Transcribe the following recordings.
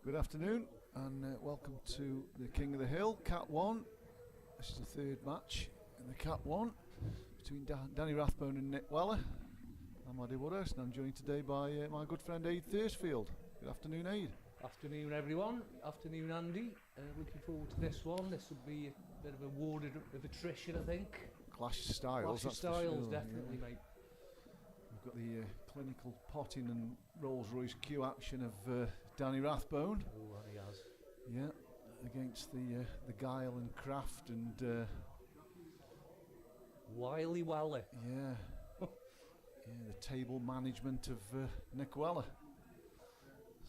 Good afternoon and welcome to the King of the Hill, Cat 1. This is the third match in the Cat 1 between Danny Rathbone and Nick Weller. I'm Addy Woodhurst and I'm joined today by my good friend Aid Thursfield. Good afternoon, Aid. Afternoon everyone, afternoon Andy. Looking forward to this one. This will be a bit of a ward of attrition, I think. Clash of styles. Clash of styles, definitely, mate. We've got the clinical potting and Rolls Royce Q action of Danny Rathbone. Oh, he has. Yeah, against the guile and craft and Wily Weller. Yeah, the table management of Nick Weller.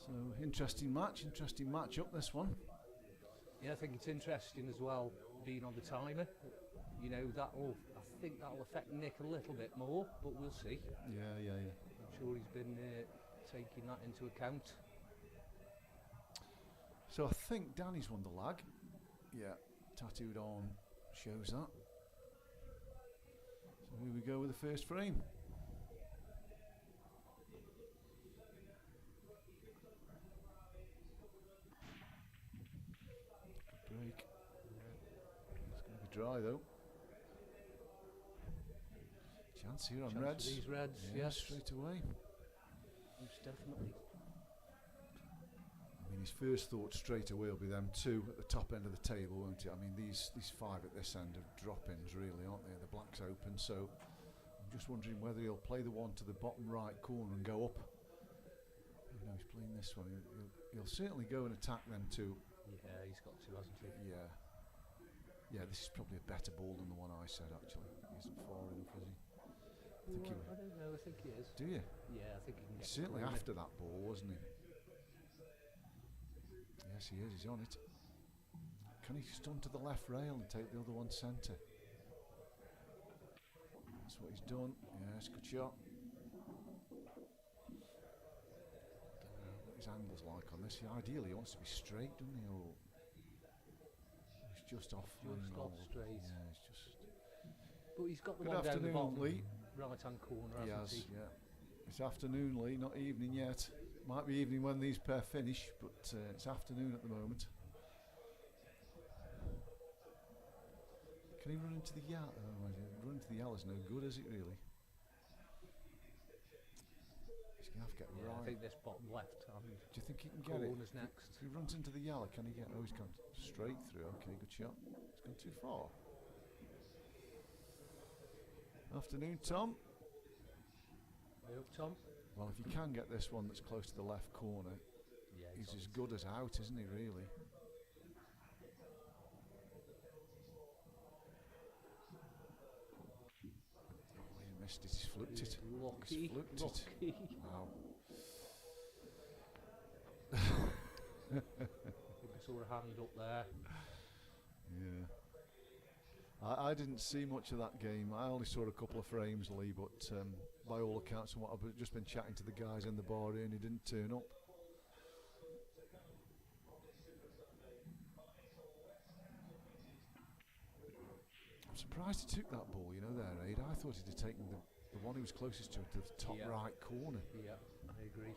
So interesting match up this one. Yeah, I think it's interesting as well being on the timer. You know, I think that'll affect Nick a little bit more, but we'll see. Yeah. I'm sure he's been taking that into account. So I think Danny's won the lag. Yeah, tattooed on shows that. So here we go with the first frame. Good break. It's going to be dry though. Chance here on reds. These reds, yes. Straight away. Most definitely. I mean, his first thought straight away will be them two at the top end of the table, won't it? I mean, these five at this end are drop-ins, really, aren't they? The black's open, so I'm just wondering whether he'll play the one to the bottom right corner and go up. You know, he's playing this one. He'll certainly go and attack them two. Yeah, he's got to, hasn't he? Yeah. Yeah, this is probably a better ball than the one I said, actually. He isn't far enough, is he? I don't know, I think he is. Do you? Yeah, I think he can get He's certainly after that ball, wasn't he? Yes, he is. He's on it. Can he stun to the left rail and take the other one centre? That's what he's done. Yes, good shot. Don't know what his angle's like on this. Ideally, he wants to be straight, doesn't he? Or he's just off. Just off straight. Yeah, it's just. But he's got the Good one down the afternoon, bottom Lee. right-hand corner, He hasn't has, he? yeah. It's afternoon, Lee, not evening yet. Might be evening when these pair finish, but it's afternoon at the moment. Can he run into the yal? Oh, run into the yal is no good, is it really? He's going to have to get right. I think this bottom left-hand Do you think he can get it? corner's next. If he runs into the yal, can he get... Oh, he's gone straight through. Okay, good shot. He's gone too far. Afternoon, Tom. Way up, Tom. Well, if you can get this one that's close to the left corner, Yeah, he's as good as out, isn't he, really? Oh, he missed it, he's fluked it. Lucky, He's fluked lucky. it. Wow. I think I saw a hand up there. Yeah. I didn't see much of that game. I only saw a couple of frames, Lee, but by all accounts and what I've just been chatting to the guys in the bar here and he didn't turn up. I'm surprised he took that ball, you know, there, Aid. I thought he'd have taken the one he was closest to the top right corner. Yeah, I agree.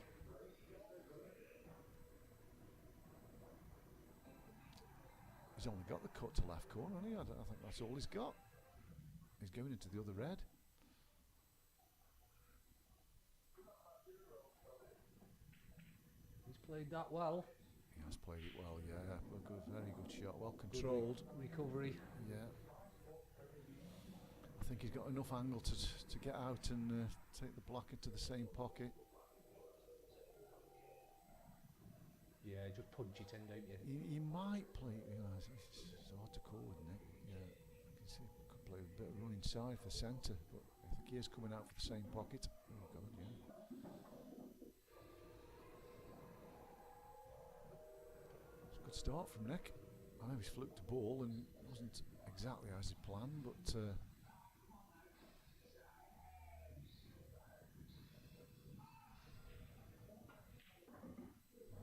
He's only got the cut to left corner, hasn't he? I think that's all he's got. He's going into the other red. He's played that well. He has played it well, yeah. Very good shot, well controlled. Good recovery. Yeah. I think he's got enough angle to get out and take the black into the same pocket. Yeah, just punch it in, don't you? He might play, you know, it's hard to call, isn't it? Yeah. I can see he could play a bit of run inside for centre, but I think he is coming out for the same pocket. Oh God, yeah. It's a good start from Nick. I know he's fluked the ball and it wasn't exactly as he planned, but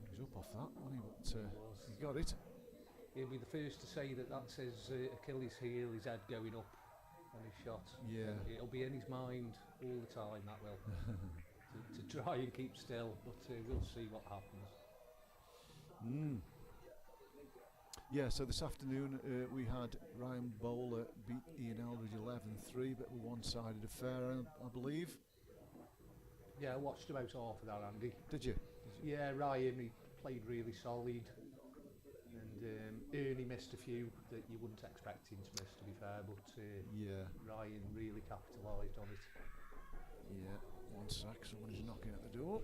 he was up off that, wasn't he? But he got it. He'll be the first to say that that's his Achilles heel, his head going up on his shot. Yeah. It'll be in his mind all the time, that will. to try and keep still, but we'll see what happens. Mm. Yeah, so this afternoon we had Ryan Bowler beat Ian Eldridge 11-3, bit of a one-sided affair, I believe. Yeah, I watched about half of that, Andy. Did you? Yeah, Ryan, he played really solid, and Ernie missed a few that you wouldn't expect him to miss, to be fair, but Yeah. Ryan really capitalised on it. Yeah, one sec, somebody's knocking at the door.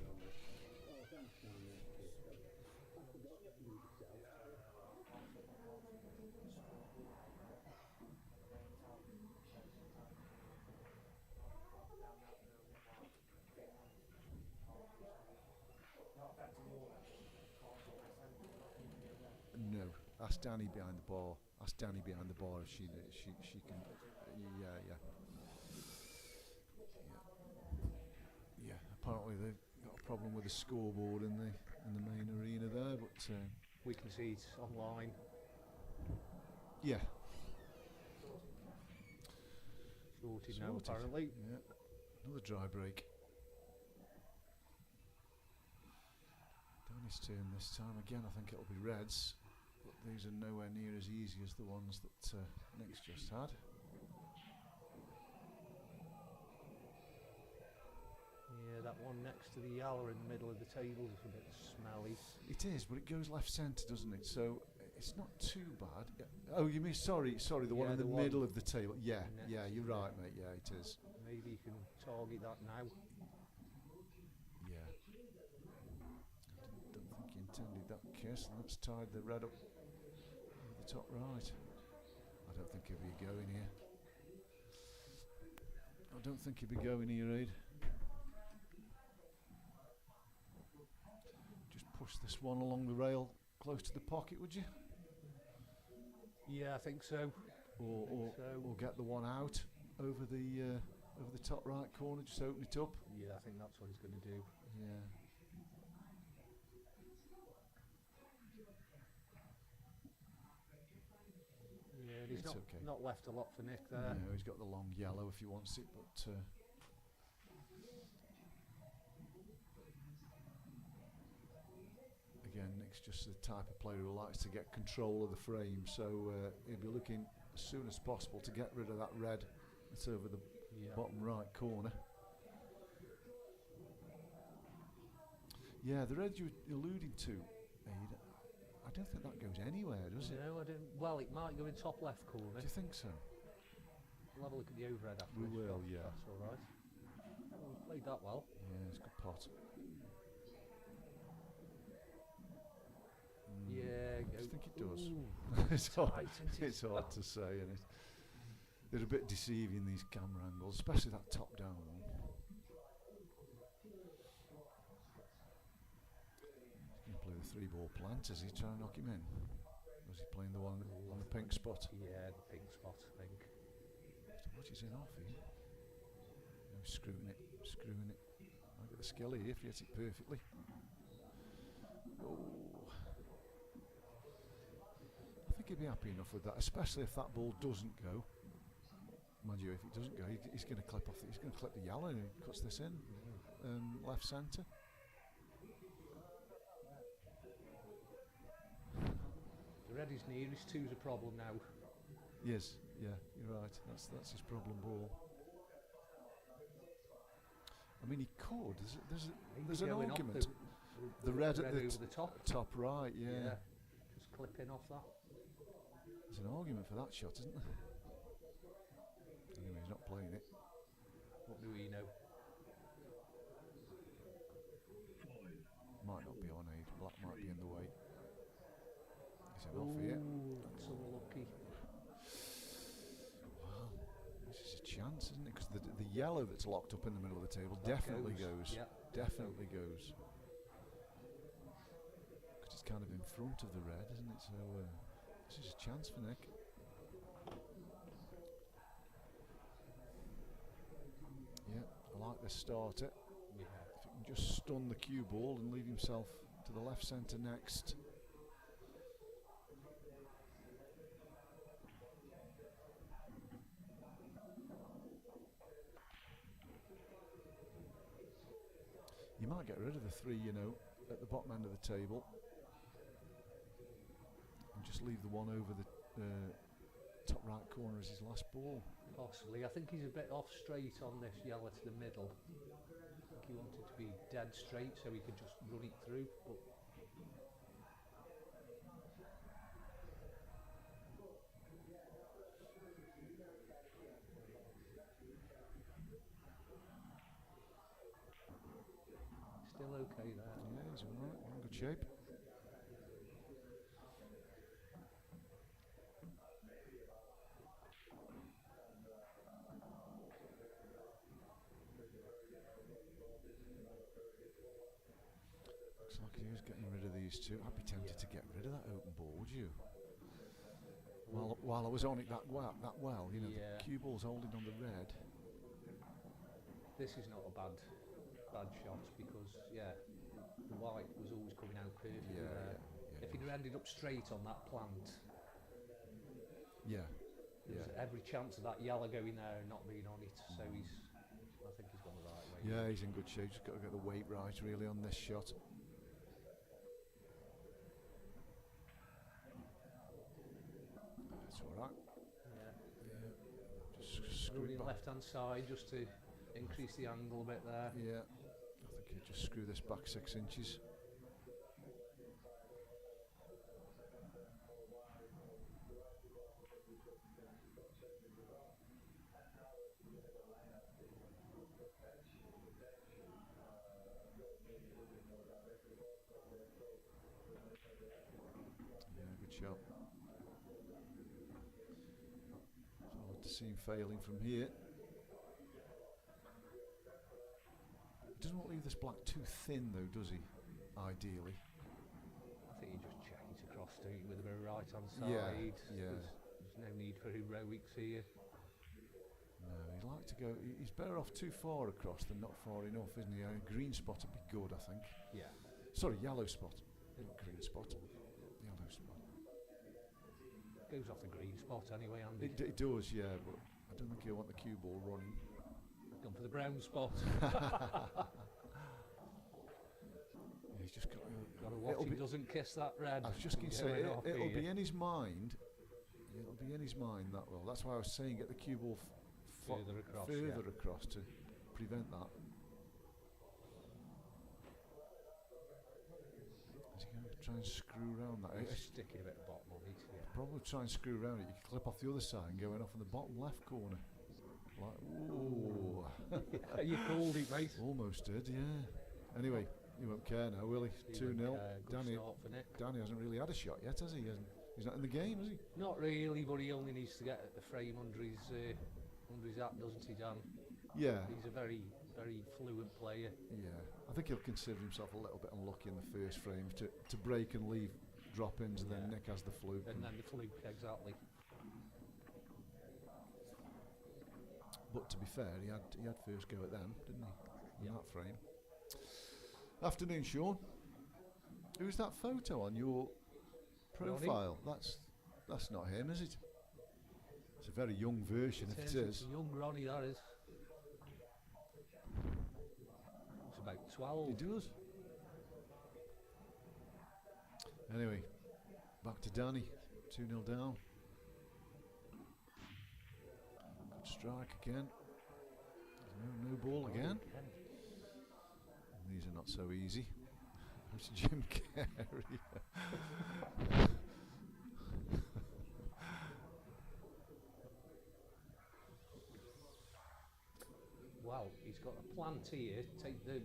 No, ask Danny behind the bar. Ask Danny behind the bar if she can. Yeah. Yeah. Apparently they've got a problem with the scoreboard in the main arena there, but We can see it online. yeah. Sorted now, apparently. Yeah. Another dry break. Danny's turn this time again. I think it'll be Reds. But these are nowhere near as easy as the ones that Nick's just had. Yeah, that one next to the yellow in the middle of the table is a bit smelly. It is, but it goes left centre, doesn't it? So it's not too bad. Oh, you mean sorry, the one in the middle of the table. Yeah, you're right, mate. Yeah, it is. Maybe you can target that now. Yeah. Don't think he intended that kiss, and that's tied the red up over the top right. I don't think he'll be going here. I don't think he'll be going here, Aid. Just push this one along the rail close to the pocket, would you? Yeah, I think so. Or get the one out over the top right corner, just open it up. Yeah, I think that's what he's going to do. Yeah. Yeah, and he's It's not left a lot for Nick there. No, he's got the long yellow if he wants it, but again, Nick's just the type of player who likes to get control of the frame, so he'll be looking as soon as possible to get rid of that red that's over the bottom right corner. Yeah, the red you were alluding to, Aid, I don't think that goes anywhere, does it? No, I don't. Well, it might go in top left corner. Do you think so? We'll have a look at the overhead after We this. will, yeah. That's all right. Oh, we played that well. Yeah, it's a good pot. Yeah, I think it does. It's hard to say, and they're a bit deceiving, these camera angles, especially that top-down one. He's going to play the three-ball plant. Is he trying to knock him in? Or is he playing the one on the pink spot? Yeah, the pink spot, I think. What is in off here? No, screwing it. I'll get the skill here if he hits it perfectly. Oh. I think he'd be happy enough with that, especially if that ball doesn't go. Mind you, if it doesn't go, he's going to clip off. He's going to clip the yellow and he cuts this in, left centre. The red is nearest two's a problem now. Yes, yeah, you're right. That's his problem ball. I mean, he could. There's an argument. The red at the over the top right, yeah. Just clipping off that. There's an argument for that shot, isn't there? Anyway, he's not playing it. What do we know? Might not be on Aid. Black might be in the way. Is it off here? That's unlucky. Well, this is a chance, isn't it? Because the yellow that's locked up in the middle of the table definitely goes. Yeah, definitely goes. Because it's kind of in front of the red, isn't it? So this is a chance for Nick. Yeah, I like this starter. Yeah. If he can just stun the cue ball and leave himself to the left centre next. You might get rid of the three, at the bottom end of the table. just leave the one over the top right corner as his last ball. Possibly. I think he's a bit off straight on this yellow to the middle. I think he wanted to be dead straight so he could just run it through, but still okay there. Yeah, he's alright, in good shape. Looks like he is getting rid of these two. I'd be tempted to get rid of that open ball, would you? While I was on it that well, you know, Yeah. the cue ball's holding on the red. This is not a bad shot because the white was always coming out perfectly there. If he'd ended up straight on that plant, Yeah. there's every chance of that yellow going there and not being on it. So I think he's gone the right way. Yeah, he's in good shape. Just got to get the weight right really on this shot. That's all right. Yeah. Just screw Running it back. left hand side just to increase the angle a bit there. Yeah, I think you just screw this back 6 inches. Yeah, good shot. It's hard to see him failing from here. He doesn't want to leave this black too thin though, does he? Ideally. I think you just check it across, don't you, with a bit of right hand side. Yeah, yeah. There's no need for heroics here. No, he'd like to go. He's better off too far across than not far enough, isn't he? A green spot would be good, I think. Yeah. Sorry, yellow spot. Not green spot. Yellow spot. Goes off the green spot anyway, Andy. It does, yeah, but I don't think he'll want the cue ball running. Gone for the brown spot. Yeah, he's just got Got to watch he doesn't kiss that red. I was just going to say, it'll be in his mind. It'll be in his mind that well. That's why I was saying get the cue ball Further across, across to prevent that. Is he going to try and screw around that? He's sticking a bit of bottom on it. Yeah. Probably try and screw around it. You can clip off the other side and going off in the bottom left corner. Like, ooh. Yeah, you called it, mate. Almost did, yeah. Anyway, he won't care now, will he? 2-0. Danny, start for Nick. Danny hasn't really had a shot yet, has he? He's not in the game, is he? Not really, but he only needs to get the frame under his hat, doesn't he, Dan? Yeah. He's a very, very fluent player. Yeah. I think he'll consider himself a little bit unlucky in the first frame to break and leave drop-ins, and then Nick has the fluke. And then the fluke, exactly. But to be fair, he had first go at them, didn't he? In that frame. Afternoon, Sean. Who's that photo on your profile? That's not him, is it? It's a very young version, if it is. It's a young Ronnie, that is. It's about 12. He does. Anyway, back to Danny. 2-0 down. Good strike again. No ball again. These are not so easy. It's Jim Carrey. Wow, he's got a plant here. Take the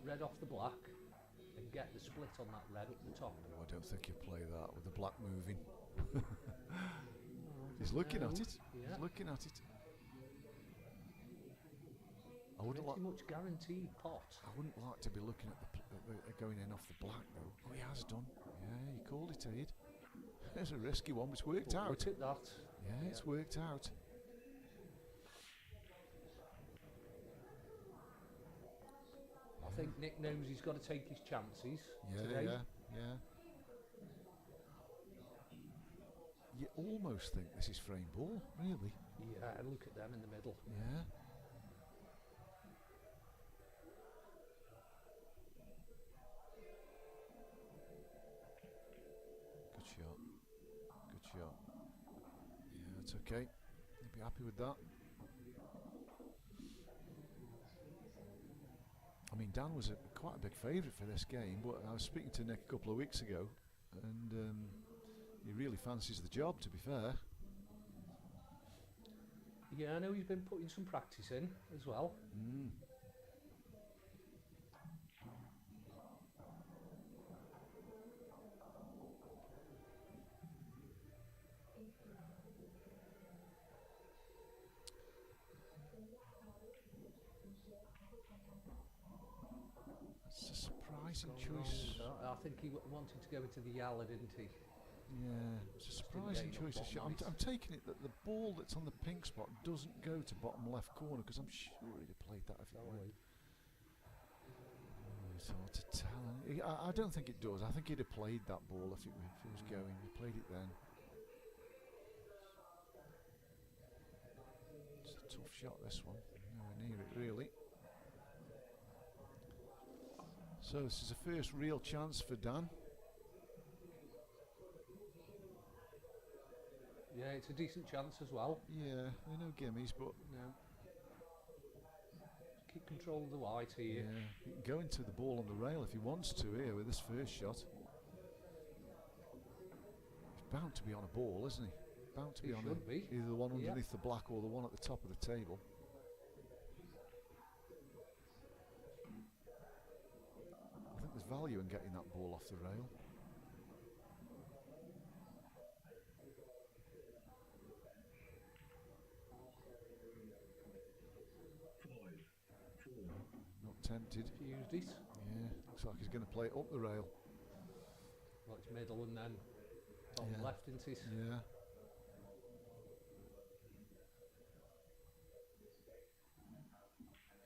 red off the black and get the split on that red up the top. Oh, I don't think he'll play that with the black moving. He's looking at it. Yeah. He's looking at it. I wouldn't Pretty much guaranteed pot. I wouldn't like to be looking at the going in off the black though. Oh, he has done. Yeah, he called it, Aid. It's a risky one, but it's worked out. Look at that. Yeah, it's worked out. I think Nick knows he's got to take his chances today. Yeah. You almost think this is frame ball, really. Yeah, look at them in the middle. Yeah. Good shot. be happy with that. I mean, Dan was quite a big favourite for this game, but I was speaking to Nick a couple of weeks ago, and he really fancies the job, to be fair. Yeah, I know he's been putting some practice in as well. It's a surprising choice. I think he wanted to go into the yellow, didn't he? Yeah, it's a surprising choice of shot. I'm taking it that the ball that's on the pink spot doesn't go to bottom left corner, because I'm sure he'd have played that if it went. It's hard to tell. I don't think it does. I think he'd have played that ball if it was going. He played it then. It's a tough shot, this one. Nowhere near it, really. So this is the first real chance for Dan. Yeah, it's a decent chance as well. Yeah, they're no gimmies, but No. Keep control of the white here. yeah, he can go into the ball on the rail if he wants to here with this first shot. He's bound to be on a ball, isn't he? Bound to be He on should be. either the one underneath the black or the one at the top of the table. I think there's value in getting that ball off the rail. Not tempted. Used it. Yeah, looks like he's going to play it up the rail. Well, it's middle and then top Yeah. left, isn't it? Yeah.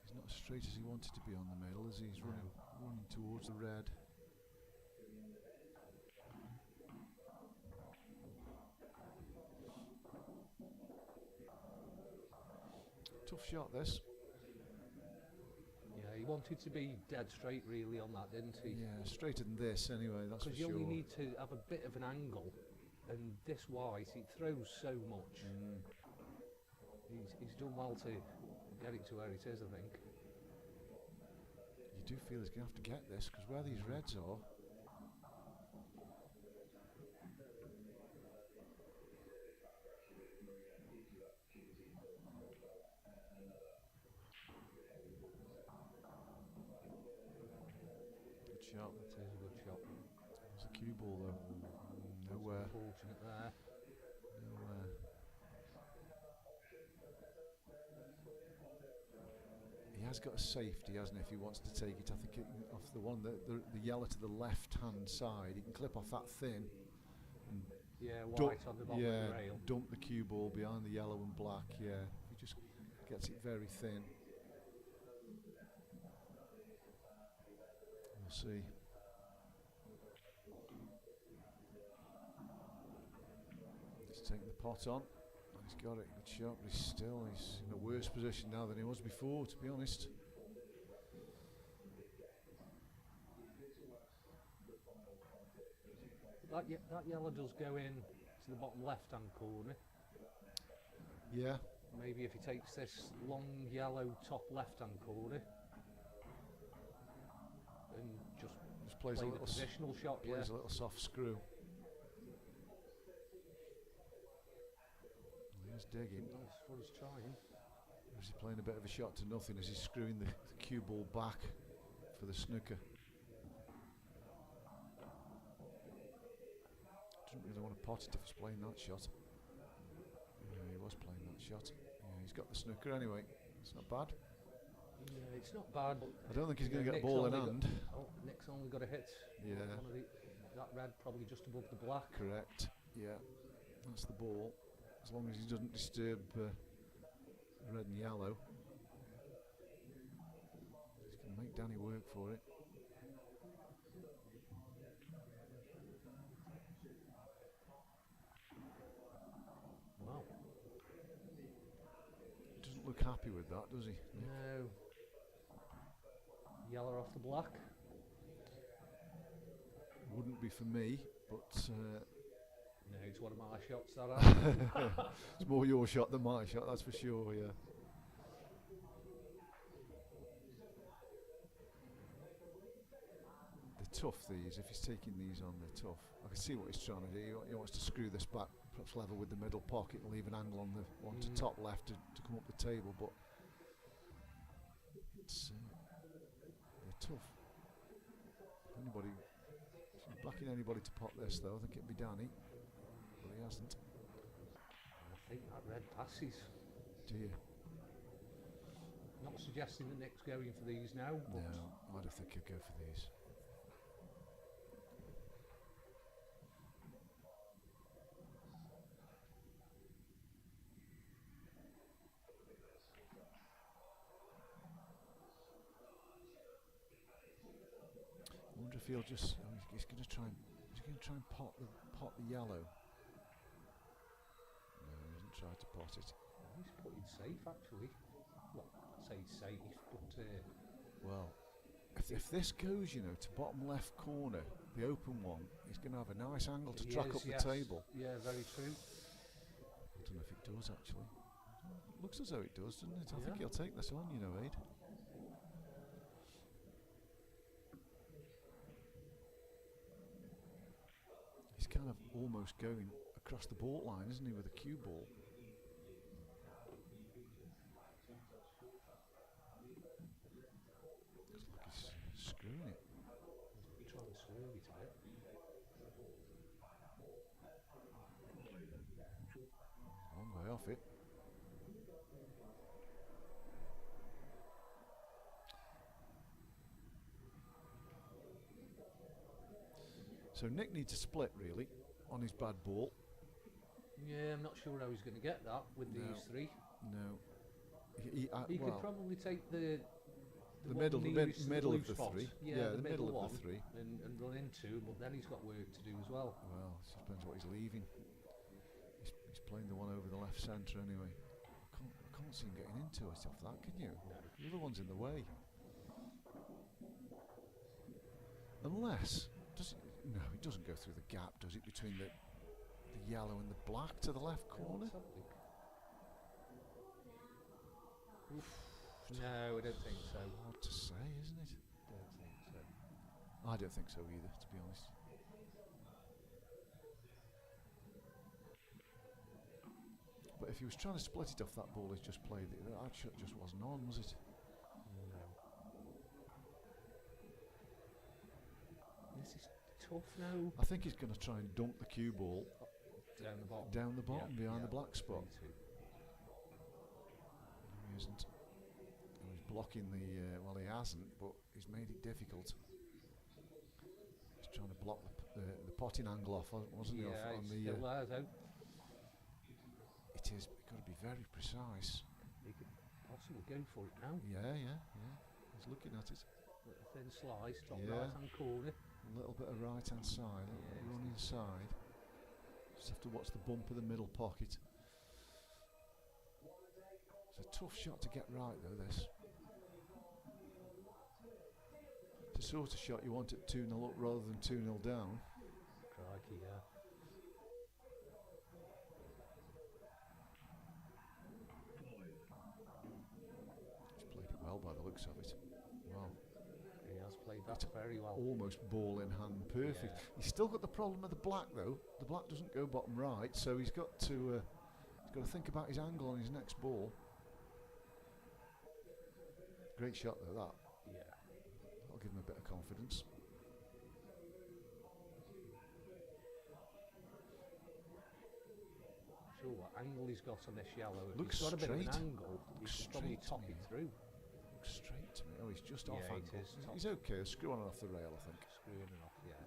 He's not as straight as he wanted to be on the middle, as he's running towards the red. Tough shot, this. Yeah, he wanted to be dead straight really on that, didn't he? Yeah, straighter than this anyway, that's for Because you sure. only need to have a bit of an angle, and this white, it throws so much. He's done well to get it to where it is, I think. You do feel he's going to have to get this, because where these reds are, good shot. That is a good shot. It's a cue ball though. Nowhere. Unfortunate there. Nowhere. He has got a safety, hasn't he, if he wants to take it. I think off the one, the yellow to the left-hand side, he can clip off that thin. And Yeah, white on the bottom of the rail. dump the cue ball behind the yellow and black, yeah. He just gets it very thin. We'll see. He's taking the pot on. He's got it, good shot, but he's in a worse position now than he was before, to be honest. That yellow does go in to the bottom left-hand corner. Yeah. Maybe if he takes this long yellow top left-hand corner and just Plays play a the little positional shot, plays a little soft screw. He's digging. That's what he's trying. Or is he playing a bit of a shot to nothing as he's screwing the cue ball back for the snooker? Doesn't really want to pot it if he's playing that shot. Yeah, he was playing that shot. Yeah, he's got the snooker anyway. It's not bad. Yeah, it's not bad. But I don't think he's going to get a Nick's ball in only hand. Nick's only got a hit. Yeah. One of that red probably just above the black. Correct. Yeah, that's the ball. As long as he doesn't disturb red and yellow. He's going to make Danny work for it. Wow. Doesn't look happy with that, does he? No. Yellow off the black. Wouldn't be for me, but No, it's one of my shots that It's more your shot than my shot, that's for sure, yeah. They're tough, these. If he's taking these on, they're tough. I can see what he's trying to do. He wants to screw this back, perhaps level with the middle pocket and leave an angle on the one to top left to come up the table, but it's they're tough. Anybody, if he's backing anybody to pot this though, I think it'd be Danny, but he hasn't. I think that red passes. Do you? Not suggesting that Nick's going for these now. But No, I don't think he'd go for these. I wonder if he'll just. He's going to try and. He's going to try and pot the yellow. No, he hasn't tried to pot it. he's putting safe actually. Well, I say safe, but well, if this goes, you know, to bottom left corner, the open one, he's going to have a nice angle to track up the table. Yeah, very true. I don't know if it does actually. Looks as though it does, doesn't it? I think he'll take this on, you know, Aid. He's kind of almost going across the ball line, isn't he, with a cue ball? Looks like he's screwing it. He's trying to swerve it a bit. Long way off it. So Nick needs a split really on his bad ball. Yeah, I'm not sure how he's going to get that with these three. No. He could probably take the middle of the spot. three. Yeah, the middle one of the three. And run into, but then he's got work to do as well. Well, it just depends what he's leaving. He's playing the one over the left centre anyway. I can't see him getting into it off that, can you? No. The other one's in the way. Unless, no, it doesn't go through the gap, does it, between the yellow and the black to the left corner? No, I don't think so. Hard to say, isn't it? Don't think so. I don't think so either, to be honest. But if he was trying to split it off that ball he's just played, that shot just wasn't on, was it? No. This is tough now. I think he's going to try and dunk the cue ball Down the bottom. Behind the black spot. Me too. He isn't. He's blocking the. Well, he hasn't, but he's made it difficult. He's trying to block the potting angle off, wasn't he? Yeah, on it's the, still there though. it is. You've got to be very precise. He could possibly go for it now. Yeah. He's looking at it. Little thin slice, top Yeah. right hand corner. A little bit of right hand side, a little bit of running side. Just have to watch the bump of the middle pocket. It's a tough shot to get right though, this. It's the sort of shot you want it 2-0 up rather than 2-0 down. Crikey, yeah. He's played it well by the looks of it. Wow. He has played that very well. Almost ball in hand, perfect. Yeah. He's still got the problem of the black though. The black doesn't go bottom right, so he's got to think about his angle on his next ball. Great shot though, that. Yeah. That'll give him a bit of confidence. Sure what angle he's got on this yellow. If Looks he's got a bit of straight. an angle, he Looks should probably straight to top me. it through. Looks straight to me. Oh, he's just off Yeah, it angle. is top. He's okay. Screw on and off the rail, I think. Screwing it off, yeah.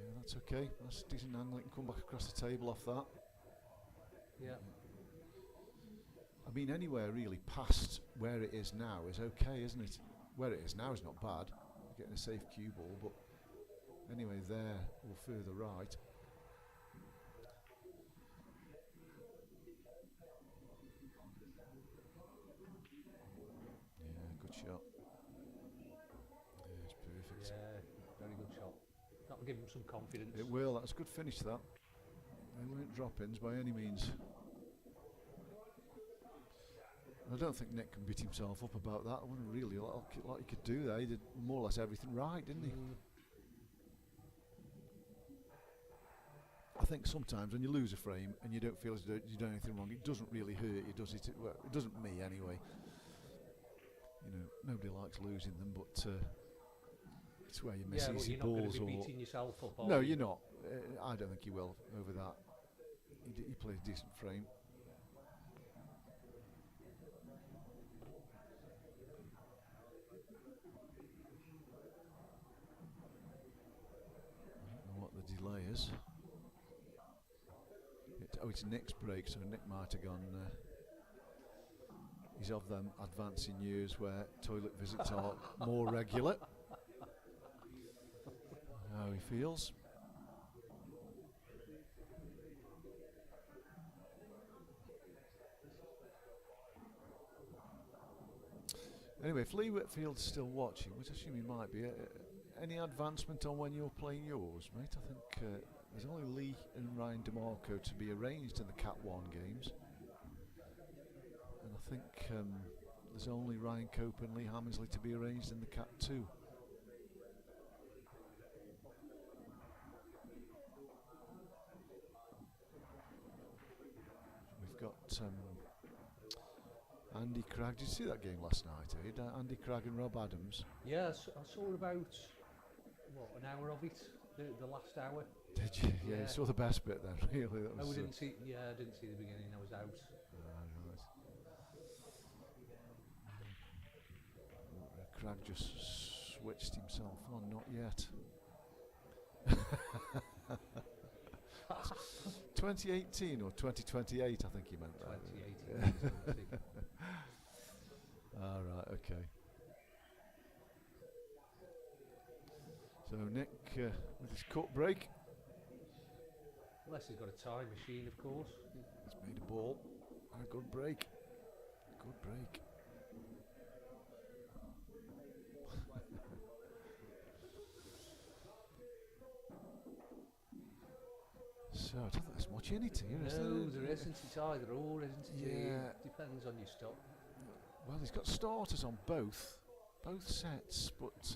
Yeah, that's okay. That's a decent angle. He can come back across the table off that. Yeah. I mean, anywhere really past where it is now is okay, isn't it? Where it is now is not bad. You're getting a safe cue ball, but anyway, there or further right. Yeah, good shot. Yeah, it's perfect. Yeah, very good shot. That that'll give him some confidence. It will. That's a good finish, that. They weren't drop-ins by any means. I don't think Nick can beat himself up about that. I wouldn't really like he could do that. He did more or less everything right, didn't he? I think sometimes when you lose a frame and you don't feel as though you've done anything wrong, it doesn't really hurt you, does it? Well, it doesn't me anyway. You know, nobody likes losing them, but it's where you miss easy balls. Yeah, but you're not going to be beating yourself up. No, you're not. I don't think you will over that. He played a decent frame. I don't know what the delay is. It's Nick's break, so Nick might have gone. He's of them advancing years where toilet visits are more regular. How he feels. Anyway, if Lee Whitfield's still watching, which I assume he might be, any advancement on when you're playing yours, mate? I think there's only Lee and Ryan DeMarco to be arranged in the Cat 1 games. And I think there's only Ryan Cope and Lee Hammersley to be arranged in the Cat 2. We've got Andy Cragg. Did you see that game last night, eh? Andy Cragg and Rob Adams. Yes, I saw about, an hour of it, the last hour. Did you? Yeah, you saw the best bit then, really. That was, I didn't see the beginning, I was out. Right. Cragg just switched himself on, not yet. 2018 or 2028, I think he meant that. 2018. Right, okay. So Nick with his cut break. Unless he's got a time machine, of course. He's made a ball. And a good break. Good break. So I don't think there's much in it here, is there? No, there isn't. It's either or, isn't it? Yeah. Depends on your stock. Well, he's got starters on both sets, but I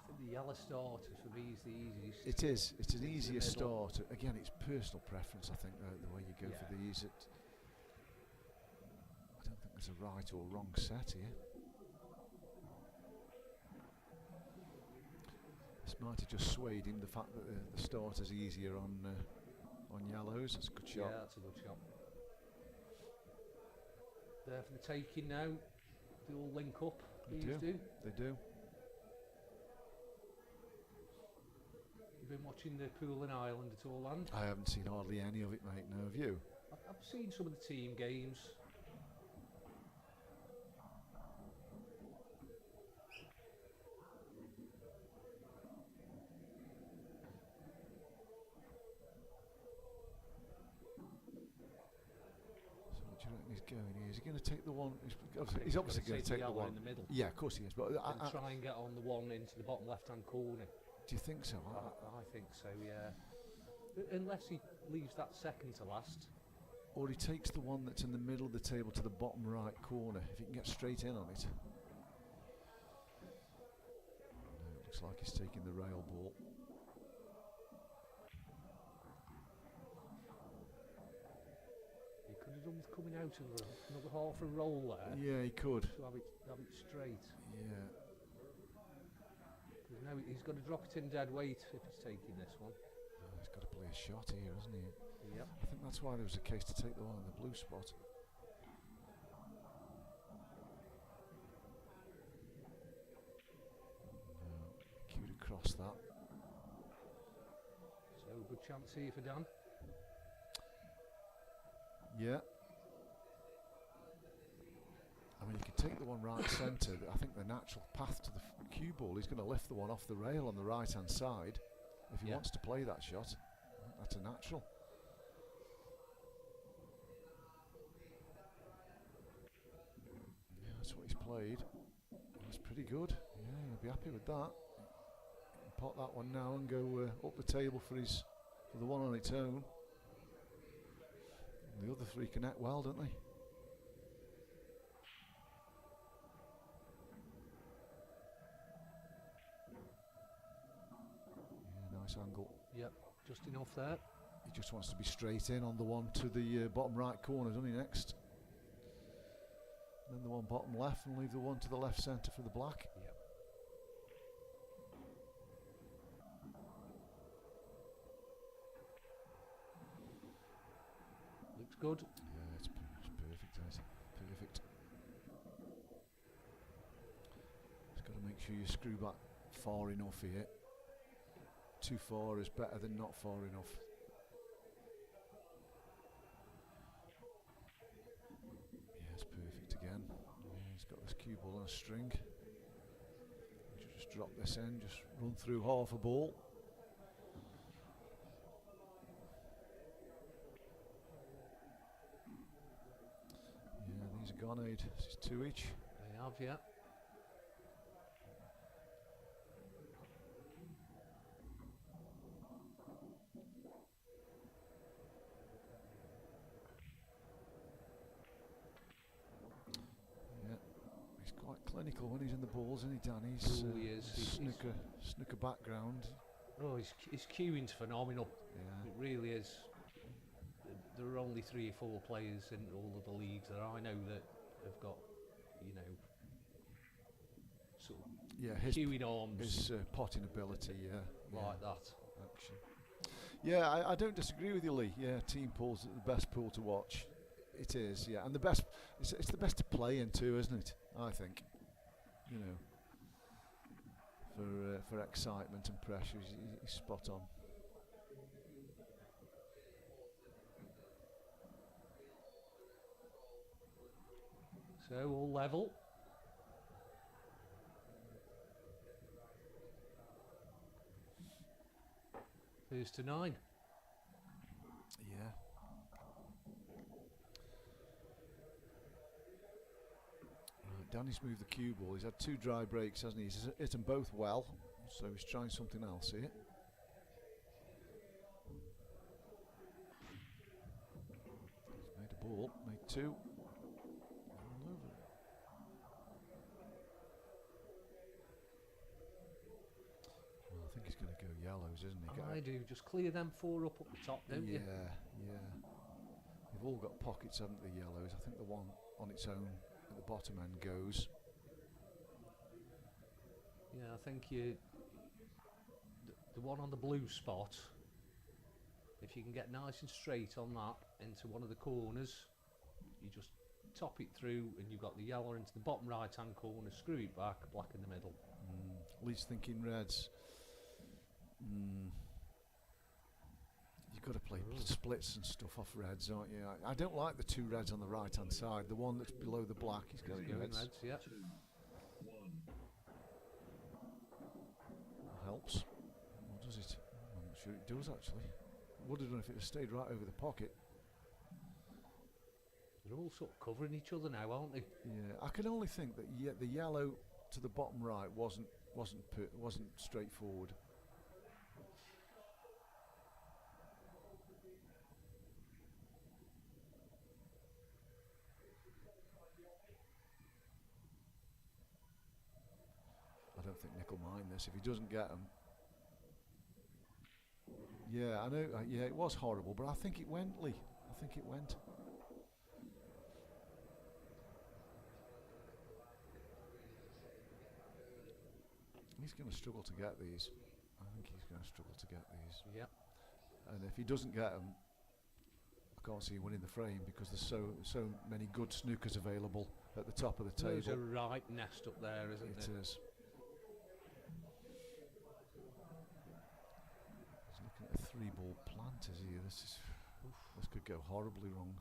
think the yellow starter for me is the easiest. it is. It's an It's easier the middle. starter. Again, it's personal preference. I think the way you go for these. I don't think there's a right or wrong set here. This might have just swayed him. The fact that the starter's easier on yellows. That's a good shot. Yeah, that's a good shot. There for the taking now. They all link up. They These do. They do. You've been watching the Pool and Ireland at all, Land? I haven't seen hardly any of it, mate. No, have you? I've seen some of the team games. Going here. Is he going to take the one? He's obviously going to take the one in the middle. Yeah, of course he is. But And try and get on the one into the bottom left-hand corner. Do you think so? I think so, yeah. Unless he leaves that second to last. Or he takes the one that's in the middle of the table to the bottom right corner. If he can get straight in on it. No, it looks like he's taking the rail ball. Done with coming out of another half a roll there. Yeah, he could. To have it straight. Yeah. Because now he's got to drop it in dead weight if he's taking this one. Oh, he's got to play a shot here, hasn't he? Yep. I think that's why there was a case to take the one in the blue spot. No, cued across that. So good chance here for Dan. Yeah. I mean, you could take the one right centre. I think the natural path to the cue ball, he's going to lift the one off the rail on the right-hand side if he wants to play that shot. That's a natural. Yeah, that's what he's played. That's pretty good. Yeah, he'll be happy with that. pot that one now and go up the table for the one on its own. And the other three connect well, don't they? Yeah, nice angle. Yep, just enough there. He just wants to be straight in on the one to the bottom right corner, doesn't he, next? Then the one bottom left and leave the one to the left centre for the black. Yep. Looks good. Yeah, it's perfect, isn't it? Perfect. Just got to make sure you screw back far enough here. Too far is better than not far enough. Yeah, it's perfect again. Yeah, he's got this cue ball on a string. Just drop this in, just run through half a ball. Yeah, these are gone, Aid. This is 2 each. They have, yeah. Clinical when he's in the balls, isn't he, Dan? He's he is. Snooker background. Oh, his cueing's phenomenal. Yeah. It really is. There are only 3 or 4 players in all of the leagues that I know that have got, you know, sort of his cueing arms. His potting ability, like that. Action. Yeah, I don't disagree with you, Lee. Yeah, team pool's the best pool to watch. It is, yeah, and the best. It's the best to play in too, isn't it? I think. You know, for excitement and pressure, he's spot on. So all level. First to 9. Yeah. Danny's moved the cue ball. He's had 2 dry breaks, hasn't he? He's hit them both well, so he's trying something else here. He's made a ball, made 2. All over. Well, I think he's going to go yellows, isn't he? I do. Just clear them 4 up the top, don't you? Yeah. They've all got pockets, haven't they, yellows? I think the one on its own at the bottom end goes. Yeah, I think the one on the blue spot, if you can get nice and straight on that into one of the corners, you just top it through and you've got the yellow into the bottom right hand corner, screw it back, black in the middle. Lee's thinking reds. You've got to play splits and stuff off reds, aren't you? I don't like the 2 reds on the right hand side. The one that's below the black, he's got to go reds. Yeah. That helps. Or does it? I'm not sure it does actually. Would have done if it had stayed right over the pocket. They're all sort of covering each other now, aren't they? Yeah, I can only think that the yellow to the bottom right wasn't straightforward. I don't think Nick will mind this if he doesn't get them. Yeah, I know. Yeah, it was horrible, but I think it went, Lee. I think it went. He's going to struggle to get these. I think he's going to struggle to get these. Yeah. And if he doesn't get them, I can't see him winning the frame because there's so many good snookers available at the top of the table. There's a right nest up there, isn't it? It is. He's looking at a 3-ball plant, is he? This could go horribly wrong.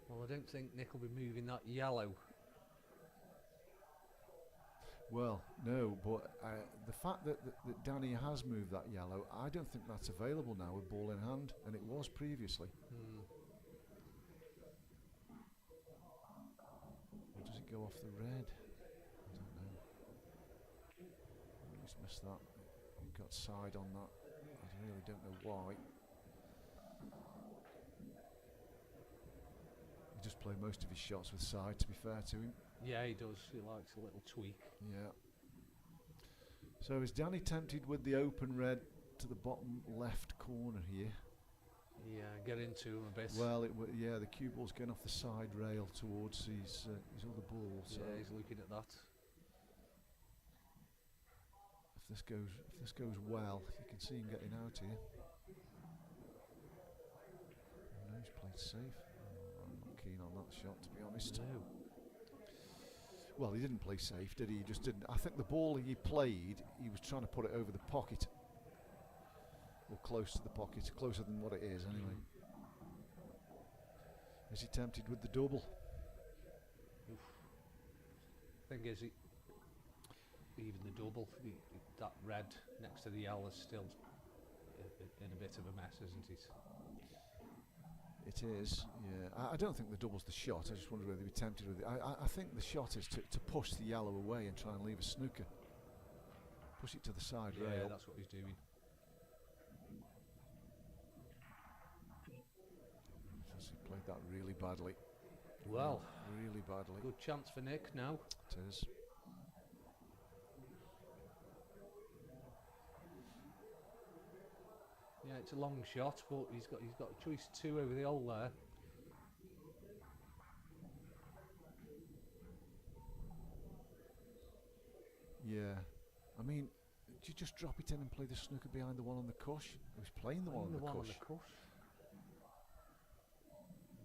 Well, I don't think Nick will be moving that yellow Well, no, but the fact that Danny has moved that yellow, I don't think that's available now with ball in hand, and it was previously. Or does it go off the red? I don't know. He's missed that. He got side on that. I really don't know why. He just played most of his shots with side, to be fair to him. Yeah, he does. He likes a little tweak. Yeah. So is Danny tempted with the open red to the bottom left corner here? Yeah, get into him a bit. Well, yeah, the cue ball's going off the side rail towards his other ball. So yeah, he's looking at that. if this goes well, you can see him getting out here. Oh, no, he's played safe. Oh, I'm not keen on that shot, to be honest. No. Well, he didn't play safe, did he? He just didn't. I think the ball he played, he was trying to put it over the pocket. Or close to the pocket, closer than what it is anyway. Is he tempted with the double? Oof. Thing is, even the double, that red next to the yellow is still in a bit of a mess, isn't it? It is, yeah. I don't think the double's the shot. I just wonder whether he'd be tempted with it. I think the shot is to push the yellow away and try and leave a snooker. Push it to the side rail. Yeah, that's what he's doing. He played that really badly. Well, really badly. good chance for Nick now. It is. Yeah, it's a long shot, but he's got choice 2 over the hole there. Yeah. I mean, do you just drop it in and play the snooker behind the one on the cush? He was playing the one on the cush.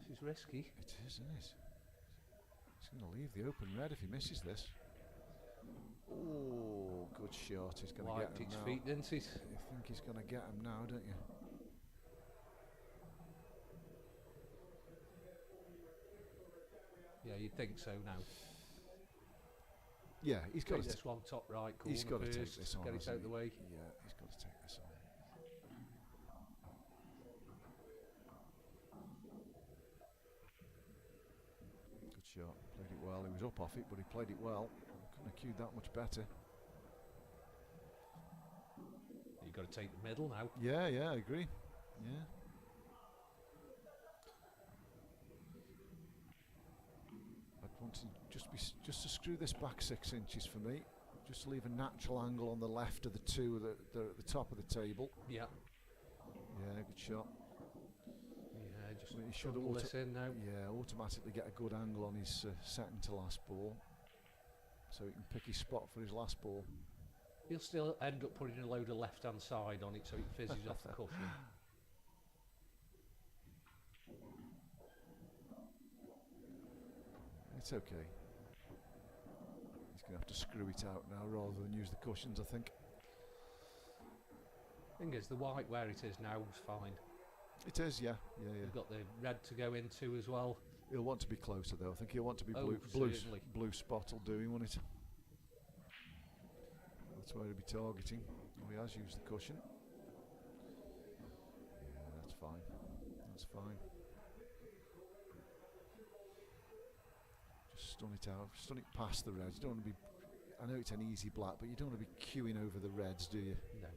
This is risky. It is, isn't it? He's going to leave the open red if he misses this. Oh, good shot. He's going to get him his now. feet, didn't he? You think he's going to get him now, don't you? Yeah, you'd think so now. Yeah, he's got Take to this one top right corner. he's got to first, take this on. Get it out the way. Yeah, he's got to take this on. Good shot. Played it well. He was up off it, but he played it well. Couldn't have cued that much better. You've got to take the middle now. Yeah, yeah, I agree. Yeah. I'd want to just to screw this back 6 inches for me. Just to leave a natural angle on the left of the two that are at the top of the table. Yeah. Yeah, good shot. Yeah, just He should pull this in now. Yeah, automatically get a good angle on his second to last ball, so he can pick his spot for his last ball. He'll still end up putting a load of left-hand side on it so it fizzes off the cushion. It's okay. He's going to have to screw it out now rather than use the cushions, I think. Thing is, the white where it is now is fine. It is, yeah, yeah, yeah. You've got the red to go into as well. He'll want to be closer though. I think he'll want to be Oh, blue spot will do him, won't it? That's where he'll be targeting. Oh, he has used the cushion. Yeah, that's fine. That's fine. Just stun it out. Stun it past the reds. You don't want to be... I know it's an easy black, but you don't want to be queuing over the reds, do you? No.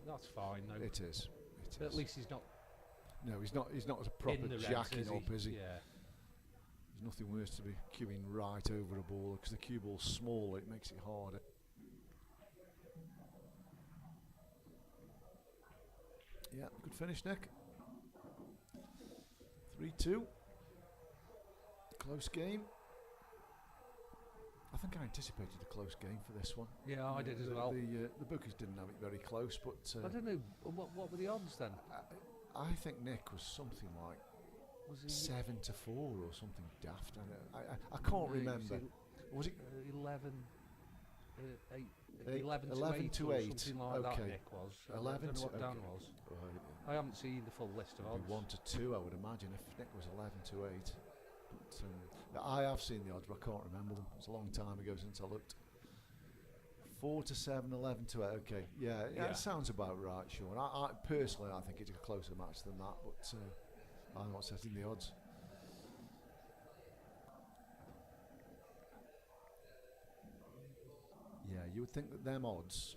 That's fine. No. It is. But at least he's not. No, he's not. He's not as a proper jacking up, is he? Yeah. There's nothing worse to be queuing right over a ball because the cue ball's smaller. It makes it harder. Yeah, good finish, Nick. 3-2. Close game. I think I anticipated a close game for this one. Yeah, I did as well. The bookies didn't have it very close, but I don't know what were the odds then. I think Nick was something like Was he 7-4 or something daft. I can't remember. Was it 11? 8, 11 11 to 8 or something like that. Okay. Nick was. 11 I don't know what to- Dan okay. was. Right. I haven't seen the full list of It'd odds. be 1 to 2, I would imagine, if Nick was 11 to 8. But I have seen the odds, but I can't remember them. It's a long time ago since I looked. 4 to 7, 11 to 8. Okay, yeah, Yeah. it sounds about right, Sean. I personally, I think it's a closer match than that, but I'm not setting the odds. Yeah, you would think that them odds,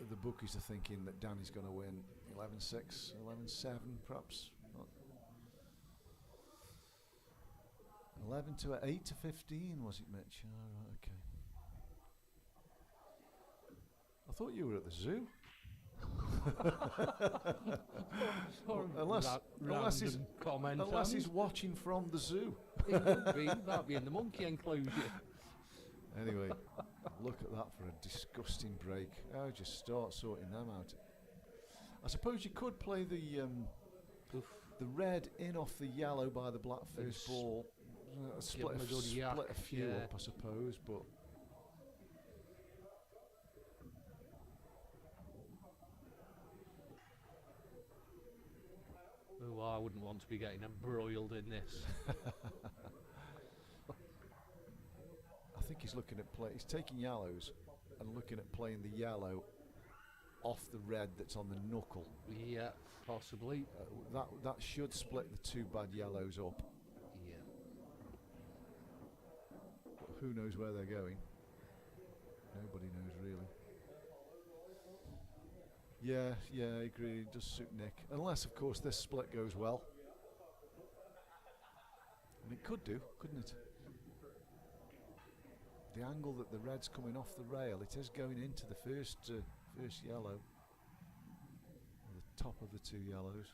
the bookies are thinking that Danny's going to win 11-6, 11-7 perhaps. 11 to 8 to 15 was it, Mitch? Oh, right, okay. I thought you were at the zoo. unless he's watching from the zoo. It would be. That'd be in the monkey enclosure. Anyway, look at that for a disgusting break. Oh, just start sorting them out. I suppose you could play the red in off the yellow by the black first ball. Split a few up, I suppose, but Oh, I wouldn't want to be getting embroiled in this. I think he's looking at he's taking yellows and looking at playing the yellow off the red that's on the knuckle. Yeah, possibly. That should split the two bad yellows up. Yeah. But who knows where they're going? Nobody knows really. Yeah, I agree. It does suit Nick. Unless, of course, this split goes well. And it could do, couldn't it? The angle that the red's coming off the rail, it is going into the first yellow. The top of the two yellows.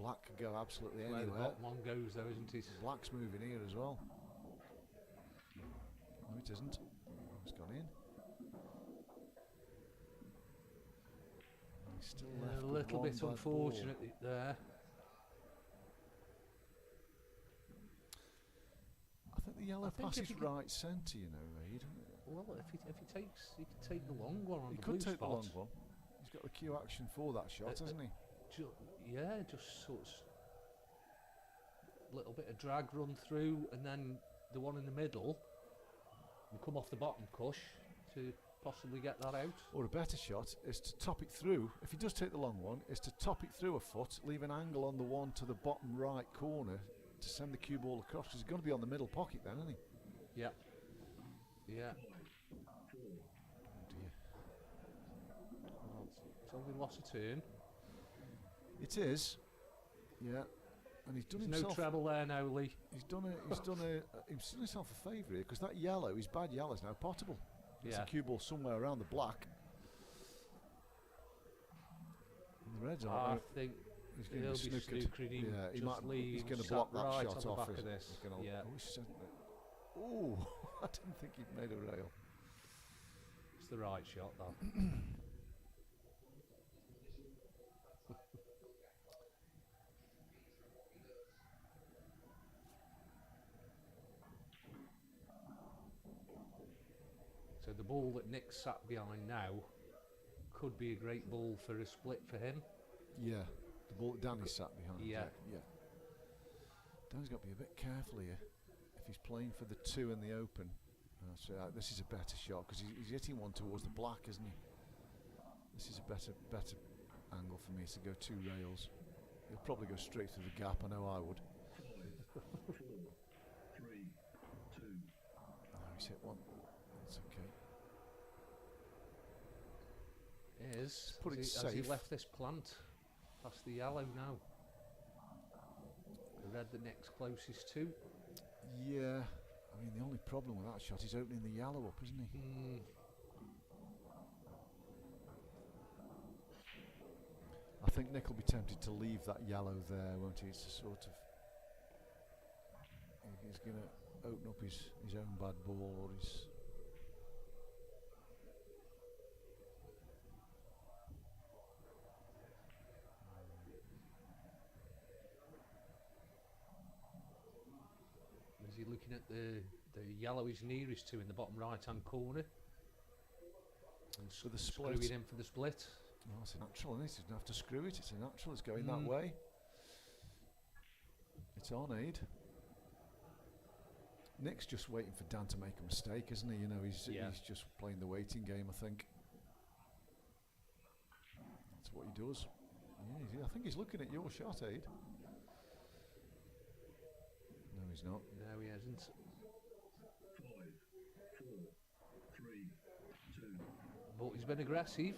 Black could go absolutely Where anywhere. the bottom one goes, though, isn't it? Black's moving here as well. No, it isn't. It's gone in. He's still left A with little one bit bad unfortunate there. I think the yellow I think passes if he right centre, you know, Reid. Well, if he could take the long one on He the could blue take spot. the long one. He's got the cue action for that shot, hasn't he? Just sort of little bit of drag run through, and then the one in the middle and come off the bottom cush to possibly get that out. Or a better shot is to top it through. If he does take the long one, is to top it through a foot, leave an angle on the one to the bottom right corner to send the cue ball across. Because he's going to be on the middle pocket then, isn't he? Yeah. Oh dear. Well, it's only lost a turn. It is. Yeah. And he's done There's himself. no treble there now, Lee. He's done himself a favour here, because that yellow, his bad yellow, is now potable. There's a cue ball somewhere around the black. And the reds I aren't. think He's he'll going be to be snookered. snookering him. Yeah, he Just might. He's going to sat block that right shot on the off. back of this. He's gonna, Yeah. Oh, he's sent it. Oh, I didn't think he'd made a rail. It's the right shot, though. So the ball that Nick sat behind now could be a great ball for a split for him. Yeah, the ball that Danny sat behind. Yeah. Danny's got to be a bit careful here. If he's playing for the two in the open, so this is a better shot, because he's hitting one towards the black, isn't he? This is a better angle for me to go two rails. He'll probably go straight through the gap. I know I would. 4, 3, 2. No, he's hit one. That's okay. Put it Has safe. he left this plant past the yellow now? The red the next closest to. Yeah. I mean, the only problem with that shot is opening the yellow up, isn't he? I think Nick will be tempted to leave that yellow there, won't he? It's a sort of... He's going to open up his own bad ball, or his... Is he looking at the yellow he's nearest to in the bottom right hand corner? And For the split. screwing in for the split. Oh, it's a natural, isn't it? He doesn't have to screw it. It's a natural. It's going that way. It's on Aid. Nick's just waiting for Dan to make a mistake, isn't he? You know, he's just playing the waiting game, I think. That's what he does. Yeah, I think he's looking at your shot, Aid. No, he's not. No, he hasn't. 5, 4, 3, 2. But he's been aggressive.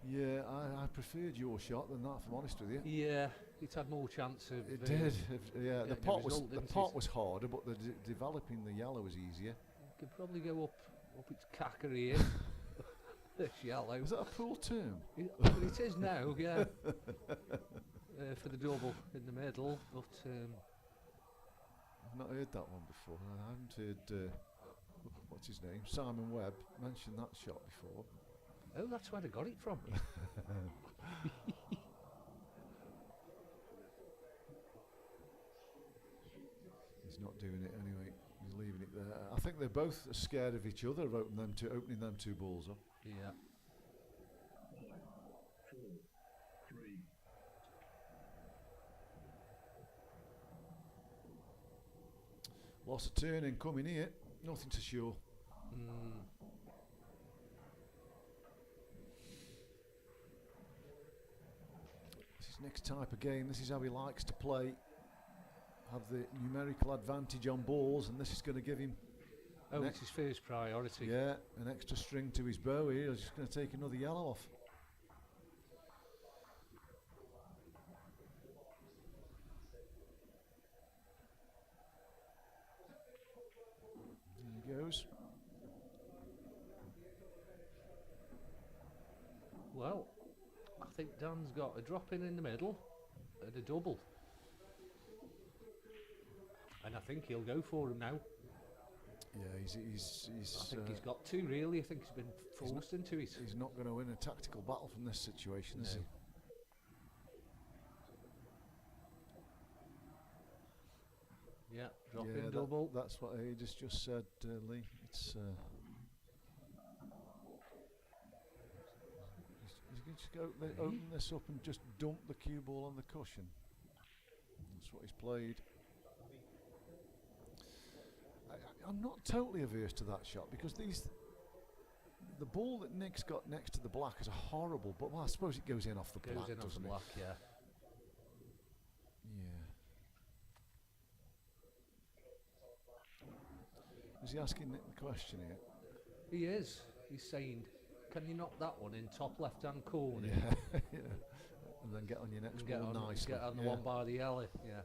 Yeah, I preferred your shot than that, if I'm honest with you. Yeah, it's had more chance of. It did. Yeah, the pot result, was harder, but developing the yellow was easier. Could probably go up its cacker here. This yellow. Is that a pool term? Well, it is now, yeah. For the double in the middle, but I've not heard that one before. I haven't heard what's his name, Simon Webb, mention that shot before. oh, that's where I got it from. He's not doing it anyway. He's leaving it there. I think they're both scared of each other of opening them two balls up. Yeah. 5, 4, 3. Lots of turning coming here. Nothing to show. This is Nick's type of game. This is how he likes to play. Have the numerical advantage on balls, and this is going to give him. Oh, it's his first priority. Yeah, an extra string to his bow here. He's just going to take another yellow off. There he goes. Well, I think Dan's got a drop in the middle and a double. And I think he'll go for him now. Yeah, he's I think he's got two, really. I think he's been forced into it. He's not going to win a tactical battle from this situation, is he? Yeah, drop in double. That's what he just said, Lee. It's he's going to go open this up and just dump the cue ball on the cushion. That's what he's played. I'm not totally averse to that shot because the ball that Nick's got next to the black is a horrible, but well, I suppose it goes in off the black, Goes in off the black, yeah. Yeah. Is he asking Nick the question here? He is. He's saying, can you knock that one in top left-hand corner? Yeah. Yeah. And then get on your next ball nicely. Get on the one by the yellow, yeah.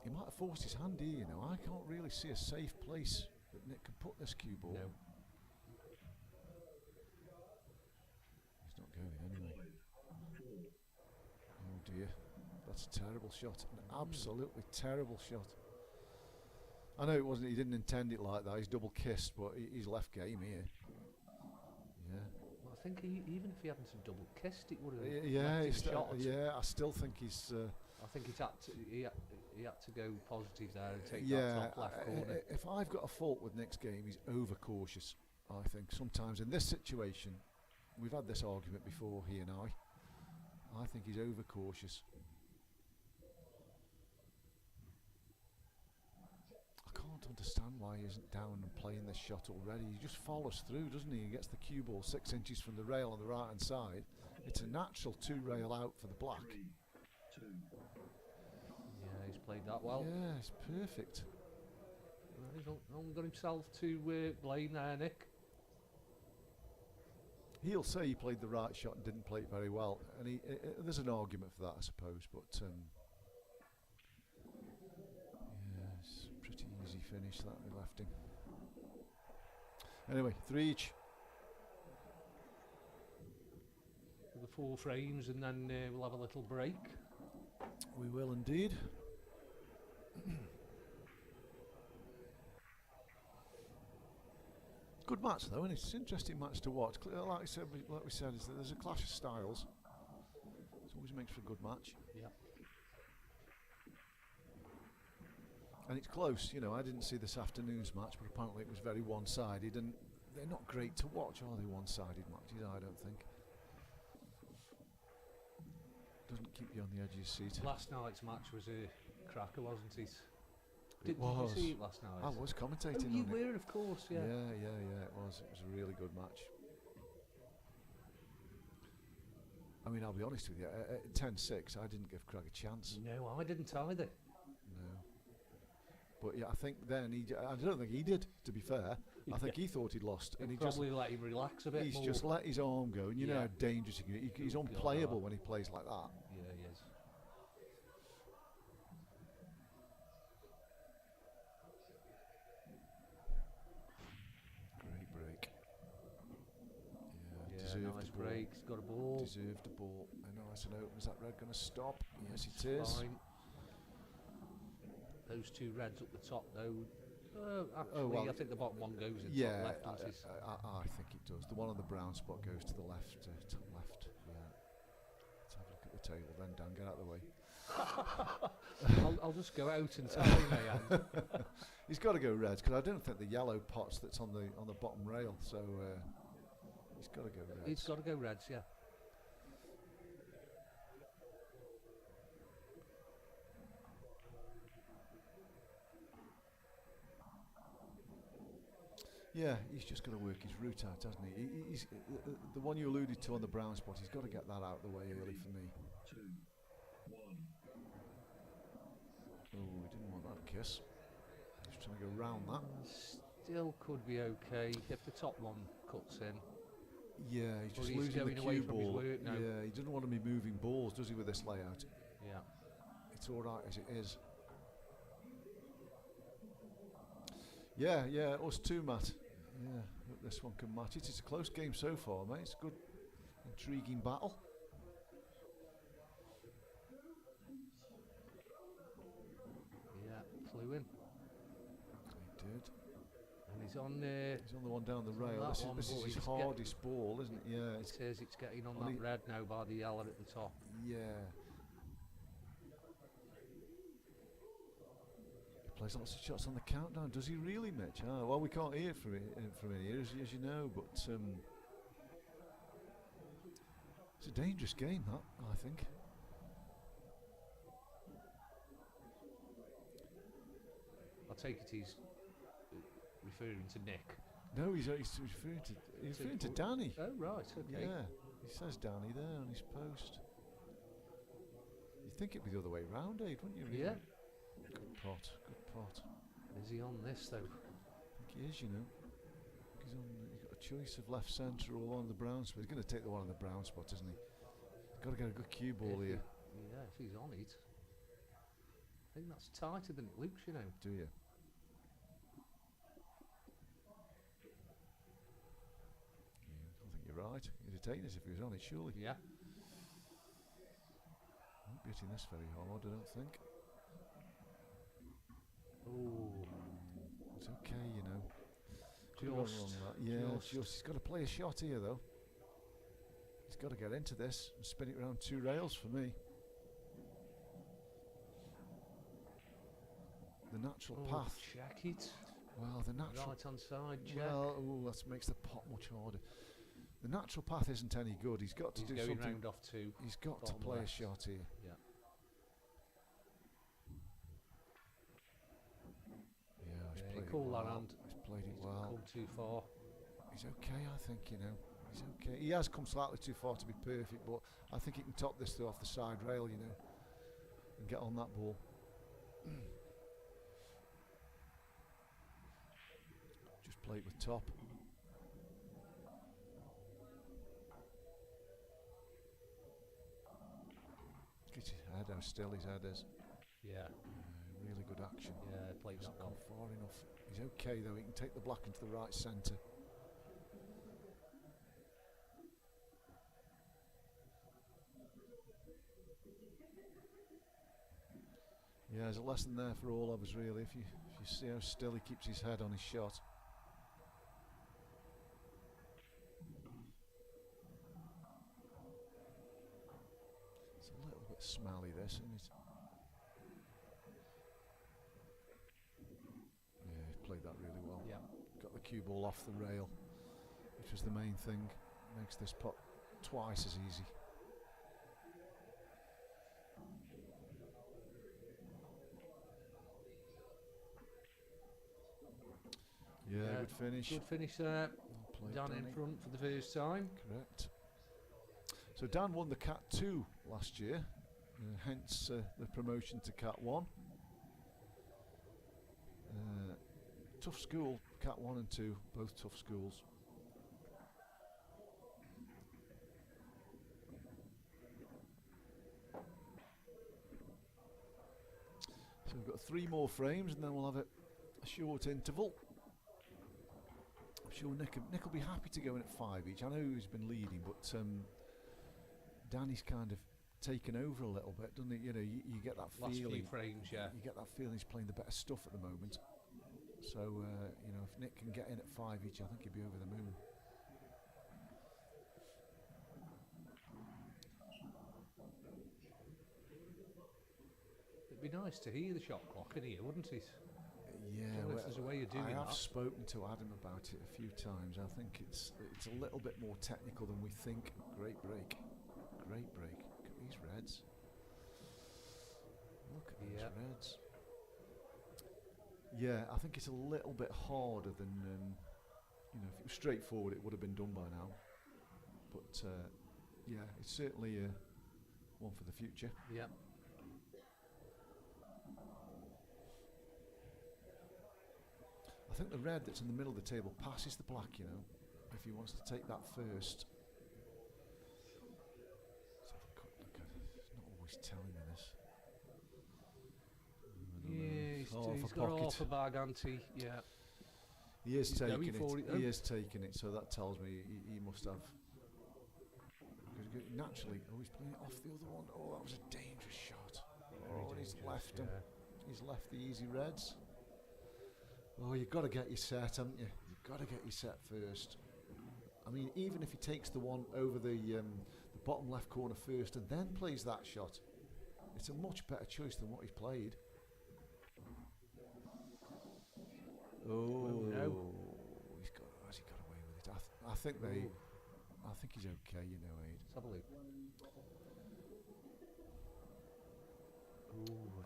He might have forced his hand here, you know. I can't really see a safe place that Nick can put this cue ball. No. He's not going anyway. Oh dear. That's a terrible shot. An absolutely terrible shot. I know he didn't intend it like that. He's double kissed, but he's left game here. Yeah. Well, I think even if he hadn't have double kissed, it would have shot. Yeah, I still think he's... I think he had to go positive there and take that top left corner. If I've got a fault with Nick's game, he's overcautious. I think sometimes in this situation, we've had this argument before, he and I think he's overcautious. I can't understand why he isn't down and playing this shot already. He just follows through, doesn't he? He gets the cue ball 6 inches from the rail on the right hand side. It's a natural 2 rail out for the black. 3, 2. Yeah, he's played that well. Yeah, it's perfect. Well, he's only got himself to blame there, Nick. He'll say he played the right shot and didn't play it very well, and there's an argument for that, I suppose. But yeah, it's a pretty easy finish that we left him. Anyway, 3 each. The 4 frames, and then we'll have a little break. We will indeed. Good match though, and it's an interesting match to watch. Like we said, is that there's a clash of styles. It always makes for a good match. Yeah. And it's close, you know. I didn't see this afternoon's match, but apparently it was very one-sided, and they're not great to watch, are they? One-sided matches, I don't think. Doesn't keep you on the edge of your seat. Last night's match was a cracker, wasn't it? Did was. you see it last night? I was commentating Oh, you on it. were, of course, yeah. Yeah, it was. It was a really good match. I mean, I'll be honest with you, at 10-6, I didn't give Craig a chance. No, I didn't either. No. But yeah, I think then I don't think he did, to be fair. I think he thought he'd lost. And he probably let him relax a bit he's more. just let his arm go, and you know Yeah. how dangerous he can be. He's unplayable when he plays like that. Yeah, he is. Great break. Yeah, deserved nice the ball. break. He's got a ball. Deserved the ball. And nice and open. Is that red going to stop? Yes, it It's is. fine. Those two reds up the top, though. Actually, well, I think the bottom one goes in Yeah, top left. doesn't it? I think it does. The one on the brown spot goes to the left, top left. Yeah. Let's have a look at the table then, Dan. Get out of the way. I'll just go out and tell him I am. He's got to go reds because I don't think the yellow pot's that's on the bottom rail. So he's got to go reds. He's got to go reds, yeah. Yeah, he's just got to work his route out, hasn't he? He's the one you alluded to on the brown spot. He's got to get that out of the way early for me. 2, 1. Oh, he didn't want that kiss. He's trying to go round that. Still could be okay if the top one cuts in. Yeah, he's But just he's losing going the away cue from his ball. work now. Yeah, he doesn't want to be moving balls, does he, with this layout? Yeah. It's all right as it is. Yeah, us too, Matt. Yeah, hope this one can match it. It's a close game so far, mate. It's a good, intriguing battle. Yeah, flew in. He did. And he's on He's on the one down the on rail. that This one, is but his he's hardest ball, isn't it? Yeah, it says it's getting on Only- that red now by the yellow at the top. yeah. He plays lots of shots on the countdown. Does he really, Mitch? Oh, well, we can't hear it from in here, as you know, but it's a dangerous game, that, I think. I take it he's referring to Nick. No, he's referring to Danny. Oh, right, okay. Yeah, he says Danny there on his post. You'd think it'd be the other way round, Aid, wouldn't you? Really? Yeah. Good pot, good pot. Is he on this, though? I think he is, you know. He's got a choice of left centre or one on the brown spot. He's going to take the one on the brown spot, isn't he? He's got to get a good cue ball here. Yeah, if he's on it. I think that's tighter than it looks, you know. Do you? I think you're right. He'd have taken this if he was on it, surely. Yeah. Won't be hitting this very hard, I don't think. Oh, It's okay, you know. Could have gone Just, wrong that. Yeah, just. He's got to play a shot here, though. He's got to get into this and spin it around two rails for me. The natural path. Check it. Well, the natural. Right hand side, check. Well, that makes the pot much harder. The natural path isn't any good. He's got to He's do going something. round off two. He's got to bottom play left. a shot here. Yeah. Yeah, he's Yeah, he played it called that well. hand. He's played it He's well. come too far. He's okay, I think, you know. He's okay. He has come slightly too far to be perfect, but I think he can top this through off the side rail, you know, and get on that ball. Just play it with top. Get his head how still his head is. Yeah. Really good action. Yeah, played Doesn't that come well. far enough. He's okay though. He can take the black into the right centre. Yeah, there's a lesson there for all of us, really. If you see how still he keeps his head on his shot. It's a little bit smelly, this, isn't it? cue ball off the rail, which was the main thing. Makes this putt twice as easy. Yeah, good finish. Good finish there. Well played, Dan in Danny. front for the first time. Correct. So Dan won the Cat 2 last year, hence the promotion to Cat 1. Tough school, Cat 1 and 2, both tough schools. So we've got 3 more frames and then we'll have a short interval. I'm sure Nick will be happy to go in at 5 each. I know he's been leading, but Danny's kind of taken over a little bit, doesn't he? You know, you get that Last feeling. few frames, yeah. You get that feeling he's playing the better stuff at the moment. So you know, if Nick can get in at 5 each, I think he'd be over the moon. It'd be nice to hear the shot clock in here, wouldn't it? Yeah, Well, if there's a way of doing I have that. spoken to Adam about it a few times. I think it's a little bit more technical than we think. Great break, great break. Look at these reds. Look at these Yep. reds. Yeah, I think it's a little bit harder than you know. If it was straightforward, it would have been done by now. But yeah, it's certainly one for the future. Yep. I think the red that's in the middle of the table passes the black, you know, if he wants to take that first. Let's have a quick look at it. It's not always telling me this. Yeah, he's Half a got pocket. half a bag, anti. Yeah. He is He's going taking for it. it, though. He is taking it, so that tells me he must have. Because naturally, oh, he's playing it off the other one. Oh, that was a dangerous shot. Very Oh, and he's dangerous, left him. yeah. He's left the easy reds. Oh, you've got to get your set, haven't you? You've got to get your set first. I mean, even if he takes the one over the bottom left corner first and then plays that shot, it's a much better choice than what he's played. Oh, no. Has he got away with it? I think I think he's okay, you know, Aid. Let's have a look.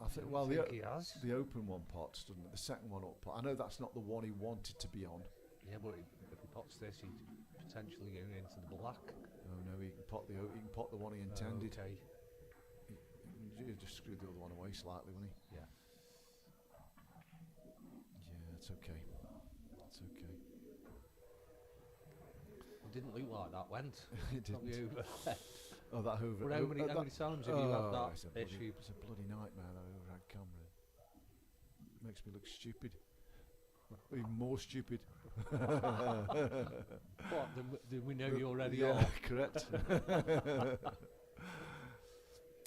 I think, well, the he has. open one pots, doesn't it? The second one up pot. I know that's not the one he wanted to be on. Yeah, but if he pots this, he's potentially going into the black. Oh no, he can pot the one he intended. Okay. He just screwed the other one away slightly, wouldn't he? Yeah. Yeah, it's okay. It's okay. It didn't look like that went. It Probably didn't. over. Oh, that over. But how many times have you had that it's a bloody, issue? It's a bloody nightmare, that overhead camera. Makes me look stupid. Even more stupid. What? Then we know you already yeah, are. correct.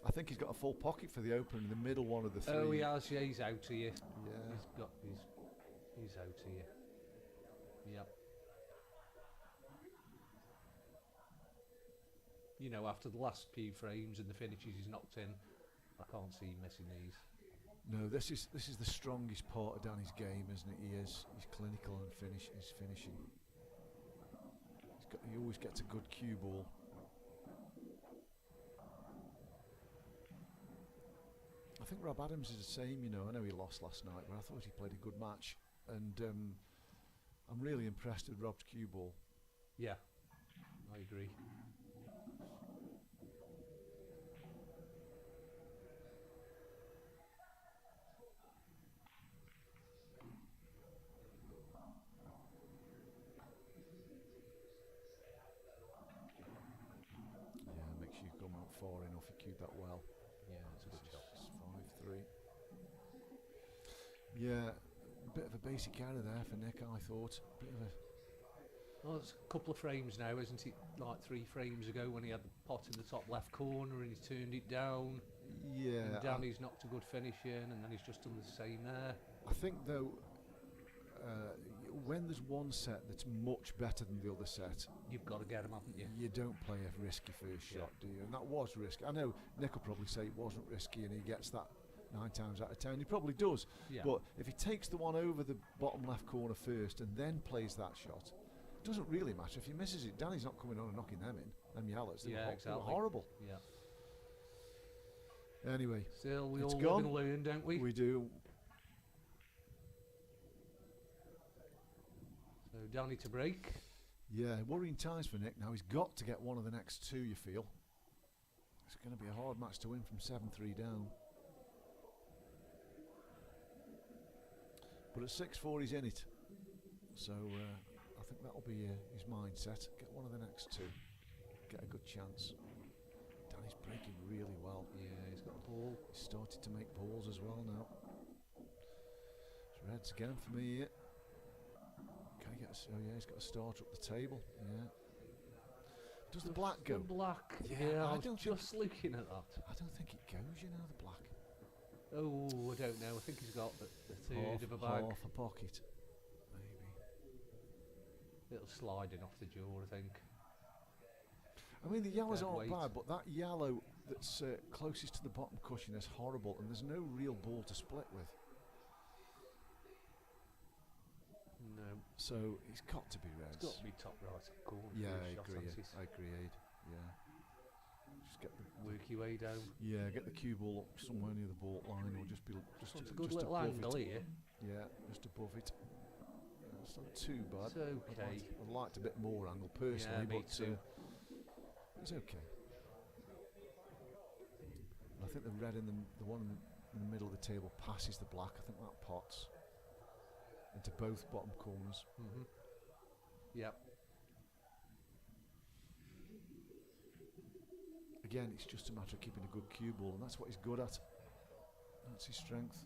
I think he's got a full pocket for the open in the middle one of the 3. Oh, he has. Yeah, he's out here. Yeah. He's out here. Yep. You know, after the last few frames and the finishes he's knocked in, I can't see him missing these. No, this is the strongest part of Danny's game, isn't it? He's clinical and he's finishing. He always gets a good cue ball. I think Rob Adams is the same, you know. I know he lost last night, but I thought he played a good match, and I'm really impressed with Rob's cue ball. Yeah, I agree. Yeah, make sure you come out far enough. You cued that well. Yeah, it's a good shot. It's 5-3. Yeah, a bit of a basic error there for Nick, I thought. Bit of a Well, it's a couple of frames now, isn't it? Like 3 frames ago when he had the pot in the top left corner and he turned it down. yeah. And Danny's knocked a good finish in, and then he's just done the same there. I think though, when there's one set that's much better than the other set, You've got to get him, haven't you? you don't play a risky first Yeah. shot, do you? And that was risky. I know Nick will probably say it wasn't risky, and he gets that 9 times out of 10. He probably does. Yeah. But if he takes the one over the bottom left corner first and then plays that shot, it doesn't really matter. If he misses it, Danny's not coming on and knocking them in. Them yellows, they were exactly. horrible. Yeah. Anyway, Still, we it's all gone. live and learn, don't we? We do. So Danny to break. Yeah, worrying times for Nick now. He's got to get one of the next 2, you feel. It's going to be a hard match to win from 7-3 down. But at 6-4 he's in it. So I think that'll be his mindset. Get one of the next 2. Get a good chance. Danny's breaking really well. Yeah, he's got a ball. He's started to make balls as well now. It's reds again for me here. Can he get oh yeah, he's got a starter up the table. Yeah. Does the black go? The black. Yeah, I I was don't just looking at that. I don't think it goes, you know, the black. Oh, I don't know. I think he's got the third of a bag. Half a pocket. Maybe. Little sliding off the jaw, I think. I mean, the yellows Dead aren't weight. bad, but that yellow that's closest to the bottom cushion is horrible, and there's no real ball to split with. No. So he's got to be reds. It's got to be top right corner. Yeah, for I a shot, agree. hasn't it? I agree, Aid. Yeah. Just get the Work your way down. yeah, get the cue ball up somewhere near the ball line, or just be just It's a good just little above angle it. here. Yeah, just above it. It's not too bad. It's okay. I'd liked a bit more angle personally, Yeah, me but too. it's okay. And I think the red in the one in the middle of the table passes the black. I think that pots into both bottom corners. Yep. Again, it's just a matter of keeping a good cue ball, and that's what he's good at. That's his strength.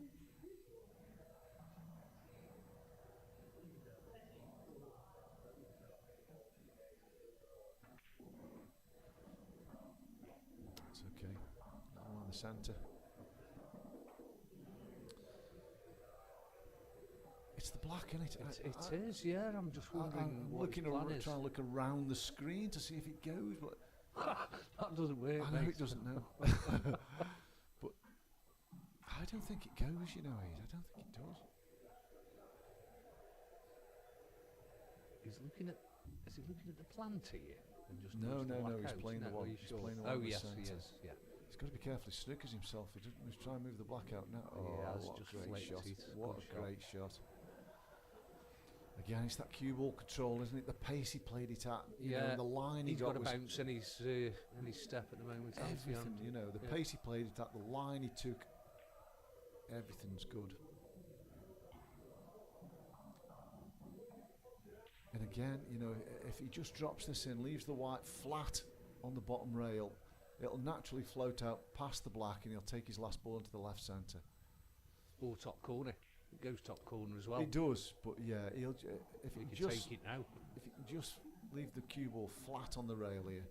That's okay. That one on the centre. It's the black, isn't it? It is, yeah. I'm just wondering I'm what looking his plan is. trying to look around the screen to see if it goes, but That doesn't work, I know mate. it doesn't know. But I don't think it goes, you know, Aid. I don't think it does. He's looking at. Is he looking at the plant here? And just No, goes the no, black he's out? playing the No, one. are you He's sure? playing the one Oh in the yes, he centre. is. Yeah. He's got to be careful. He snookers himself. He's trying to move the black out now. He Oh, has what just a great flicked shot! it. What Good a great shot! Again, it's that cue ball control, isn't it? The pace he played it at, you know, Yeah, and the line he He's got a was bounce in his step at the moment. hasn't he? everything. You know, the Yeah. pace he played it at, the line he took, everything's good. And again, you know, if he just drops this in, leaves the white flat on the bottom rail, it'll naturally float out past the black, and he'll take his last ball into the left centre. Or top corner. It goes top corner as well. It does, but yeah, if You he can just take it now. if he can just leave the cue ball flat on the rail here.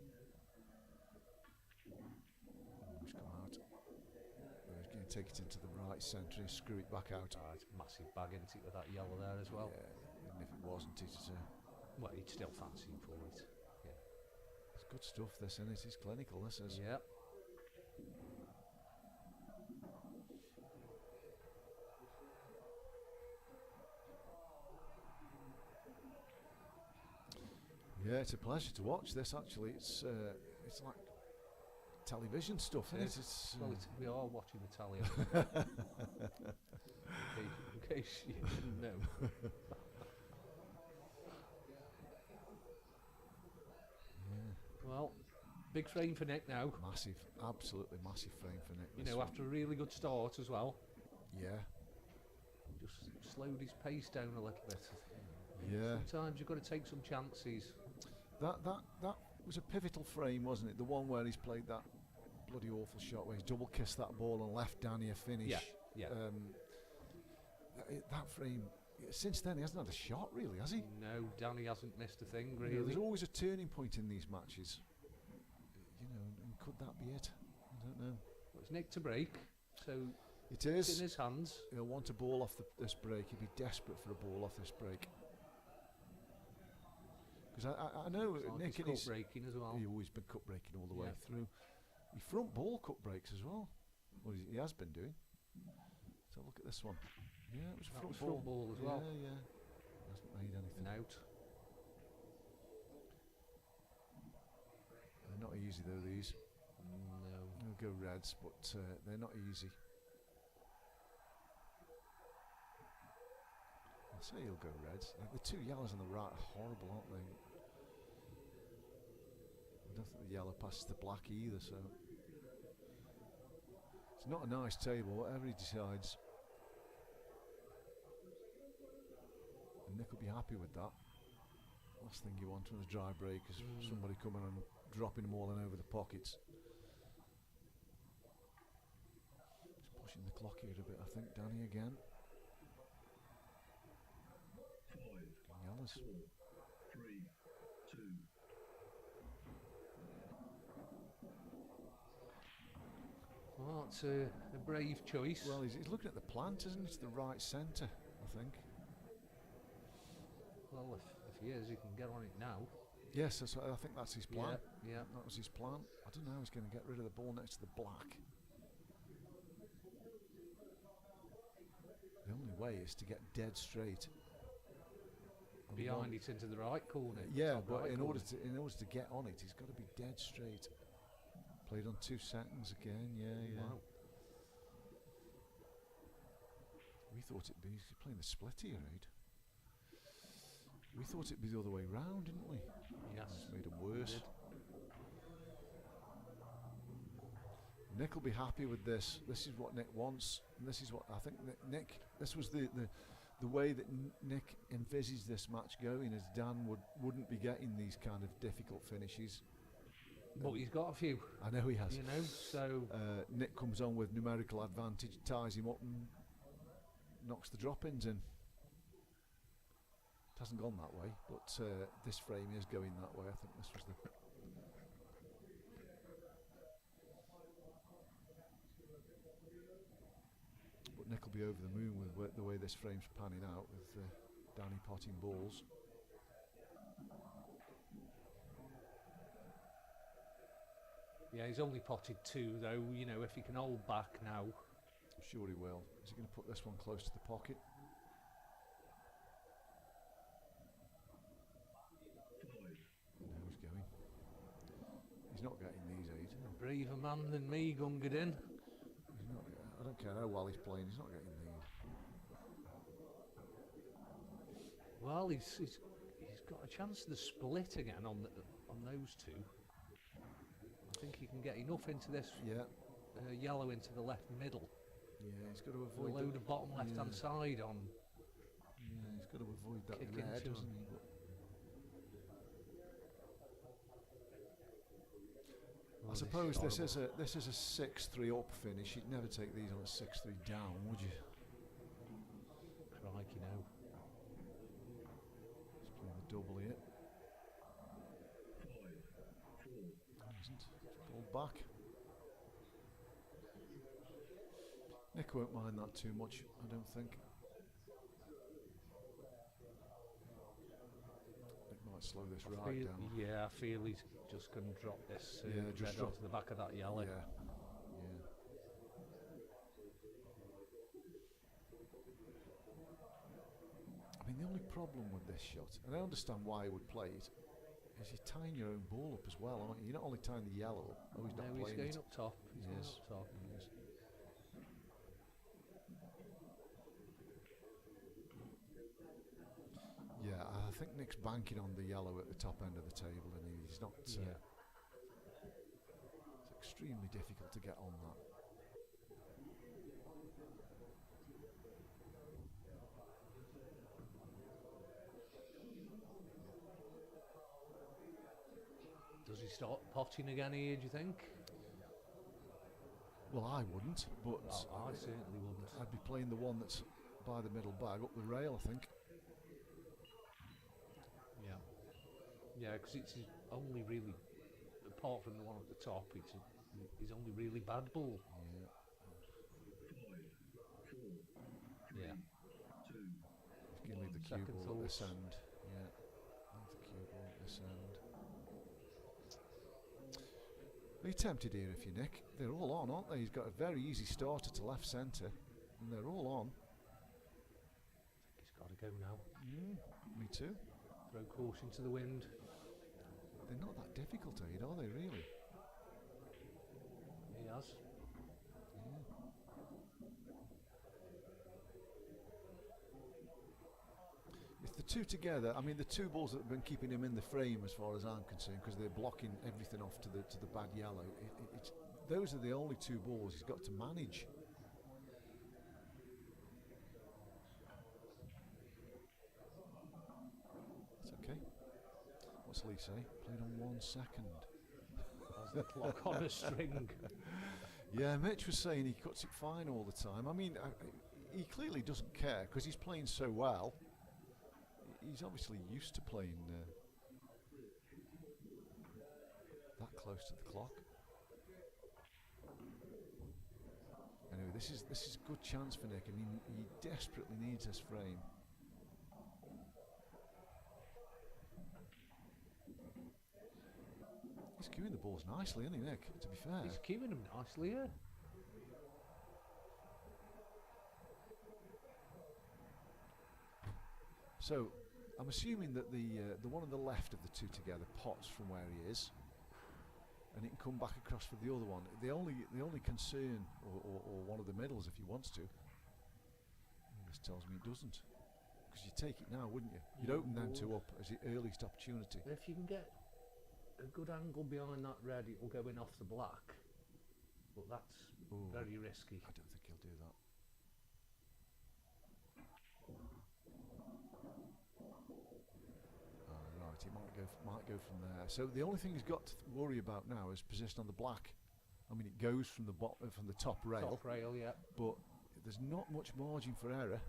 Oh, he's come out. Oh, he's going to take it into the right centre and screw it back out. It's a massive bag, isn't it, with that yellow there as well. Yeah, and if it wasn't, it's Well, he'd still fancy him for it. it's good stuff. This, isn't it? It's clinical. This is. Yeah. Yeah, it's a pleasure to watch this. Actually, it's like television stuff, isn't it? It's Well, we are watching the tally. in case you didn't know. Well, big frame for Nick now. massive, absolutely massive frame for Nick. You this know, one. after a really good start as well. Yeah, Just slowed his pace down a little bit. yeah. Sometimes you've got to take some chances. That was a pivotal frame, wasn't it? The one where he's played that bloody awful shot where he's double kissed that ball and left Danny a finish. Yeah. That frame. Since then, he hasn't had a shot, really, has he? No, Danny hasn't missed a thing, You know, really. there's always a turning point in these matches. You know, and could that be it? I don't know. Well, it's Nick to break, so It it's is. in his hands. He'll want a ball off this break. He'd be desperate for a ball off this break. Because I know It's like Nick he's and cut breaking as well. he's always been cut breaking all the way Yeah. through. He front ball cut breaks as well. Well, he has been doing. have a look at this one. Yeah, it was That front was ball. front ball as well. Yeah, yeah. Hasn't made anything. An out. They're not easy though, these. No. They'll go reds, but they're not easy. I'll say he'll go reds. The two yellows on the right are horrible, aren't they? I don't think the yellow passes the black either, so it's not a nice table, whatever he decides. And Nick will be happy with that. Last thing you want on a dry break is somebody coming and dropping them all in over the pockets. Just pushing the clock here a bit, I think, Danny again. 5, Yellows. 4, 3, 2. Well, it's a brave choice. Well, he's looking at the plant, isn't he? It's the right centre, I think. Well, if he is, he can get on it now. Yes, that's what, I think that's his plan. Yeah. That was his plan. I don't know how he's going to get rid of the ball next to the black. The only way is to get dead straight. on the Behind one. it into the right corner. Yeah, top but right in order corner. to get on it, he's got to be dead straight. Played on 2 seconds again. Yeah. Wow. We thought it'd be he's playing the split here, Aid. We thought it'd be the other way round, didn't we? Yes. It's made him worse. Did. Nick will be happy with this. This is what Nick wants. And this is what I think Nick. This was the way that Nick envisaged this match going, as Dan wouldn't be getting these kind of difficult finishes. But he's got a few, I know he has. you know, so Nick comes on with numerical advantage, ties him up, and knocks the drop-ins in. It hasn't gone that way, but this frame is going that way. I think this was the. But Nick will be over the moon with the way this frame's panning out, with Danny potting balls. yeah, he's only potted 2 though. You know, if he can hold back now. I'm sure he will. Is he going to put this one close to the pocket? 5, No, he's going. He's not getting these 8. A braver man than me, Gungadin. He's not. I don't care how well he's playing. He's not getting these. Well, he's got a chance of the split again on those 2. I think he can get enough into this Yeah, yellow into the left middle. yeah. He's got to A avoid load of bottom left hand side on. Yeah, he's got to avoid that Kick red, into doesn't him. he? But I suppose this is a 6-3 up finish. You'd never take these on a 6-3 down, would you? Crikey, no. He's playing the double here. 5, 4, He isn't. It's pulled back. Nick won't mind that too much, I don't think. Nick might slow this right down. Yeah, I feel he's just going to drop this Yeah, just red drop- onto the back of that yellow. Yeah. I mean, the only problem with this shot, and I understand why he would play it, is you're tying your own ball up as well, aren't you? You're not only tying the yellow up. Oh, he's not No, he's playing going it. up top. He's going Yes. up top. He is. Yeah, I think Nick's banking on the yellow at the top end of the table, and he's not. Yeah. It's extremely difficult to get on that. Does he start potting again here, do you think? Well, I wouldn't, but I certainly wouldn't. I'd be playing the one that's by the middle bag up the rail, I think. Yeah. Yeah, because it's his only really, apart from the one at the top, it's his only really bad ball. Yeah. 5, 4, Yeah. 2, He's going to leave the cue Second ball at this thoughts. end. Yeah. Leave the cue ball at this end. Are you tempted here if you're Nick? They're all on, aren't they? He's got a very easy starter to left centre. And and they're all on. He's got to go now. Me too. Throw caution to the wind. They're not that difficult, Aid, are they really? He has. If the two together, I mean the two balls that have been keeping him in the frame as far as I'm concerned, because they're blocking everything off to the bad yellow. Those are the only two balls he's got to manage. It's okay. What's Lee say? Played on 1 second. That's the clock on a string. Yeah, Mitch was saying he cuts it fine all the time. I mean, he clearly doesn't care because he's playing so well. He's obviously used to playing that close to the clock. Anyway, this is a good chance for Nick, and he desperately needs this frame. He's cueing the balls nicely, isn't he, Nick? To be fair. He's cueing them nicely, yeah. So, I'm assuming that the one on the left of the two together pots from where he is, and he can come back across for the other one. The only concern, or one of the middles if he wants to, this tells me it doesn't, because you take it now, wouldn't you? You'd open them two up as the earliest opportunity. If you can get a good angle behind that red, it will go in off the black, but that's very risky. I don't think he'll do that. Right, he might go from there. So the only thing he's got to worry about now is position on the black. I mean, it goes from the from the top rail. Top rail, yeah. But there's not much margin for error.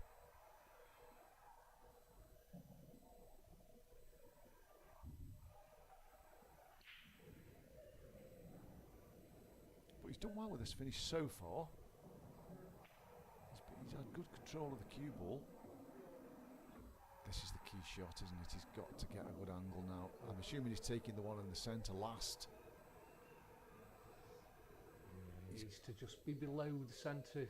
But he's done well with this finish so far. He's had good control of the cue ball. This is the key shot, isn't it? He's got to get a good angle now. I'm assuming he's taking the one in the centre last. He needs to just be below the centre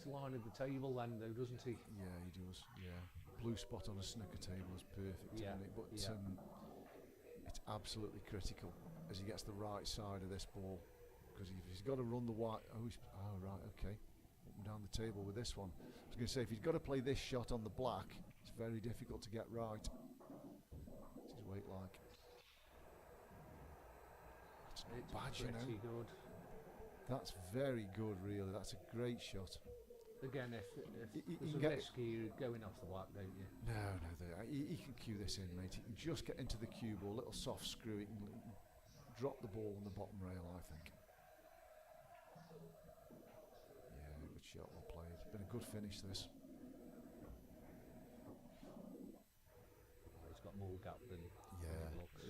line of the table then, though, doesn't he? Yeah, he does. Yeah, blue spot on a snooker table is perfect, isn't it? But it's absolutely critical as he gets the right side of this ball, because he's got to run the white. Oh right, okay. Up and down the table with this one. I was going to say, if he's got to play this shot on the black, it's very difficult to get right. What's his weight like? That's not bad, you know. Pretty good. That's very good, really. That's a great shot. Again, if he there's a risk, you're going off the black, don't you? No, he can cue this in, mate. He can just get into the cue ball, little soft screw. He can drop the ball on the bottom rail, I think. Yeah, good shot, well played. Been a good finish, this. He's got more gap than it looks.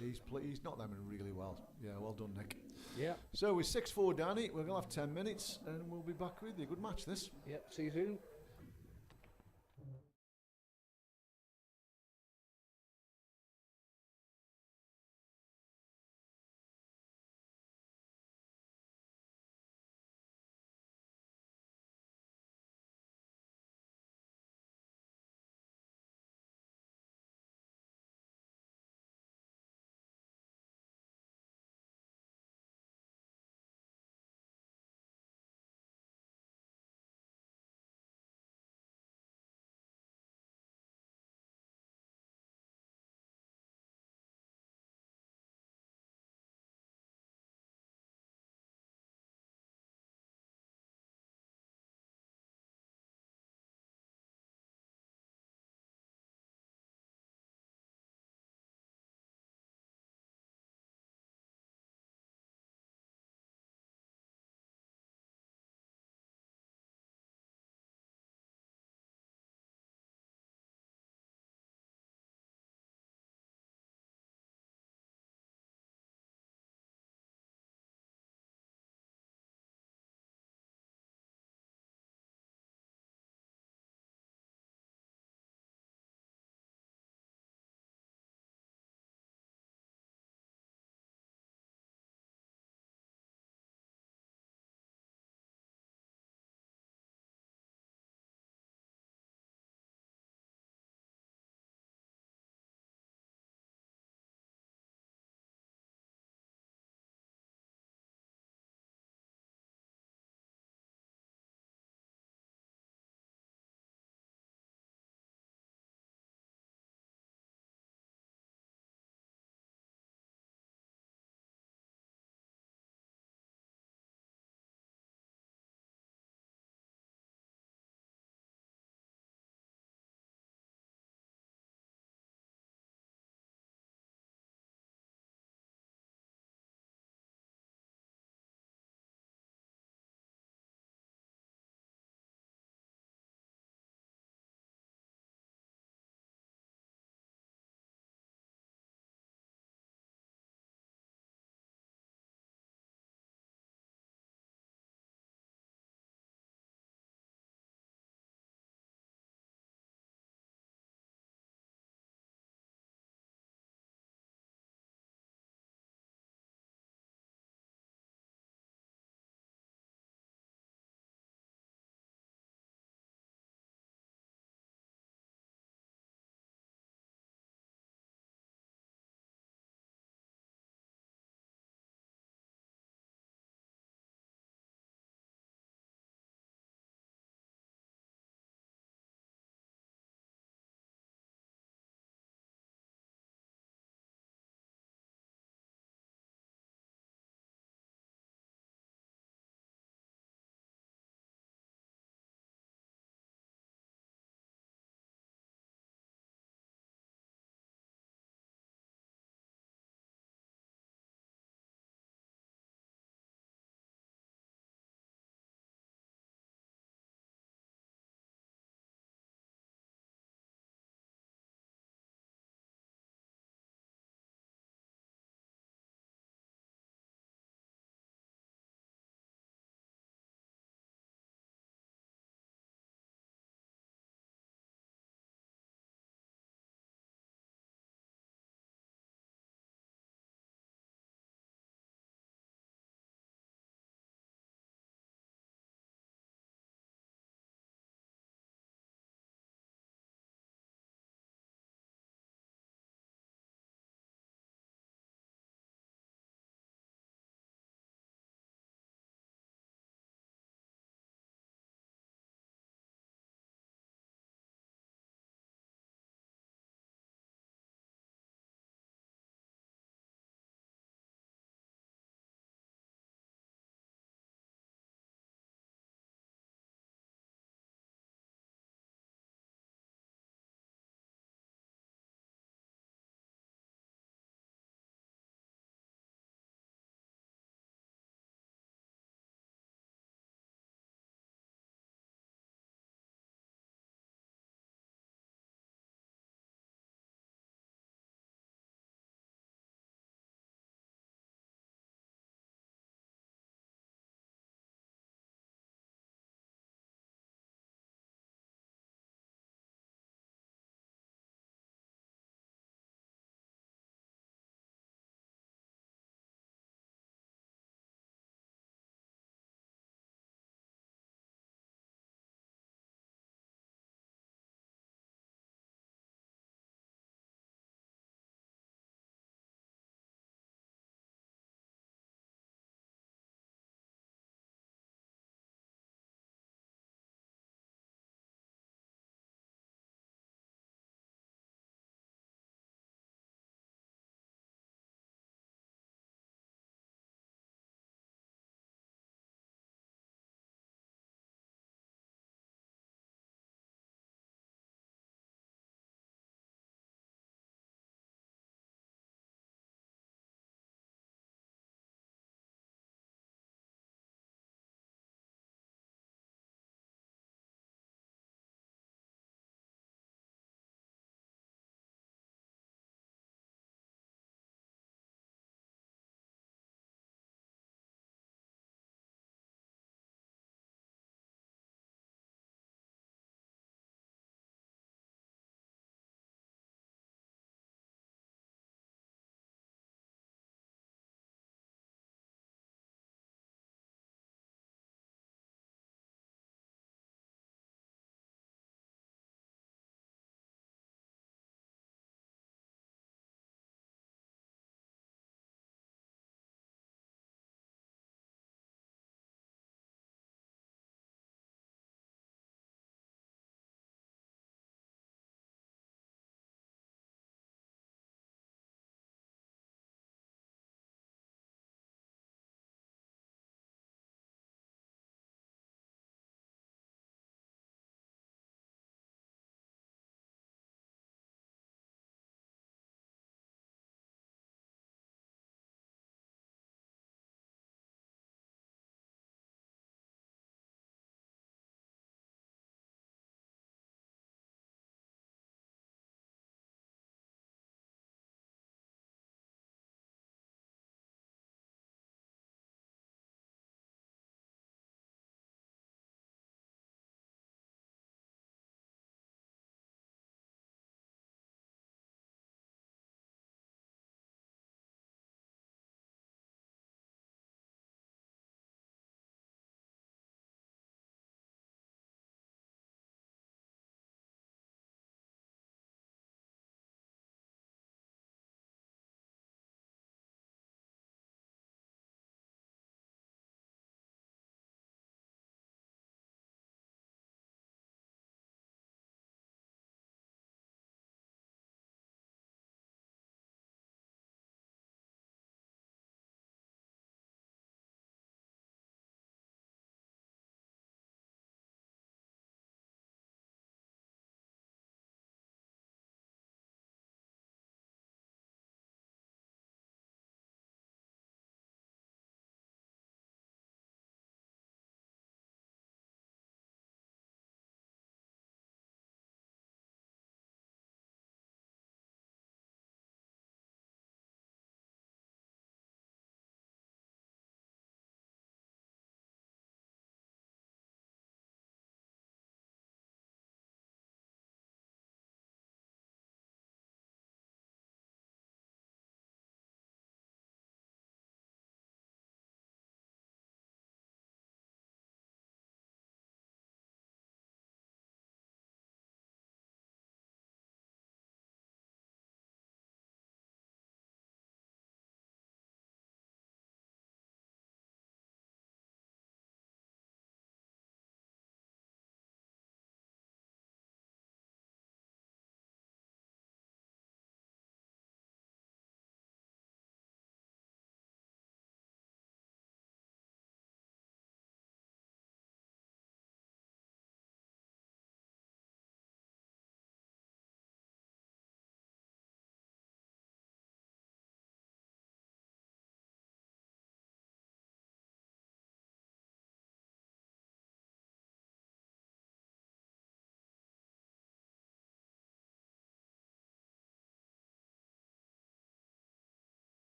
He's knocked them in really well. Yeah, well done, Nick. Yeah. So with 6-4, Danny, we're going to have 10 minutes and we'll be back with you. Good match, this. Yep, see you soon.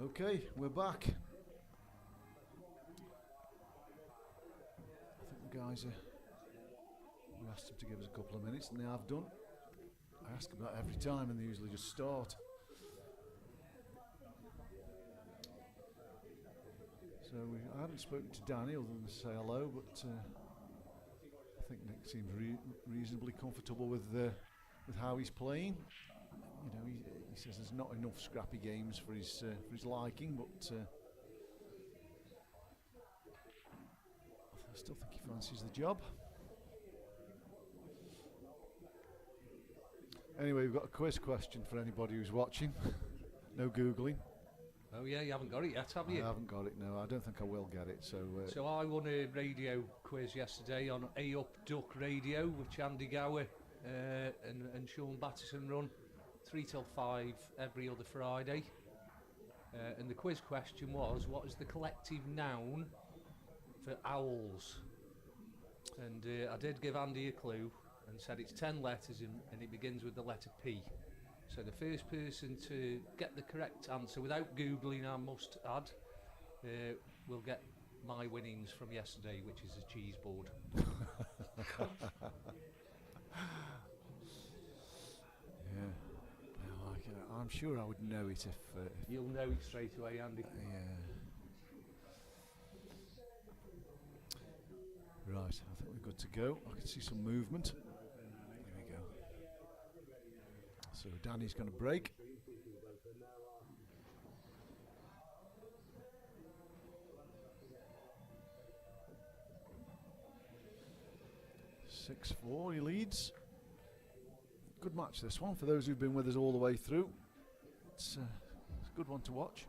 Okay, we're back. I think the guys we asked them to give us a couple of minutes and they have done. I ask them that every time and they usually just start. So I haven't spoken to Danny other than to say hello, but I think Nick seems reasonably comfortable with how he's playing. You know, he says there's not enough scrappy games for his liking, but I still think he fancies the job. Anyway, we've got a quiz question for anybody who's watching. No Googling. Oh yeah, you haven't got it yet, have you? I haven't got it, no. I don't think I will get it. So I won a radio quiz yesterday on A Up Duck Radio, which Andy Gower and Sean Battison run 3 till 5 every other Friday. And the quiz question was, what is the collective noun for owls? And I did give Andy a clue and said it's 10 letters and it begins with the letter P. So the first person to get the correct answer without Googling, I must add, will get my winnings from yesterday, which is a cheese board. Yeah. Well, I'm sure I would know it if... You'll know it straight away, Andy. Yeah. Right, I think we're good to go. I can see some movement. There we go. So Danny's going to break. Six 4, he leads. Good match this one for those who've been with us all the way through. It's a good one to watch.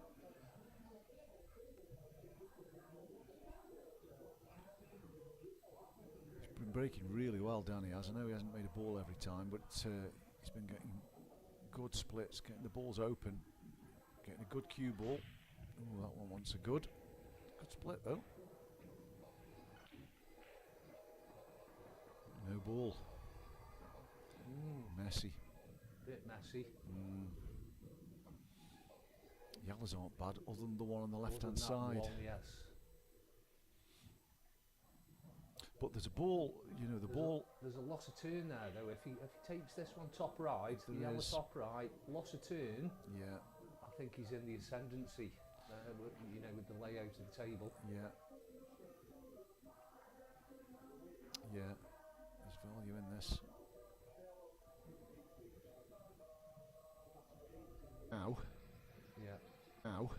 He's been breaking really well, Danny has. I know he hasn't made a ball every time, but he's been getting good splits, getting the balls open, getting a good cue ball. Oh, that one wants a good split though. No ball. Messy. Bit messy. Yellows aren't bad, other than the one on the left-hand side. One, yes. But there's a ball, you know, There's a loss of turn there, though. If he takes this one top right, the yellow top right, loss of turn. Yeah. I think he's in the ascendancy. You know, with the layout of the table. Yeah. Yeah. There's value in this. Ow. Yeah. Ow.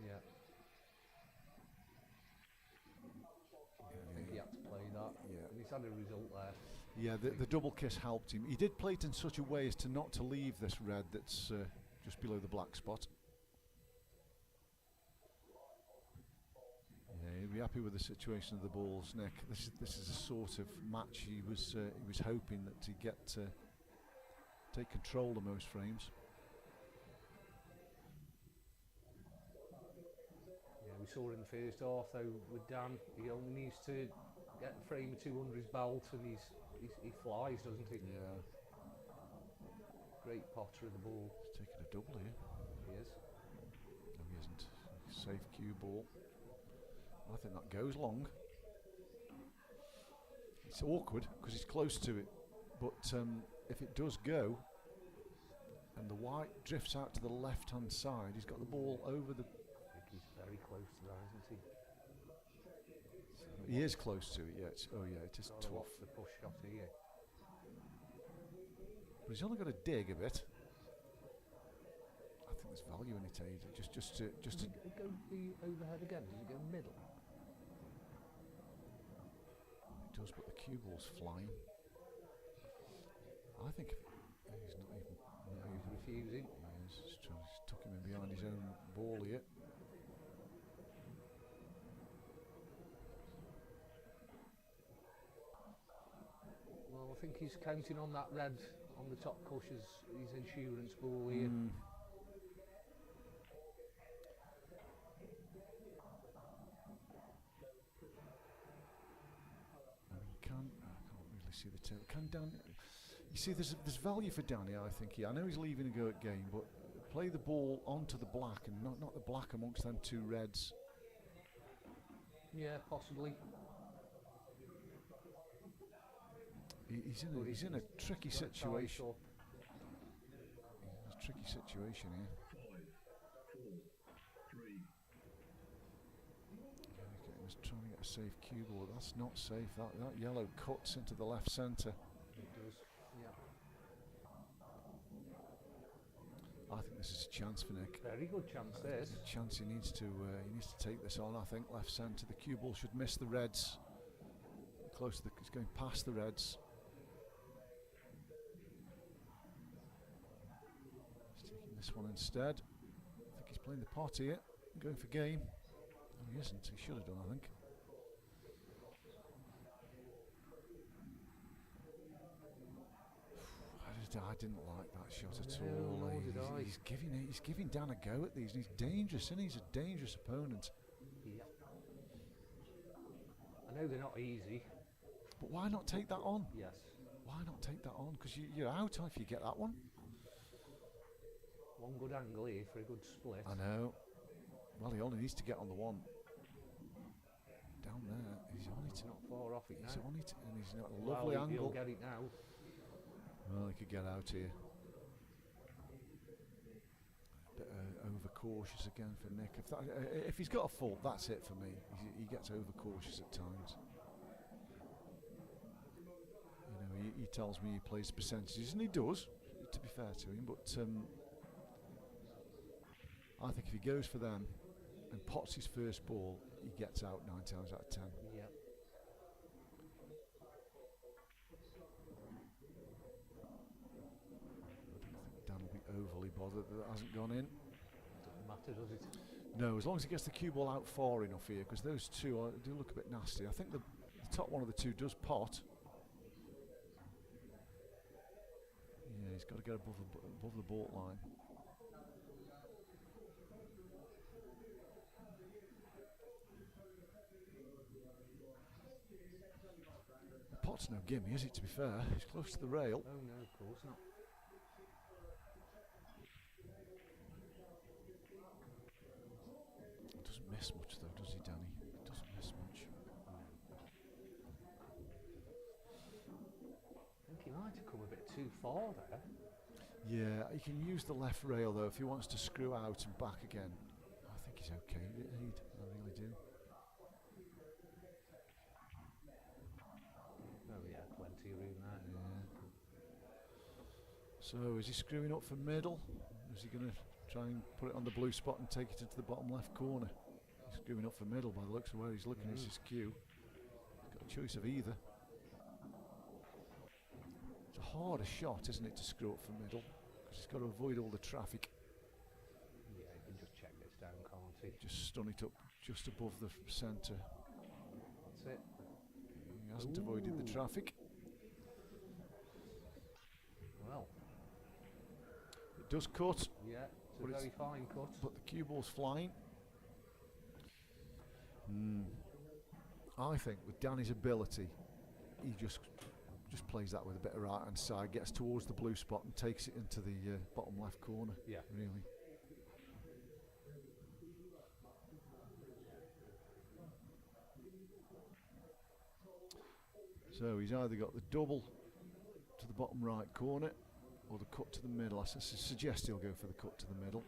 Yeah. I think he had to play that. Yeah. And he's had a result there. Yeah, the double kiss helped him. He did play it in such a way as to not to leave this red that's just below the black spot. Yeah, he'll be happy with the situation of the balls, Nick. This is a sort of match he was hoping that to get take control of most frames. Yeah, we saw in the first half though with Dan, he only needs to get a frame or two under his belt and he flies, doesn't he? Yeah. Great potter of the ball. He's taking a double here. He is. No, he isn't. Safe cue ball. I think that goes long. It's awkward because he's close to it, but if it does go and the white drifts out to the left-hand side, he's got the ball over the... I think he's very close to that, isn't he? He is close to it, yeah. It is Gotta tough. watch the push shot here. But he's only got to dig a bit. I think there's value in it, Ada. Just to Does it go the overhead again? Does it go middle? It does, but the cue ball's flying. I think he's not even... He's refusing. He is. He's tucking him behind his own ball here. Well, I think he's counting on that red on the top cush as his insurance ball here. I can't really see the tail. Can Dan... You see, there's value for Danny, I think. I know he's leaving a go at game, but play the ball onto the black and not the black amongst them two reds. Yeah, possibly. He's in a tricky Got tight situation. up. It's a tricky situation here. 5, 4, 3, He's trying to get a safe cue ball. That's not safe. That yellow cuts into the left centre. It does. Yeah. I think this is a chance for Nick. Very good chance this. A chance he needs to take this on. I think left centre. The cue ball should miss the reds. Close to the, it's going past the reds. He's taking this one instead. I think he's playing the pot here. Going for game. No, he isn't. He should have done, I think. I didn't like that shot at all. nor did I. He's giving Dan a go at these, and he's dangerous, and he's a dangerous opponent. Yeah. I know they're not easy. But why not take that on? Yes. Why not take that on? Because you're out if you get that one. One good angle here for a good split. I know. Well, he only needs to get on the one. Down there, he's on it. Not far off it He's now. on it, and he's got a Well, lovely angle. He'll get it now. Well, he could get out here. Bit overcautious again for Nick. If he's got a fault, that's it for me. He gets overcautious at times. You know, he tells me he plays percentages, and he does, to be fair to him. But I think if he goes for them and pots his first ball, he gets out 9 times out of 10. Yep. Dan will be overly bothered that hasn't gone in. Doesn't matter, does it? No, as long as he gets the cue ball out far enough here, because those two do look a bit nasty. I think the top one of the two does pot. Yeah, he's got to get above the bault line. The pot's no gimme, is it, to be fair? He's close to the rail. Oh no, of course not. Doesn't miss much though, does he, Danny? Doesn't miss much. I think he might have come a bit too far there. Yeah, he can use the left rail though if he wants to screw out and back again. I think he's okay. I really do. Oh yeah, plenty of room there. Yeah. So is he screwing up for middle? Is he going to try and put it on the blue spot and take it into the bottom left corner? He's screwing up for middle by the looks of where he's looking. It's his cue. He's got a choice of either. It's a harder shot, isn't it, to screw up for middle? Because he's got to avoid all the traffic. Yeah, he can just check this down, can't he? Just stun it up just above the centre. That's it. He hasn't avoided the traffic. Well, It does cut, yeah, it's But a it's- very fine cut. but the cue ball's flying. I think with Danny's ability, he just plays that with a bit of right hand side, gets towards the blue spot and takes it into the bottom left corner. Yeah. Really. So he's either got the double to the bottom right corner or the cut to the middle. I suggest he'll go for the cut to the middle.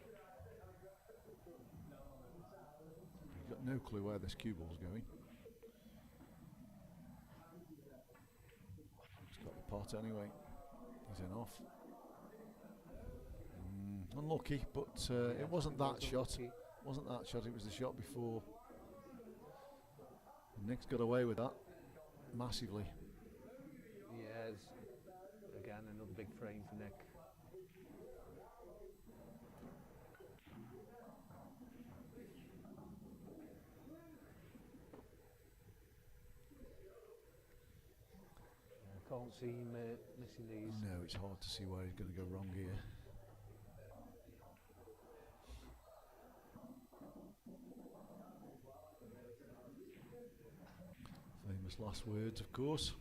He's got no clue where this cue ball's going. He's got the pot anyway. He's in off. Unlucky, but Yeah, it wasn't it that was shot. unlucky. Wasn't that shot, it was the shot before. Nick's got away with that massively. Yeah, it's, again, another big frame for Nick. I can't see him missing these. No, it's hard to see where he's going to go wrong here. Famous last words, of course.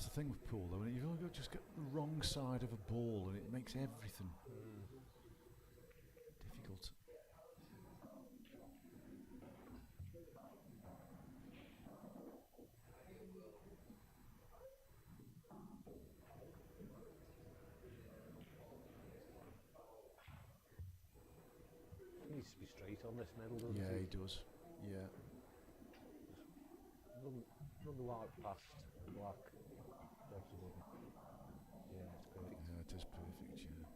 the thing with pool though, and you've only got just got the wrong side of a ball, and it makes everything difficult. He needs to be straight on this middle, doesn't Yeah, he? he does. Yeah. Run the white past the black. Bob's the button. Yeah, it's perfect. Yeah, it is perfect, yeah.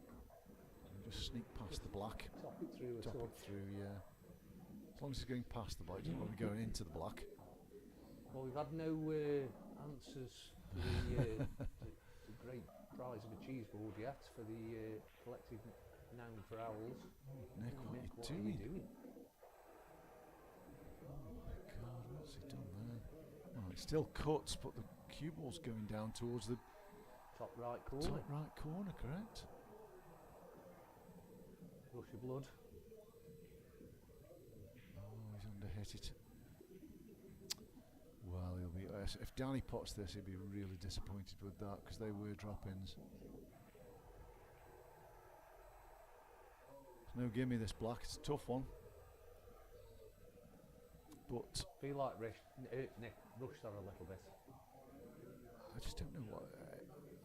And just sneak past the black. Top it through a Top it touch. through, yeah. As long as he's going past the black, he doesn't want to be going into the black. Well, we've had no answers for the great prize of a cheese board yet for the collective noun for owls. Nick, what Nick, are what you are doing? you doing? Oh my God, what's he done there? Well, it still cuts, but the cue ball's going down towards the Top right corner. top right corner, correct? Rush of blood. Oh, he's underhit it. Well, he'll be. If Danny pots this, he'll be really disappointed with that because they were drop-ins. No gimme this black. It's a tough one. But Feel like Nick rushed that a little bit. I just don't know what.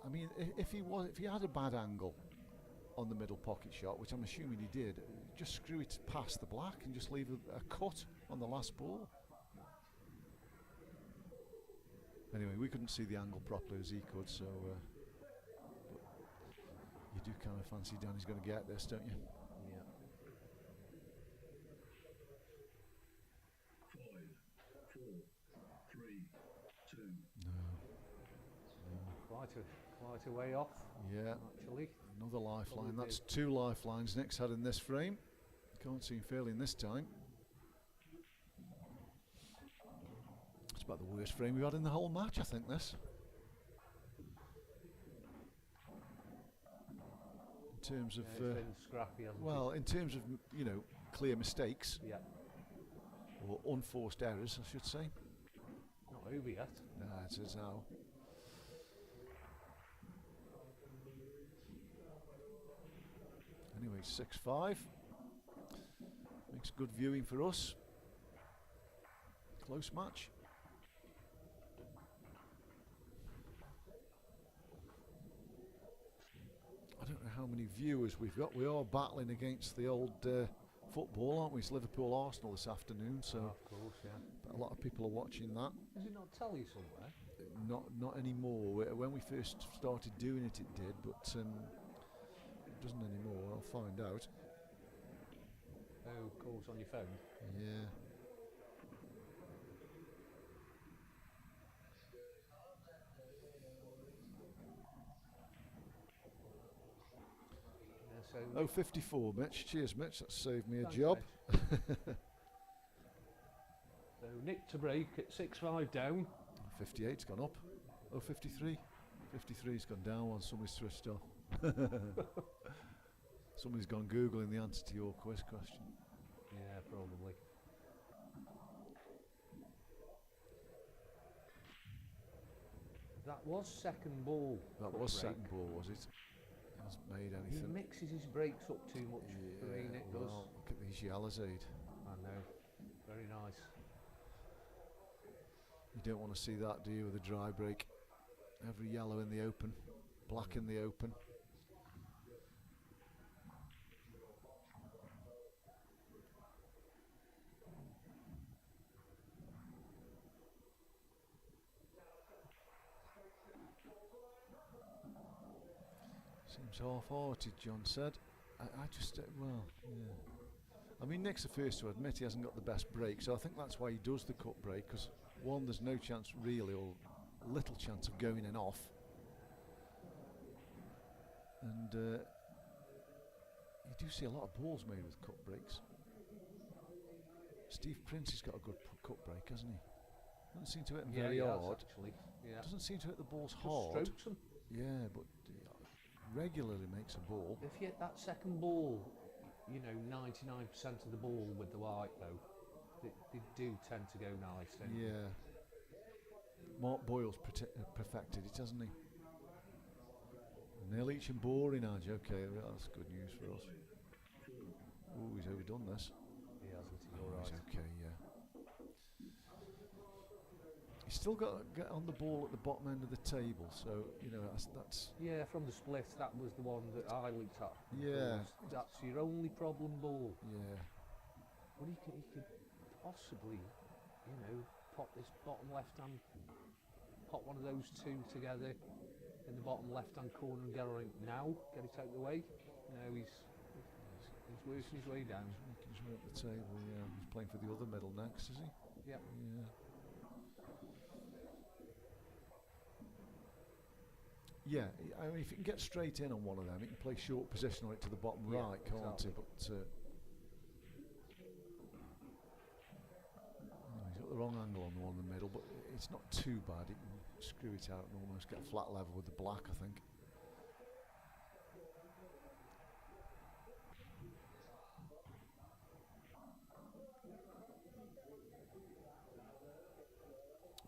I mean, if he had a bad angle on the middle pocket shot, which I'm assuming he did, just screw it past the black and just leave a cut on the last ball. Anyway, we couldn't see the angle properly as he could, so but you do kind of fancy Danny's going to get this, don't you? Yeah. 5, 4, 3, 2. No. Quite a way off, Yeah. actually. Another lifeline. Probably That's did. 2 lifelines Nick's had in this frame. Can't see him failing this time. It's about the worst frame we've had in the whole match, I think, this. In terms of, It's been scrappy, hasn't well, in terms of, you know, clear mistakes, it? Yeah. or unforced errors, I should say. Not over yet. Nah, it is now. Anyway, 6-5. Makes good viewing for us. Close match. I don't know how many viewers we've got. We are battling against the old football, aren't we? It's Liverpool Arsenal this afternoon, so Of course, yeah. a lot of people are watching that. Does it not tell you somewhere? Not anymore. When we first started doing it, it did, but it doesn't anymore. I'll find out. Oh, of course, on your phone. Yeah. Yeah, so Oh, 54, Mitch. Cheers, Mitch. That saved me a Thanks, job. Mitch. So Nick to break at 6-5 down. 58's gone up. Oh, 53. 53's gone down while somebody's switched off. Somebody's gone Googling the answer to your quiz question. Yeah, probably. That was second ball. That cut was break. second ball, was it? He hasn't made He anything. mixes his breaks up too much for me, Nick does. well, look at these yellows, Aid. I know. Very nice. You don't want to see that, do you, with a dry break? Every yellow in the open, black in the open. Seems half-hearted, John said. I just, well, yeah. I mean, Nick's the first to admit he hasn't got the best break, so I think that's why he does the cut break, because one, there's no chance really, or little chance of going in off. And you do see a lot of balls made with cut breaks. Steve Prince has got a good cut break, hasn't he? Doesn't seem to hit them very he has, hard. actually. Yeah. Doesn't seem to hit the balls Just hard. strokes 'em. Yeah, but regularly makes a ball. If you hit that second ball, you know, 99% of the ball with the white though, they do tend to go nice, don't they? Yeah. Mark Boyle's perfected it, hasn't he? Nil each and boring, Aj. Okay, well, that's good news for us. Ooh, he's overdone this. He hasn't. He's Oh, all he's right. okay, yeah. He's still got to get on the ball at the bottom end of the table, so you know that's Yeah, from the split, that was the one that I looked at. Yeah. because That's your only problem ball. yeah. Well, he could possibly, you know, pop this bottom left hand, pop one of those two together in the bottom left hand corner and get it now, get it out of the way. No, he's working his way down. He's making his way up the table. Yeah, he's playing for the other middle next, is he? Yep. Yeah. Yeah, I mean, if he can get straight in on one of them, he can play short position on it to the bottom Yeah, right, can't exactly. he? But he's got the wrong angle on the one in the middle, but it's not too bad. He can screw it out and almost get flat level with the black, I think.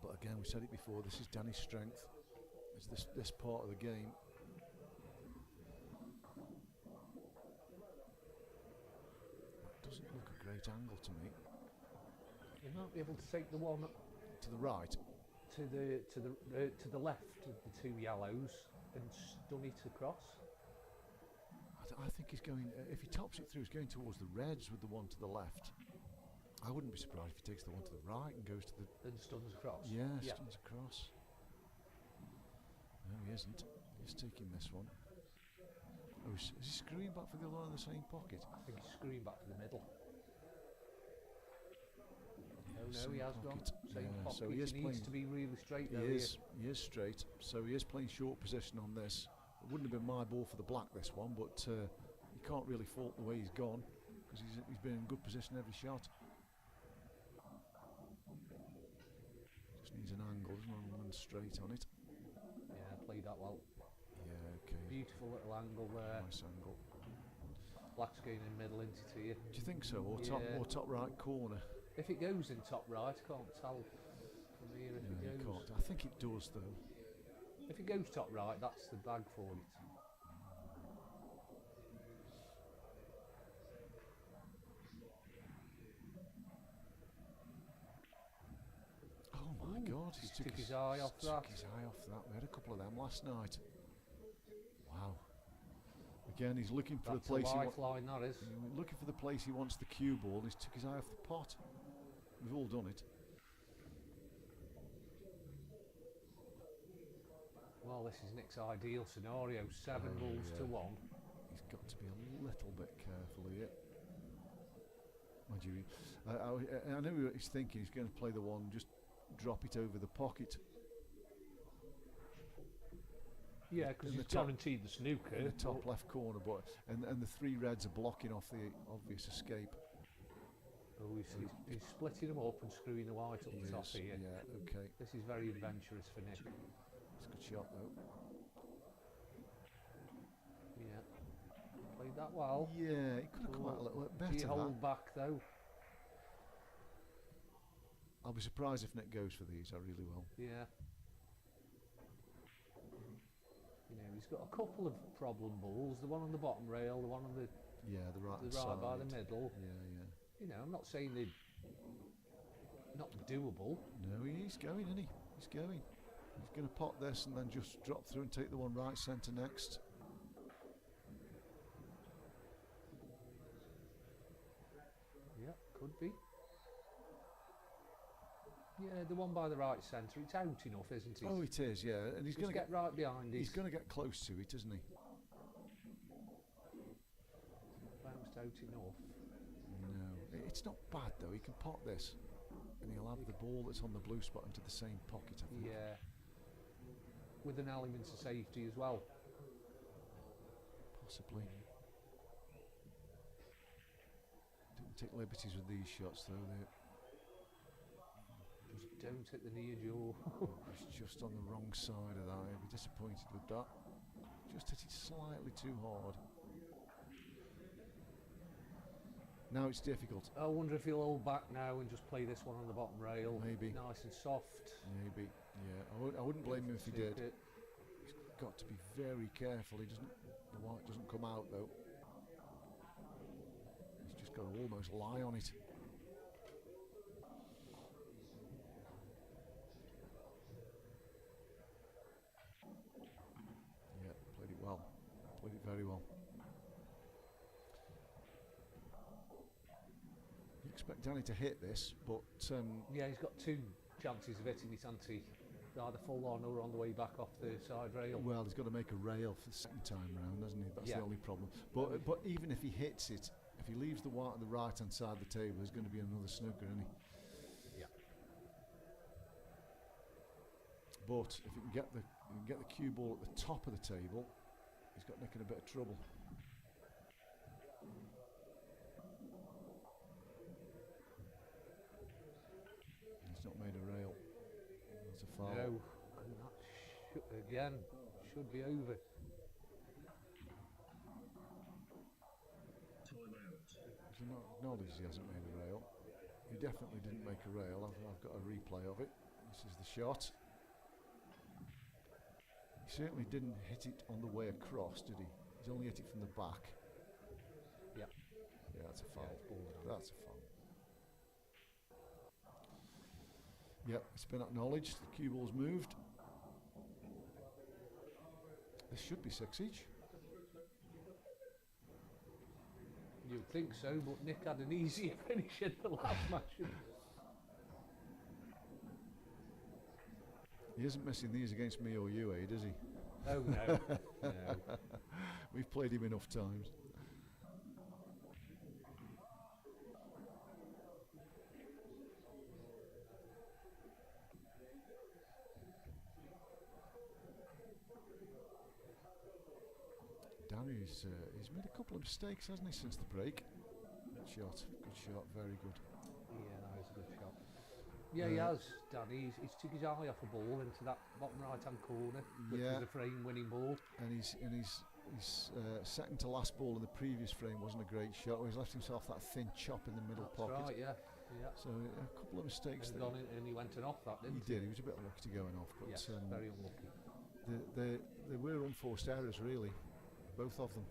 But again, we said it before, this is Danny's strength. It's this part of the game. That doesn't look a great angle to me. He might be able to take the one To the right. to the left of the two yellows and stun it across. I think he's going, if he tops it through, he's going towards the reds with the one to the left. I wouldn't be surprised if he takes the one to the right and goes to the... And stuns across. Yeah, stuns across. No, he isn't. He's taking this one. Oh, is he screwing back for the other one in the same pocket? I think he's screwing back to the middle. Oh no, Same he has gone. pocket. Same Yeah, pocket. so he is needs playing- to be really straight though. He is straight, so he is playing short position on this. It wouldn't have been my ball for the black, this one, but you can't really fault the way he's gone, because he's been in good position every shot. Just needs an angle, doesn't he, and straight on it. Yeah, played that well. Yeah, okay. Beautiful little angle there. Nice angle. Black's going in middle into you. Do you think so? Or Yeah. top right corner? If it goes in top right, I can't tell from here if Yeah, it you goes. can't. I think it does though. If it goes top right, that's the bag for it. Oh my God! He took his eye off that. Took his eye off that. We had a couple of them last night. Wow. Again, he's looking for That's the place. a lifeline, that is. Looking for the place he wants the cue ball. He's took his eye off the pot. We've all done it. Well, this is Nick's ideal scenario. 7 Oh, balls to yeah. 1. He's got to be a little bit careful here. Mind you, I know what he's thinking. He's going to play the one, just drop it over the pocket. Yeah, because In he's the top- guaranteed the snooker. In the top but- left corner, but and the three reds are blocking off the obvious escape. Oh, he's splitting them up and screwing the white up the top Yes, here. yeah, okay. This is very adventurous for Nick. It's a good shot though. Yeah. Played that well. Yeah, he could have come out a little bit Do you better. That. hold back though? I'll be surprised if Nick goes for these. I really will. Yeah. You know, he's got a couple of problem balls. The one on the bottom rail, the one on the Yeah, the right right side. by the middle. Yeah, yeah. You know, I'm not saying they're not doable. No, he's going, isn't he? He's going. He's going to pot this and then just drop through and take the one right centre next. Yeah, could be. Yeah, the one by the right centre, it's out enough, isn't it? Oh, it is, yeah. And he's going Just to get right behind it. He's going to get close to it, isn't he? Bounced out enough. No, it's not bad though. He can pot this, and he'll have the ball that's on the blue spot into the same pocket. I think. Yeah. With an element of safety as well. Possibly. Didn't take liberties with these shots though. Just don't hit the near jaw. He's just on the wrong side of that. He'll be disappointed with that. Just hit it slightly too hard. Now it's difficult. I wonder if he'll hold back now and just play this one on the bottom rail. Maybe. Nice and soft. Maybe. Yeah. I wouldn't blame him if he did. It. He's got to be very careful. The white doesn't come out though. He's just got to almost lie on it. Yeah, played it well. Played it very well. You expect Danny to hit this, but Yeah, he's got two chances of hitting it, hasn't he? Either full on or on the way back off the side rail. well, he's got to make a rail for the second time round, hasn't he? That's Yeah. the only problem. But even if he hits it, if he leaves the white on the right hand side of the table, there's going to be another snooker, isn't he? Yeah. But if he can get the cue ball at the top of the table, he's got Nick in a bit of trouble. He's not made a rail. That's a foul. No, and that again should be over. Time out. He acknowledges he hasn't made a rail. He definitely didn't make a rail. I've got a replay of it. This is the shot. He certainly didn't hit it on the way across, did he? He's only hit it from the back. Yeah. Yeah, that's a foul. Yeah, it's borderline. That's a foul. Yep, it's been acknowledged. The cue ball's moved. This should be 6 each. You'd think so, but Nick had an easier finish in the last match. He isn't missing these against me or you, does he? Oh no, no. We've played him enough times. Danny's he's made a couple of mistakes, hasn't he, since the break? Good shot, very good. Yeah, that was a good shot. Yeah, he has, Danny. He's took his eye off the ball into that bottom right-hand corner, which was a frame-winning ball. And his second to last ball in the previous frame wasn't a great shot. He's left himself that thin chop in the middle pocket. Right, yeah. So a couple of mistakes And there. gone in, and he went and off that, didn't He did. He was a bit unlucky to going off, but Yes, very unlucky. they were unforced errors, really, both of them.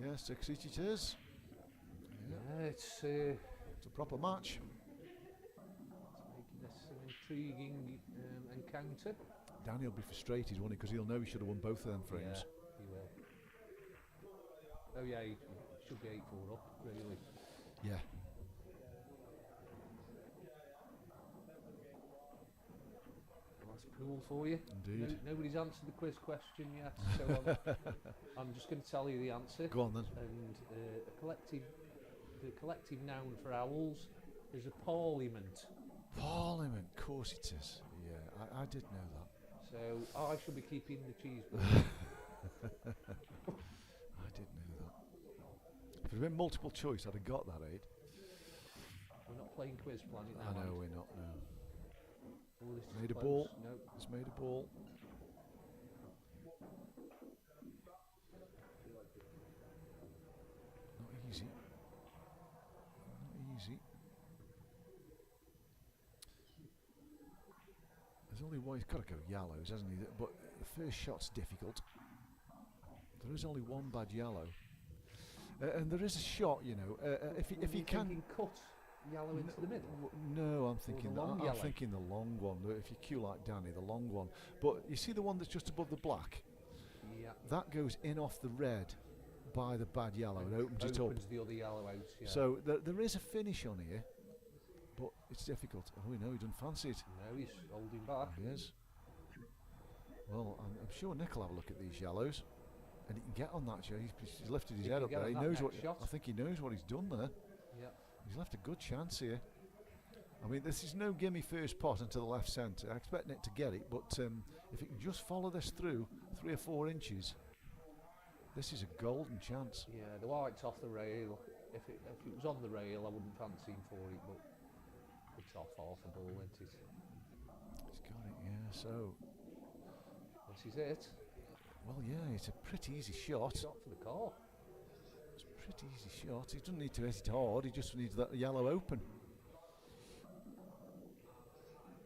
Yeah, 6 each it is. Yeah, it's It's a proper match. making this an intriguing encounter. Danny will be frustrated, won't he? Because he'll know he should have won both of them frames. Yeah, he will. Oh yeah, he should be 8-4 up, really. Yeah. That's pool for you. Indeed. Nobody's answered the quiz question yet, so I'm just going to tell you the answer. Go on then. And the collective noun for owls is a parliament. Parliament, of course it is. Yeah, I did know that. So I shall be keeping the cheeseburger. I did know that. If it had been multiple choice, I'd have got that, Aid. We're not playing Quiz Planet now. I know Ed. we're not now. Oh, this is Made a close. ball. No. It's made a ball. Not easy. Not easy. There's only one. He's got to go yellows, hasn't he? But the first shot's difficult. There is only one bad yellow, and there is a shot. You know, if he can. Thinking cut yellow into the middle. No, I'm thinking the long I'm yellow. thinking the long one. If you cue like Danny, the long one. But you see the one that's just above the black. Yeah. That goes in off the red by the bad yellow. It opens it up. Opens the other yellow out. Yeah. So there is a finish on here, but it's difficult. Oh, we know he doesn't fancy it. no, he's holding back. He is. Well, I'm sure Nick will have a look at these yellows, and he can get on that. He's lifted his He head can up get there. on He that knows next what. shot. I think he knows what he's done there. Yeah. He's left a good chance here. I mean, this is no gimme first pot into the left centre. I expect Nick to get it, but if he can just follow this through 3 or 4 inches, this is a golden chance. Yeah, the white's off the rail. If it was on the rail, I wouldn't fancy him for it, but it's off half a ball, isn't it? He's got it, yeah. So This is it. Well, yeah, it's a pretty easy shot. Shot for the car. It's a pretty easy shot. He doesn't need to hit it hard. He just needs that yellow open.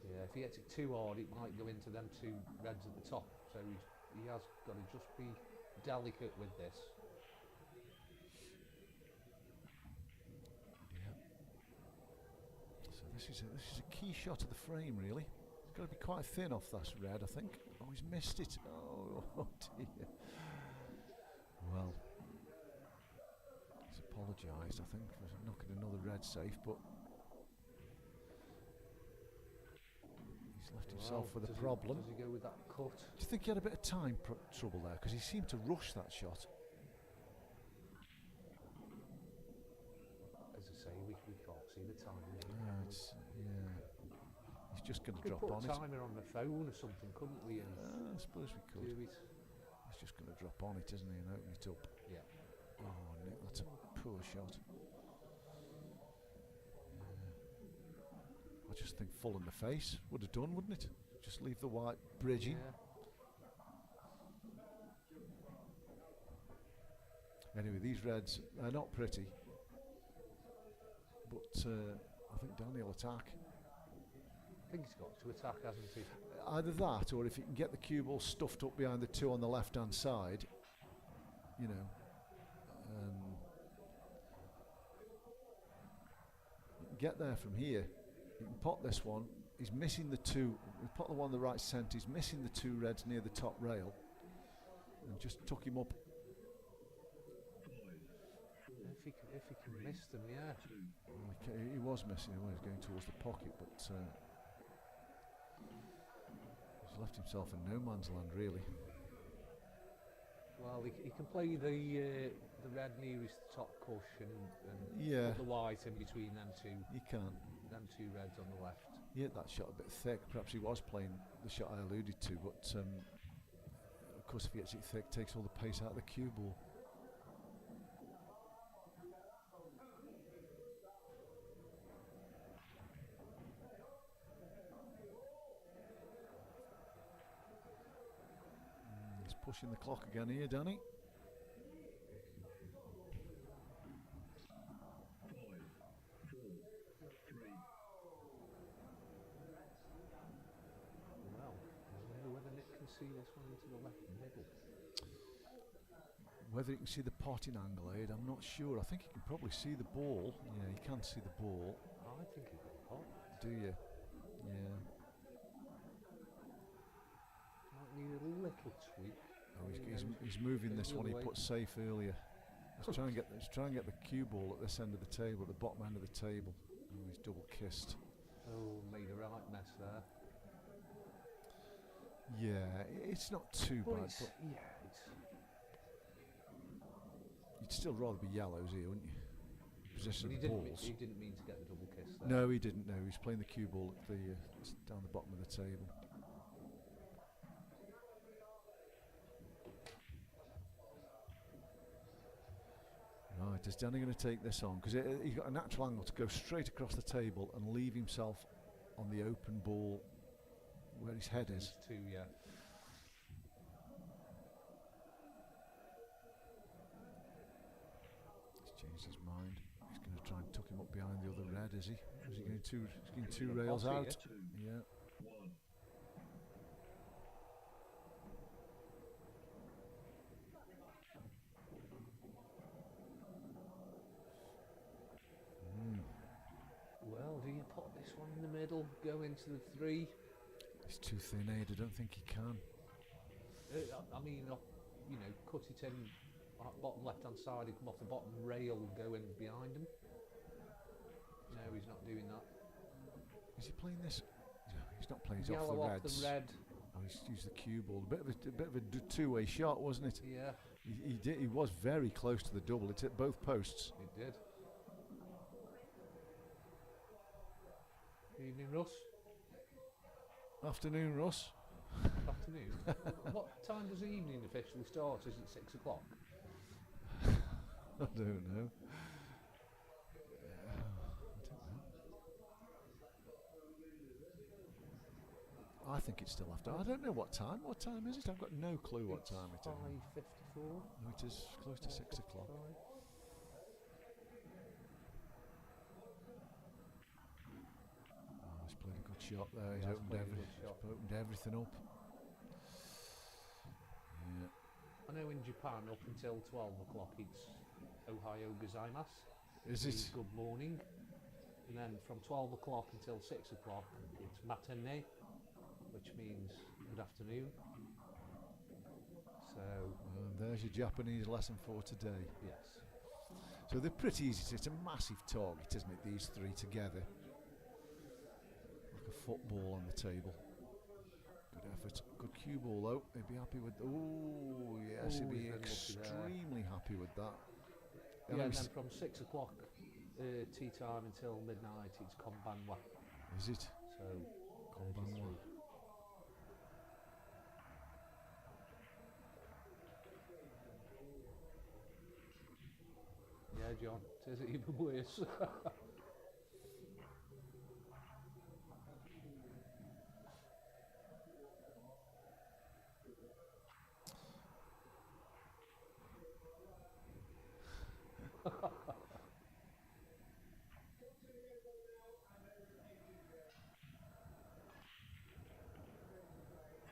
Yeah, if he hits it too hard, it might go into them two reds at the top. So he has got to just be delicate with this. Yeah. So this is a key shot of the frame, really. It's got to be quite thin off that red, I think. Oh, he's missed it. Oh dear. Well, he's apologised, I think, for knocking another red safe, but he's left himself with a problem. Does he go with that cut? Do you think he had a bit of time trouble there? Because he seemed to rush that shot. As I say, we can't see the time. Yeah. He's just going to We drop could on put it. a timer on the phone or something, couldn't we? And I suppose we could. do it. He's just going to drop on it, isn't he, and open it up. Yeah. Oh, Nick, that's a poor shot. I just think full in the face would have done, wouldn't it? Just leave the white bridging. Yeah. Anyway, these reds are not pretty, but I think Danny will attack. I think he's got to attack, hasn't he? Either that, or if he can get the cue ball stuffed up behind the two on the left-hand side, you know. You can get there from here. You can pot this one. He's missing the two. We pot the one on the right centre. He's missing the two reds near the top rail, and just tuck him up. If he can miss them, yeah. He was missing him when he was going towards the pocket, but he's left himself in no man's land, really. Well, he can play the red nearest the top cushion and Yeah. put the white in between them two. He can. Them two reds on the left. He hit that shot a bit thick. Perhaps he was playing the shot I alluded to, but of course if he gets it thick, takes all the pace out of the cue ball. He's pushing the clock again here, Danny. See this one into the left middle. Whether you can see the potting angle, Aid, I'm not sure. I think you can probably see the ball. Yeah, you can see the ball. I think he got pot. Do you? Yeah. Might need a little tweak. Oh, he's moving this one. He put safe earlier. Let's try and get the cue ball at this end of the table, at the bottom end of the table. Oh, he's double kissed. Oh, made a right mess there. Yeah, it's not too bad, but you'd still rather be yellows here, wouldn't you? Position of the balls. He didn't mean to get the double kiss there. No, he didn't. No, he's playing the cue ball at the down the bottom of the table. Right, is Danny going to take this on? Because he's got a natural angle to go straight across the table and leave himself on the open ball where his head is. Two, yeah. He's changed his mind. He's going to try and tuck him up behind the other red, is he? Is he going two rails out? Yeah. Well, do you put this one in the middle, go into the three? He's too thin-eyed. I don't think he can. I mean, you know, cut it in bottom left-hand side and come off the bottom rail and go in behind him. No, he's not doing that. Is he playing this? He's not playing. He's Yellow off the off reds. the red. Oh, he's used the cue ball. A bit of a two-way shot, wasn't it? Yeah. He did. He was very close to the double. It hit both posts. It did. Evening, Russ. Afternoon, Russ. Afternoon. What time does the evening officially start? Is it 6 o'clock? I don't know. I think it's still after. I don't know what time. What time is it? I've got no clue what It's time it is. 5:54. No, it is close to 6 o'clock. Oh, he's played a good shot there. He's opened everything up. Yeah. I know in Japan up until 12 o'clock it's Ohio gozaimasu. Is Means it? good morning. And then from 12 o'clock until 6 o'clock it's matinee, which means good afternoon. So, There's your Japanese lesson for today. yes. So they're pretty easy. It's a massive target, isn't it? These three together. Like a football on the table. Good effort. Good cue ball though. He'd be happy with. Oh yes, he'd Ooh, be he's been lucky there. extremely happy with that. Yeah, and then from 6 o'clock tea time until midnight it's konbanwa. Is it? So, Konbanwa. 33. Yeah, John, it is even worse.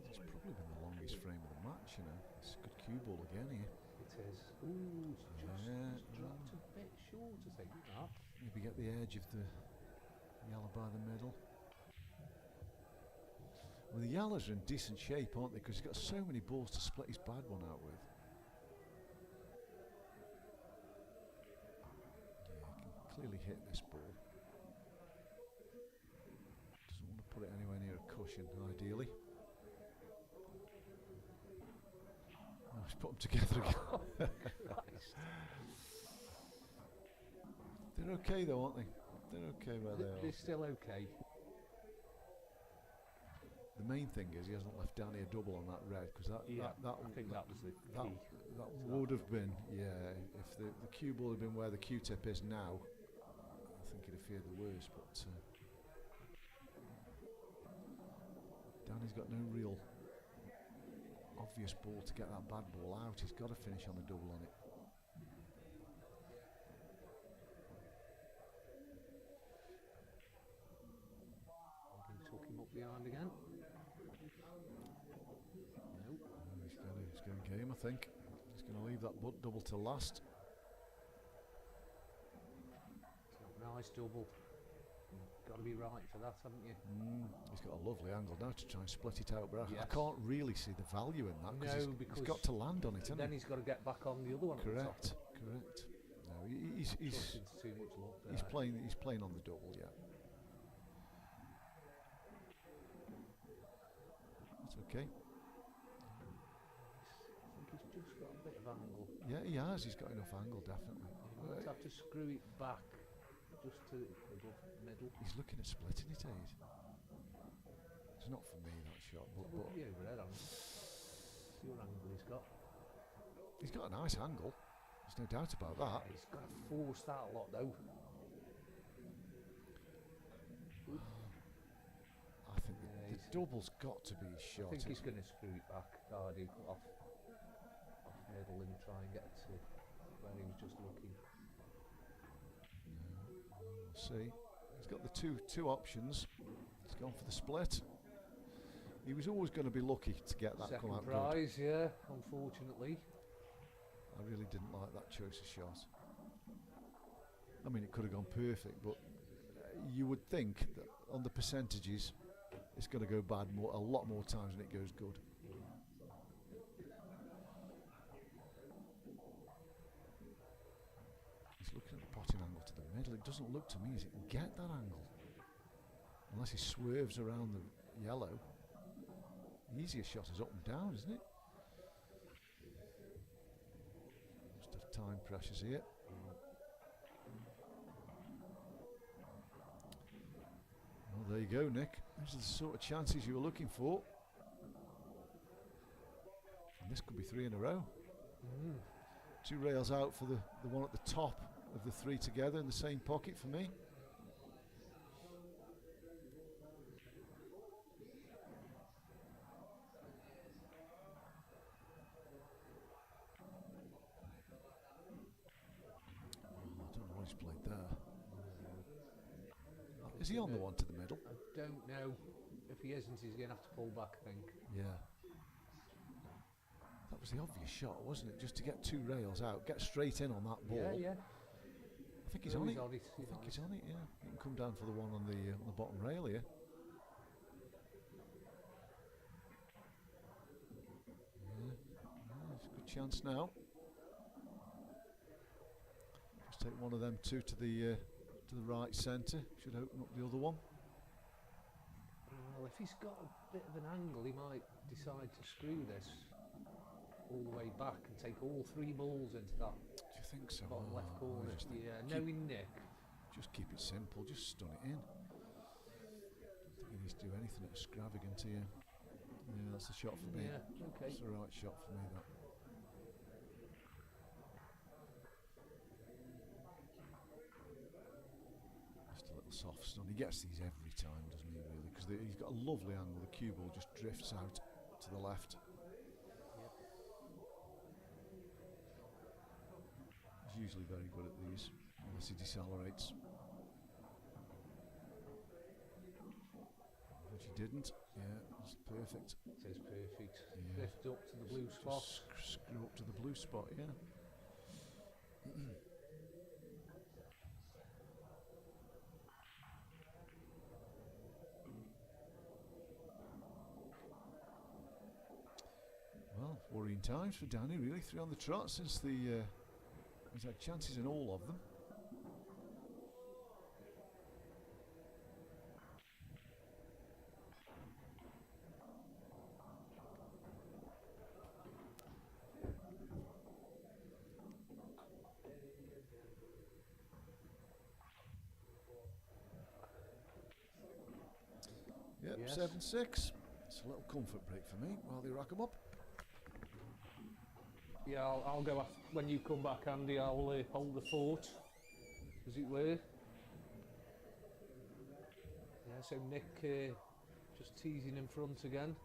It's probably been the longest frame of the match, you know. It's a good cue ball again here. It is. Ooh, it's just dropped a bit short, I think, that. Maybe get the edge of the yellow by the middle. Well, the yellows are in decent shape, aren't they? Because he's got so many balls to split his bad one out with. Yeah, he can clearly hit this ball. Doesn't want to put it anywhere near a cushion, ideally. Oh, he's put them together again. Christ. They're okay though, aren't they? They're okay where they They're are. still okay. The main thing is he hasn't left Danny a double on that red, because I think that was the that, key. that would have been, yeah, if the cue ball had been where the Q-tip is now, I think he'd have feared the worst, but Danny's got no real obvious ball to get that bad ball out. He's got to finish on a double on it. He took him up behind again. No. He's going game, I think. He's going to leave that double to last. Nice double. Got to be right for that, haven't you? He's got a lovely angle now to try and split it out, but I Yes. can't really see the value in that, No, he's because got to land on it, hasn't Then he? he's got to get back on the other one. Correct, correct. No, he's Trust into too much luck there. he's playing on the double, yeah. That's okay. I think he's just got a bit of angle. Yeah, he has. He's got enough angle, definitely. He might have to screw it back just to above middle. He's looking at splitting it, Aid. It's not for me, that shot, but Yeah, overhead angle. See what angle he's got. he's got a nice angle. There's no doubt about that. He's got to force that a lot though. I think the double's got to be his I shot. think he's going to screw it back, Cardi, off middle and try and get to where he was just looking. We'll see. He's got the two options. He's gone for the split. He was always going to be lucky to get that come Second out good. prize, yeah, unfortunately. I really didn't like that choice of shot. I mean, it could have gone perfect, but you would think that on the percentages, it's going to go bad a lot more times than it goes good. He's looking at the potting angle to the middle. It doesn't look to me as he can get that angle. Unless he swerves around the yellow. The easiest shot is up and down, isn't it? Must have time pressures here. Well, there you go, Nick. Those are the sort of chances you were looking for. And this could be three in a row. Two rails out for the one at the top of the three together in the same pocket for me. Is he on the one to the middle? I don't know. If he isn't, he's going to have to pull back, I think. Yeah. That was the obvious shot, wasn't it? Just to get 2 rails out, get straight in on that ball. Yeah. I think he's No, on he's it. on it. I think he's on it. Yeah. He can come down for the one on the bottom rail here. Yeah. It's a good chance now. Just take one of them 2 to the right centre. Should open up the other one. Well, if he's got a bit of an angle, he might decide to screw this all the way back and take all 3 balls into that Do you think so? bottom left I corner. just think Yeah, keep- knowing Nick. Just keep it simple. Just stun it in. Don't think he needs to do anything extravagant here. Yeah, that's the shot for me. Yeah, okay. That's the right shot for me. That. Just a little soft stun. He gets these every time, doesn't he? Really, because he's got a lovely angle. The cue ball just drifts out to the left. He's usually very good at these, unless he decelerates. Which he didn't. Yeah, that's perfect. It is perfect. Yeah. Lift up to the blue spot. Just screw up to the blue spot, yeah. Well, worrying times for Danny, really. 3 on the trot since he's had chances in all of them. Yep, Yes. 7-6. It's a little comfort break for me while they rack them up. Yeah, I'll go after, when you come back, Andy. I'll hold the fort, as it were. Yeah, so Nick just teasing in front again.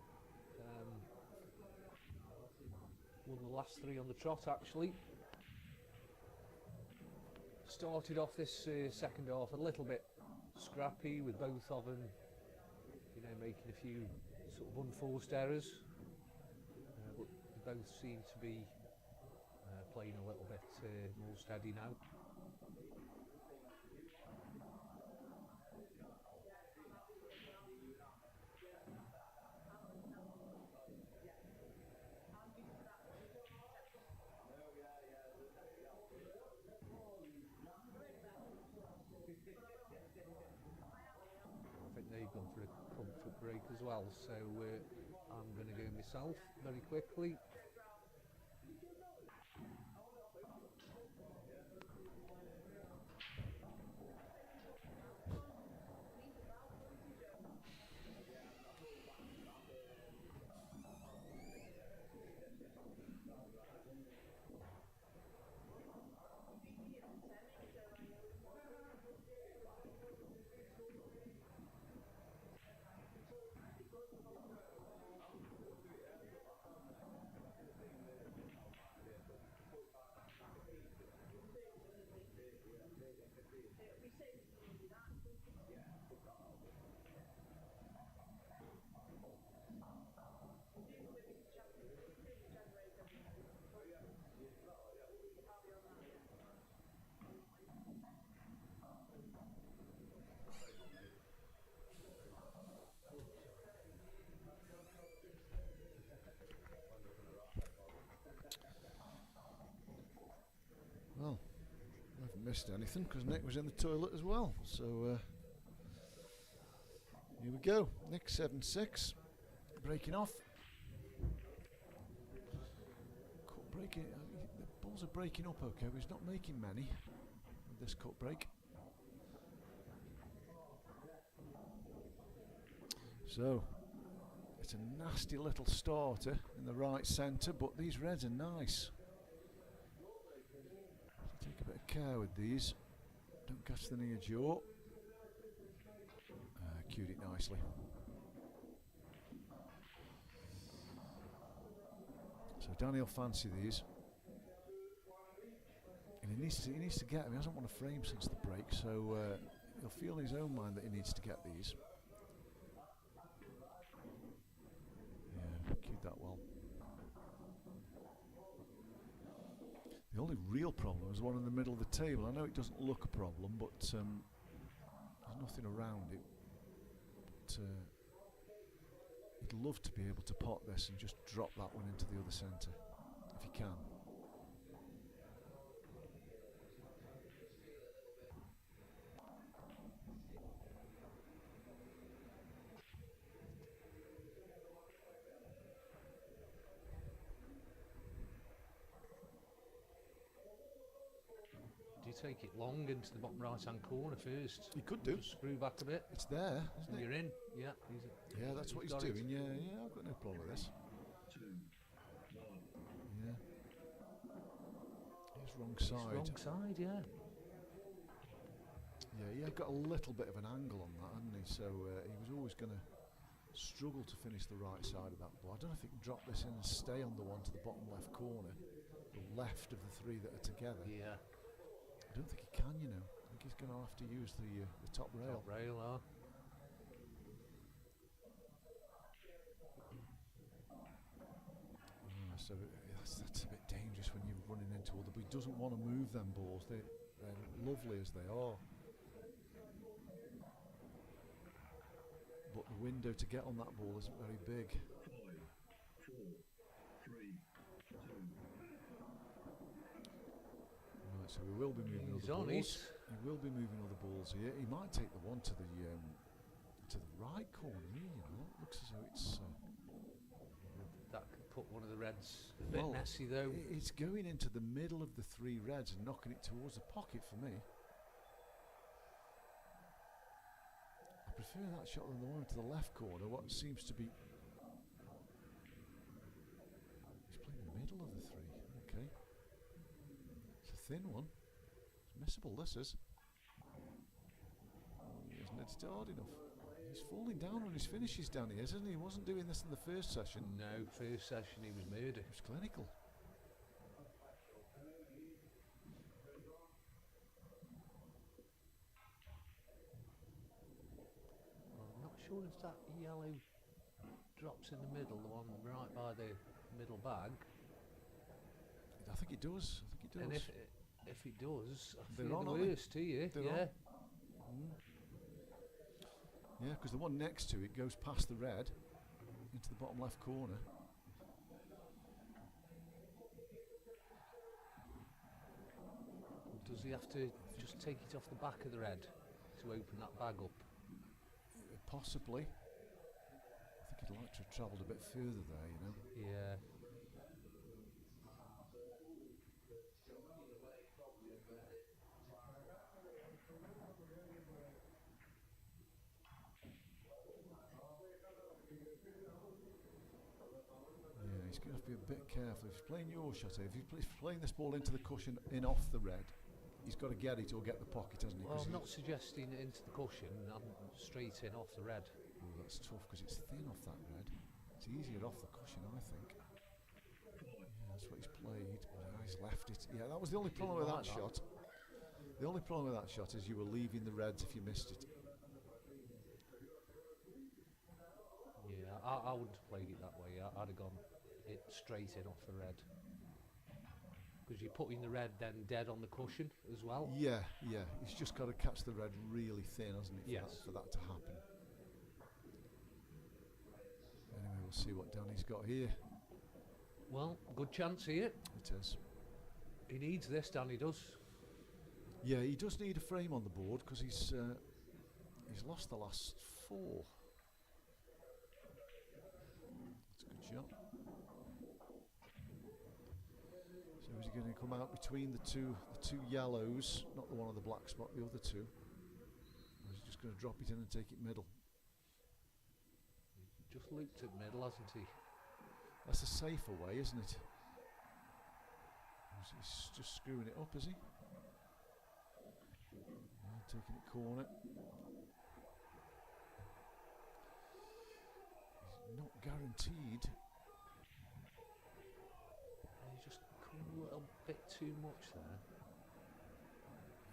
Won the last 3 on the trot, actually. Started off this second half a little bit scrappy with both of them, you know, making a few sort of unforced errors, but they both seem to be playing a little bit more steady now. I think they've gone for a comfort break as well, so I'm going to go myself very quickly. Well, I haven't missed anything because Nick was in the toilet as well. So here we go. Nick 7-6, breaking off. Cut breaking. The balls are breaking up okay, but he's not making many with this cut break. So it's a nasty little starter in the right centre, but these reds are nice. Take a bit of care with these. Don't catch the near jaw. Cued it nicely. So Danny will fancy these. And he needs to get them. He hasn't won a frame since the break, so he'll feel in his own mind that he needs to get these. Yeah, cued that well. The only real problem is the one in the middle of the table. I know it doesn't look a problem, but there's nothing around it. But, he'd love to be able to pot this and just drop that one into the other centre, if he can. Do you take it long into the bottom right hand corner first? He could do. Just screw back a bit. It's there, And isn't it? you're in. Yeah. Yeah, that's what he's got it. doing. Yeah, yeah, I've got no problem with this. 2, 1. Yeah. He's wrong It's side. wrong side, yeah. Yeah, he had got a little bit of an angle on that, hadn't he? So he was always going to struggle to finish the right side of that ball. I don't know if he can drop this in and stay on the one to the bottom left corner, the left of the three that are together. Yeah. I don't think he can, you know. I think he's going to have to use the top rail. Top rail, So that's a bit dangerous when you're running into other. But he doesn't want to move them balls. They're lovely as they are. But the window to get on that ball isn't very big. 5, 4, 3, 2. Right, so we will be moving He's other on balls. it. He will be moving other balls here. He might take the one to the right corner. You know, it looks as though it's. That could put one of the reds a bit Well, messy though. It's going into the middle of the three reds and knocking it towards the pocket for me. I prefer that shot than the one to the left corner. What seems to be. He's playing the middle of the three. Okay. It's a thin one. It's missable, this is. Isn't it hard enough? He's falling down on his finishes down here, isn't he? He wasn't doing this in the first session. No, first session he was murder. It was clinical. I'm not sure if that yellow drops in the middle, the one right by the middle bag. I think it does. I think it does. And if it does, I They're feel on, the aren't they? worst here. They're Yeah. Yeah, because the one next to it goes past the red into the bottom left corner. Does he have to just take it off the back of the red to open that bag up? Possibly. I think he'd like to have travelled a bit further there, you know. Yeah. Yeah, he's going to have to be a bit careful. If he's playing your shot here, if he's playing this ball into the cushion in off the red, he's got to get it or get the pocket, hasn't he? Well, I'm not suggesting into the cushion. I'm straight in off the red. Oh, that's tough because it's thin off that red. It's easier off the cushion, I think. Yeah, that's what he's played. But he's left it. Yeah, that was the only problem with that shot. The only problem with that shot is you were leaving the reds if you missed it. Yeah, I wouldn't have played it that way. I'd have gone it straight in off the red. Because you're putting the red then dead on the cushion as well. Yeah, yeah. He's just got to catch the red really thin, hasn't he, for that to happen. Anyway, we'll see what Danny's got here. Well, good chance here. It is. He needs this, Danny does. Yeah, he does need a frame on the board because he's lost the last four. That's a good shot. So is he going to come out between the two yellows, not the one on the black spot, the other two? Or is he just going to drop it in and take it middle? Just looped it middle, hasn't he? That's a safer way, isn't it? He's just screwing it up, is he? Yeah, taking it corner. He's not guaranteed. He's just come a little bit too much there.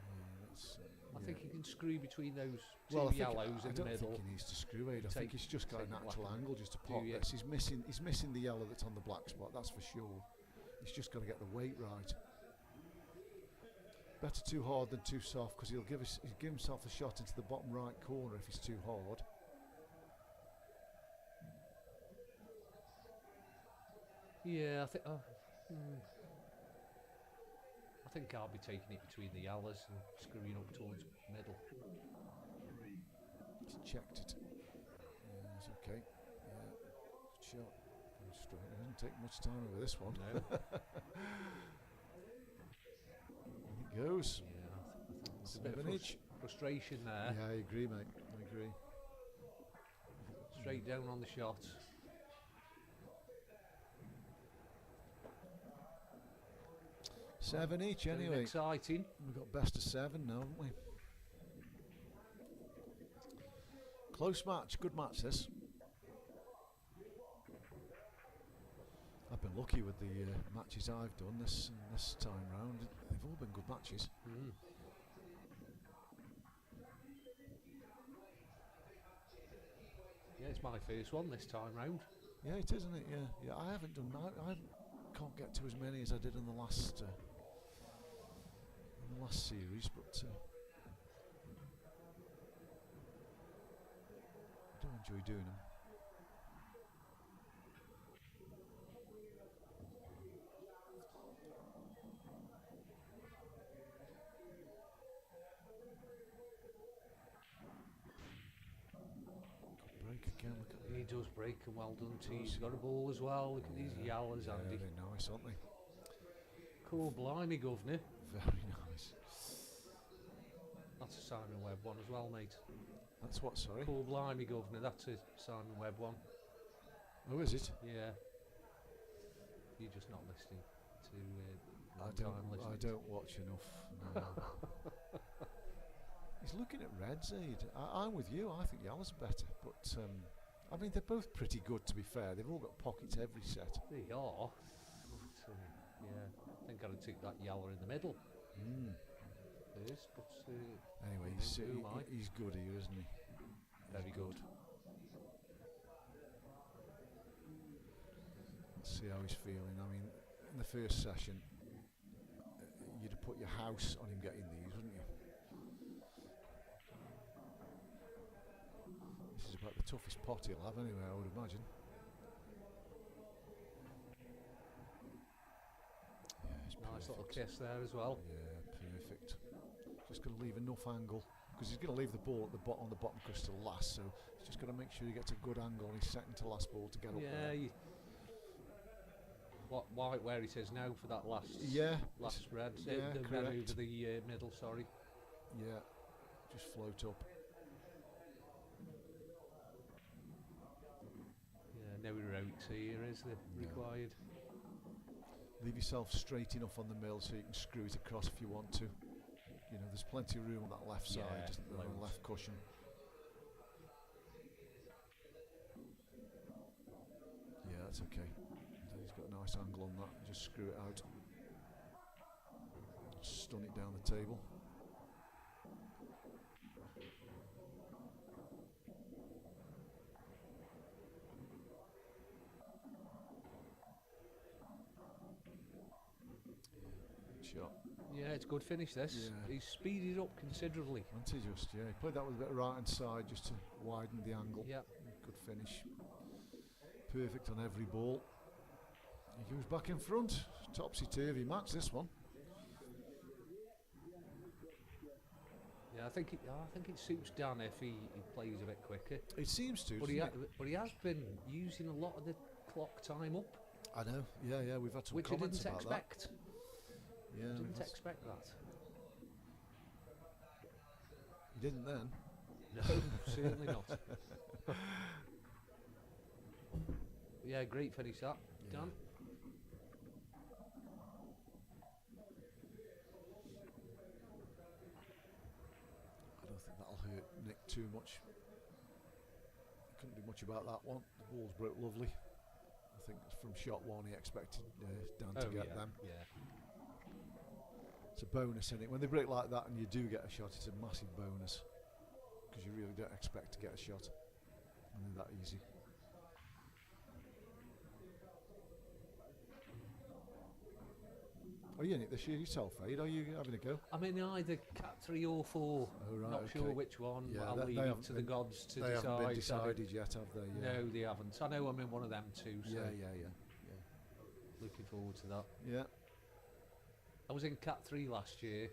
Yeah, that's, I think he can screw between those two Well, yellows I in the don't middle. think he needs to screw it. I think Take- he's just got a take the natural black angle just to do pot you? this. He's missing the yellow that's on the black spot, that's for sure. He's just got to get the weight right. Better too hard than too soft, because he'll give himself a shot into the bottom right corner if he's too hard. Yeah, I think. I think I'll be taking it between the yellows and screwing up towards middle. He's checked it. Yeah, it's okay. Yeah, good shot. Very strong. It doesn't take much time over this one. No. And it goes. Yeah, I think there's a bit 7 of each. frustration there. Yeah, I agree, mate. I agree. Straight down on the shot. 7 each Getting anyway. exciting. We've got best of 7 now, haven't we? Close match, good match this. I've been lucky with the matches I've done this time round. They've all been good matches. Mm. Yeah, it's my first one this time round. Yeah, it is, isn't it? Yeah, yeah. I haven't done. Can't get to as many as I did in the last series, but I do enjoy doing them. Break again. Look at He does break, and well done to you. He's got a ball as well. Look at these yellows, Andy. Very nice, aren't they? Cool, blimey, governor. Very nice. That's a Simon Webb one as well, mate. That's what, sorry? Cool, blimey, governor. That's a Simon Webb one. Oh, is it? Yeah. You're just not listening to I long-time listeners. don't watch enough. No. He's looking at reds, Aid. I'm with you. I think yellows are better, but I mean they're both pretty good. To be fair, they've all got pockets every set. They are. But, yeah, I think I'd take that yellow in the middle first. But Anyway, he's good here, isn't he? very good. Let's see how he's feeling. I mean, in the first session, you'd have put your house on him getting these, wouldn't you? This is about the toughest pot he'll have anyway, I would imagine. Yeah, it's Nice little perfect. kiss there as well. Yeah, perfect. Just got to leave enough angle, because he's going to leave the ball at the on the bottom crystal last, so he's just got to make sure he gets a good angle on his second to last ball to get up Yeah. there. What white where he says now for that last last red, yeah, the red correct. over the middle. Sorry. Yeah, just float up. Yeah, no heroics here is there required. Leave yourself straight enough on the mill so you can screw it across if you want to. You know, there's plenty of room on that left side, Yeah, just on the loads. left cushion. Yeah, that's okay. So he's got a nice angle on that. Just screw it out. Stun it down the table. Shot. Yeah, it's a good finish this. Yeah. He's speeded up considerably. Wasn't he just? Yeah, he played that with a bit of right hand side just to widen the angle. Yeah. Good finish. Perfect on every ball. He goes back in front. Topsy-turvy match, this one. Yeah, I think it suits Dan if he plays a bit quicker. It seems to, But doesn't it? he has been using a lot of the clock time up, I know. Yeah, yeah, we've had some which I comments didn't about expect. that. Yeah, we've Didn't had expect that. you didn't then. No, certainly not. Yeah, great finish that, Yeah. Dan. I don't think that'll hurt Nick too much. Couldn't do much about that one. The balls broke lovely. I think from shot one he expected Dan to get them. Yeah. It's a bonus in it. When they break like that and you do get a shot, it's a massive bonus because you really don't expect to get a shot. And they're that easy. Are you in it this year yourself, Aid? Are you having a go? I'm in either Cat 3 or 4. Oh, right, Not okay. sure which one, Yeah, but I'll leave they it haven't to the been- gods to They decide. haven't been I decided yet, have they? don't- Yeah. No, they haven't. I know I'm in one of them too, so Yeah. looking forward to that. Yeah. I was in Cat 3 last year.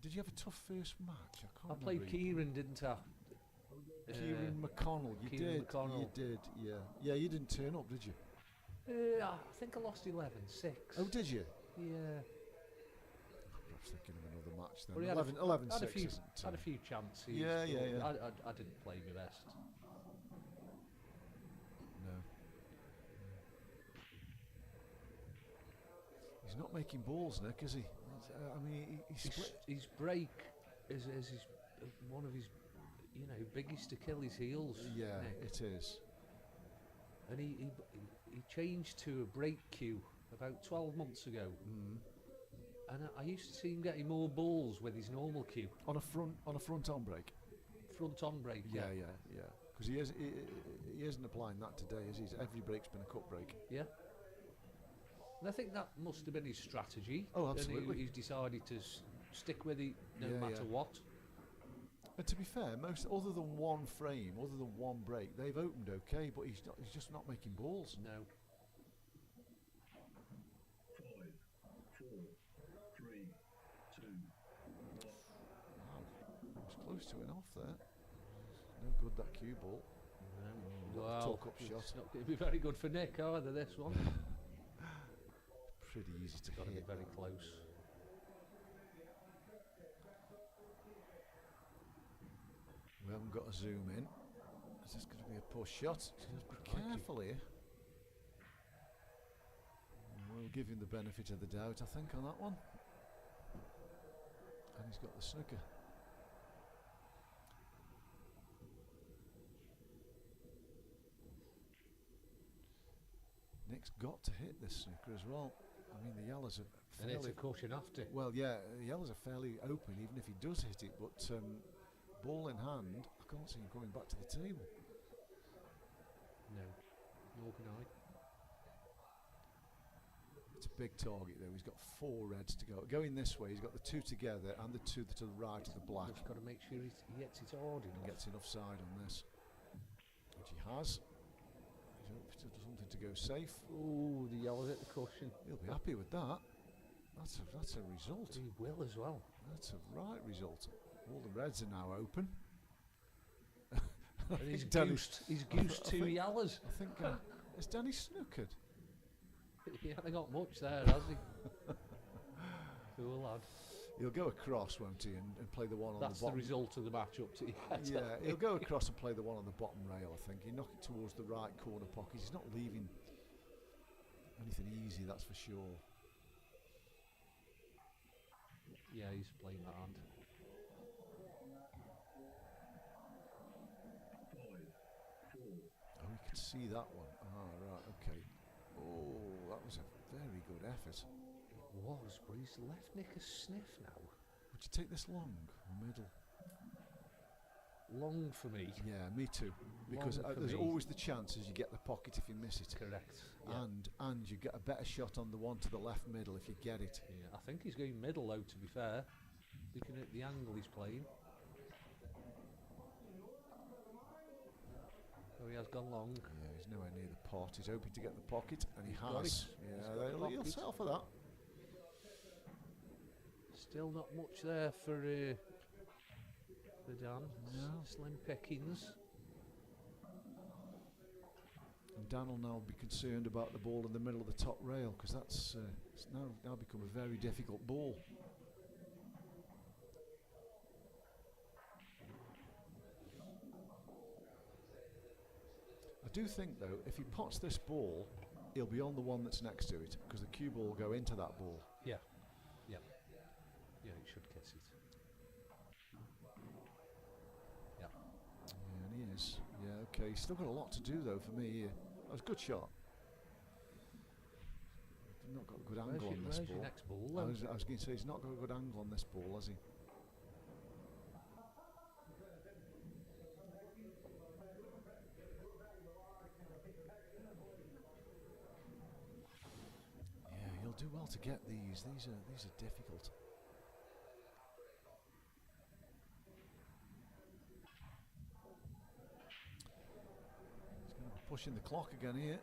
Did you have a tough first match? I can't I played remember you- Kieran, didn't I? Kieran McConnell. You Kieran did. McConnell. You did. Yeah. Yeah. You didn't turn up, did you? I think I lost 11-6. Oh, did you? Yeah. I was thinking of another match then. Well, he had 11 had a 6 few, isn't, had a few chances. Yeah, but yeah. I didn't play my best. No. He's not making balls, Nick, is he? I mean, he split. His break is his one of his, biggest Achilles heels. Yeah, Nick. it is. And he changed to a break cue about 12 months ago. Mm. And I used to see him getting more balls with his normal cue. On a front on break. Front on break. Yeah. Because he isn't applying that today, is he? Every break's been a cut break. Yeah. And I think that must have been his strategy. Oh, And absolutely. he's decided to stick with it no Yeah, matter yeah. what. And to be fair, most other than one frame, other than one break, they've opened okay, but he's just not making balls. No. 5, 4, 3, 2, 1. Wow, was close to it off there. No good that cue ball. Well, Talk up it's shot. not going to be very good for Nick either, this one. Pretty easy to Got to be hit. very close. We haven't got a zoom in. Is this going to be a push shot? Just be careful here. We'll give him the benefit of the doubt, I think, on that one. And he's got the snooker. Nick's got to hit this snooker as well. I mean, the yellows are And it's fairly... a caution after. Well, yeah, the yellows are fairly open, even if he does hit it, but ball in hand, I can't see him coming back to the table. No. Nor can I. It's a big target though, he's got 4 reds to go. Going this way, he's got the 2 together and the 2 to the right of the black. He's got to make sure he gets it hard And enough. gets enough side on this, which he has. He's hoping to do something to go safe. Ooh, the yellow's at the cushion. He'll be happy with that. That's a result. He will as well. That's a right result. All the reds are now open. And he's Danny's- goosed I 2 think- yellows. I think has Danny snookered? He hasn't got much there, has he? Cool lad. He'll go across, won't he, and play the one on That's the the bottom. result of the match up to you. Yeah, he'll go across and play the one on the bottom rail, I think. He'll knock it towards the right corner pocket. He's not leaving anything easy, that's for sure. Yeah, he's playing that hand. 5, 4, Oh, you can see that one. Ah, right, okay. Oh, that was a very good effort. It was, but he's left Nick a sniff now. Would you take this long or middle? Long for me. Yeah, me too. Because Long for there's me. always the chance as you get the pocket if you miss it. Correct. Yeah. And you get a better shot on the one to the left middle if you get it. Yeah, I think he's going middle though, to be fair. Looking at the angle he's playing. So he has gone long. Yeah, he's nowhere near the pot. He's hoping to get the pocket, and he Got has. it. Yeah, He's got the he'll pocket. sell for that. Still not much there for Dan. No. Slim pickings. And Dan will now be concerned about the ball in the middle of the top rail, because that's it's now become a very difficult ball. I do think though, if he pots this ball, he'll be on the one that's next to it, because the cue ball will go into that ball. Yeah. Yeah. Yeah, he should kiss it. Yeah. Yeah, and he is. Yeah, okay. He's still got a lot to do though for me here. That was a good shot. not got a good angle on this Where's ball. your next ball I then? was going to say he's not got a good angle on this ball, has he? Yeah, he'll do well to get these. These are difficult. He's going to be pushing the clock again here.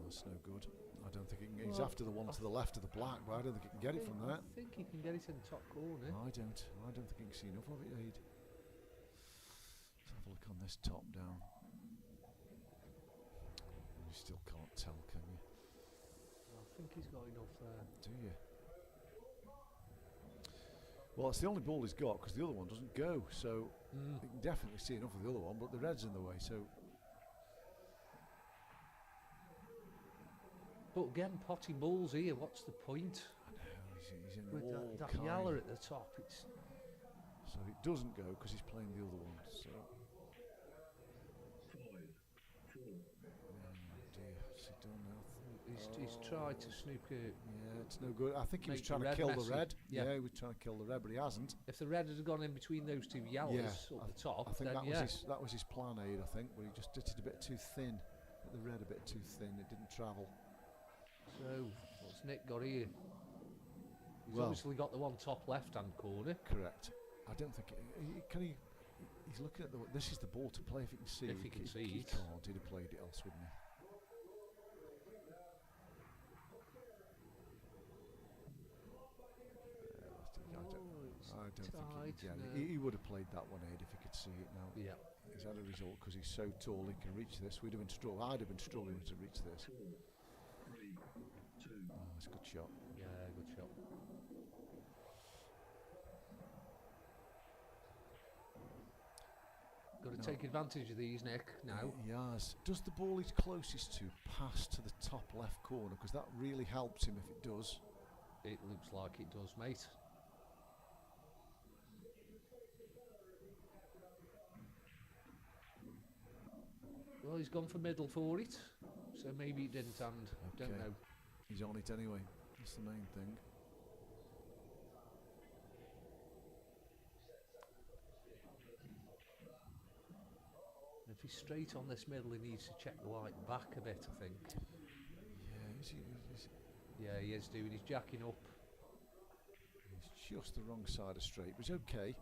That's no good. I don't think he can. He's Well, after the one to the left of the black, but I don't think he can get it from there. I think he can get it in the top corner. I don't think he can see enough of it, Aid. Let's have a look on this top down. You still can't tell, can you? I think he's got enough there. Do you? Well, it's the only ball he's got because the other one doesn't go, so you can definitely see enough of the other one, but the red's in the way, so. But again, potty balls here, what's the point? I know, he's in With all that kind. yaller at the top, it's... So it doesn't go because he's playing the other one, so. 5, 4, Oh dear, what's he done now? He's tried to snooker. Yeah, it's no good. I think he was Make trying the to red kill messy. the red. Yeah. Yeah, he was trying to kill the red, but he hasn't. If the red had gone in between those two yellows up the top, I think then that was his plan, Aid, I think, but he just did it a bit too thin. The red a bit too thin, it didn't travel. So, what's Nick got here? He's Well- obviously got the one top left-hand corner. Correct. I don't think he's looking at this is the ball to play if he can see. If he can see he it. can't, he'd have played it else, wouldn't he? I don't think he can get it. He would have played that one, Aid, if he could see it now. Yeah. He's had a result because he's so tall he can reach this. I'd have been struggling to reach this. 4, 3, 2, Oh, it's a good shot. Yeah, good shot. Got to take advantage of these, Nick, now. Yes. Does the ball he's closest to pass to the top left corner? Because that really helps him if it does. It looks like it does, mate. Well, he's gone for middle for it, so maybe it didn't, and don't Okay. know. He's on it anyway. That's the main thing. If he's straight on this middle, he needs to check the white back a bit, I think. Yeah, is he? Yeah, he is doing. He's jacking up. He's just the wrong side of straight, but it's okay.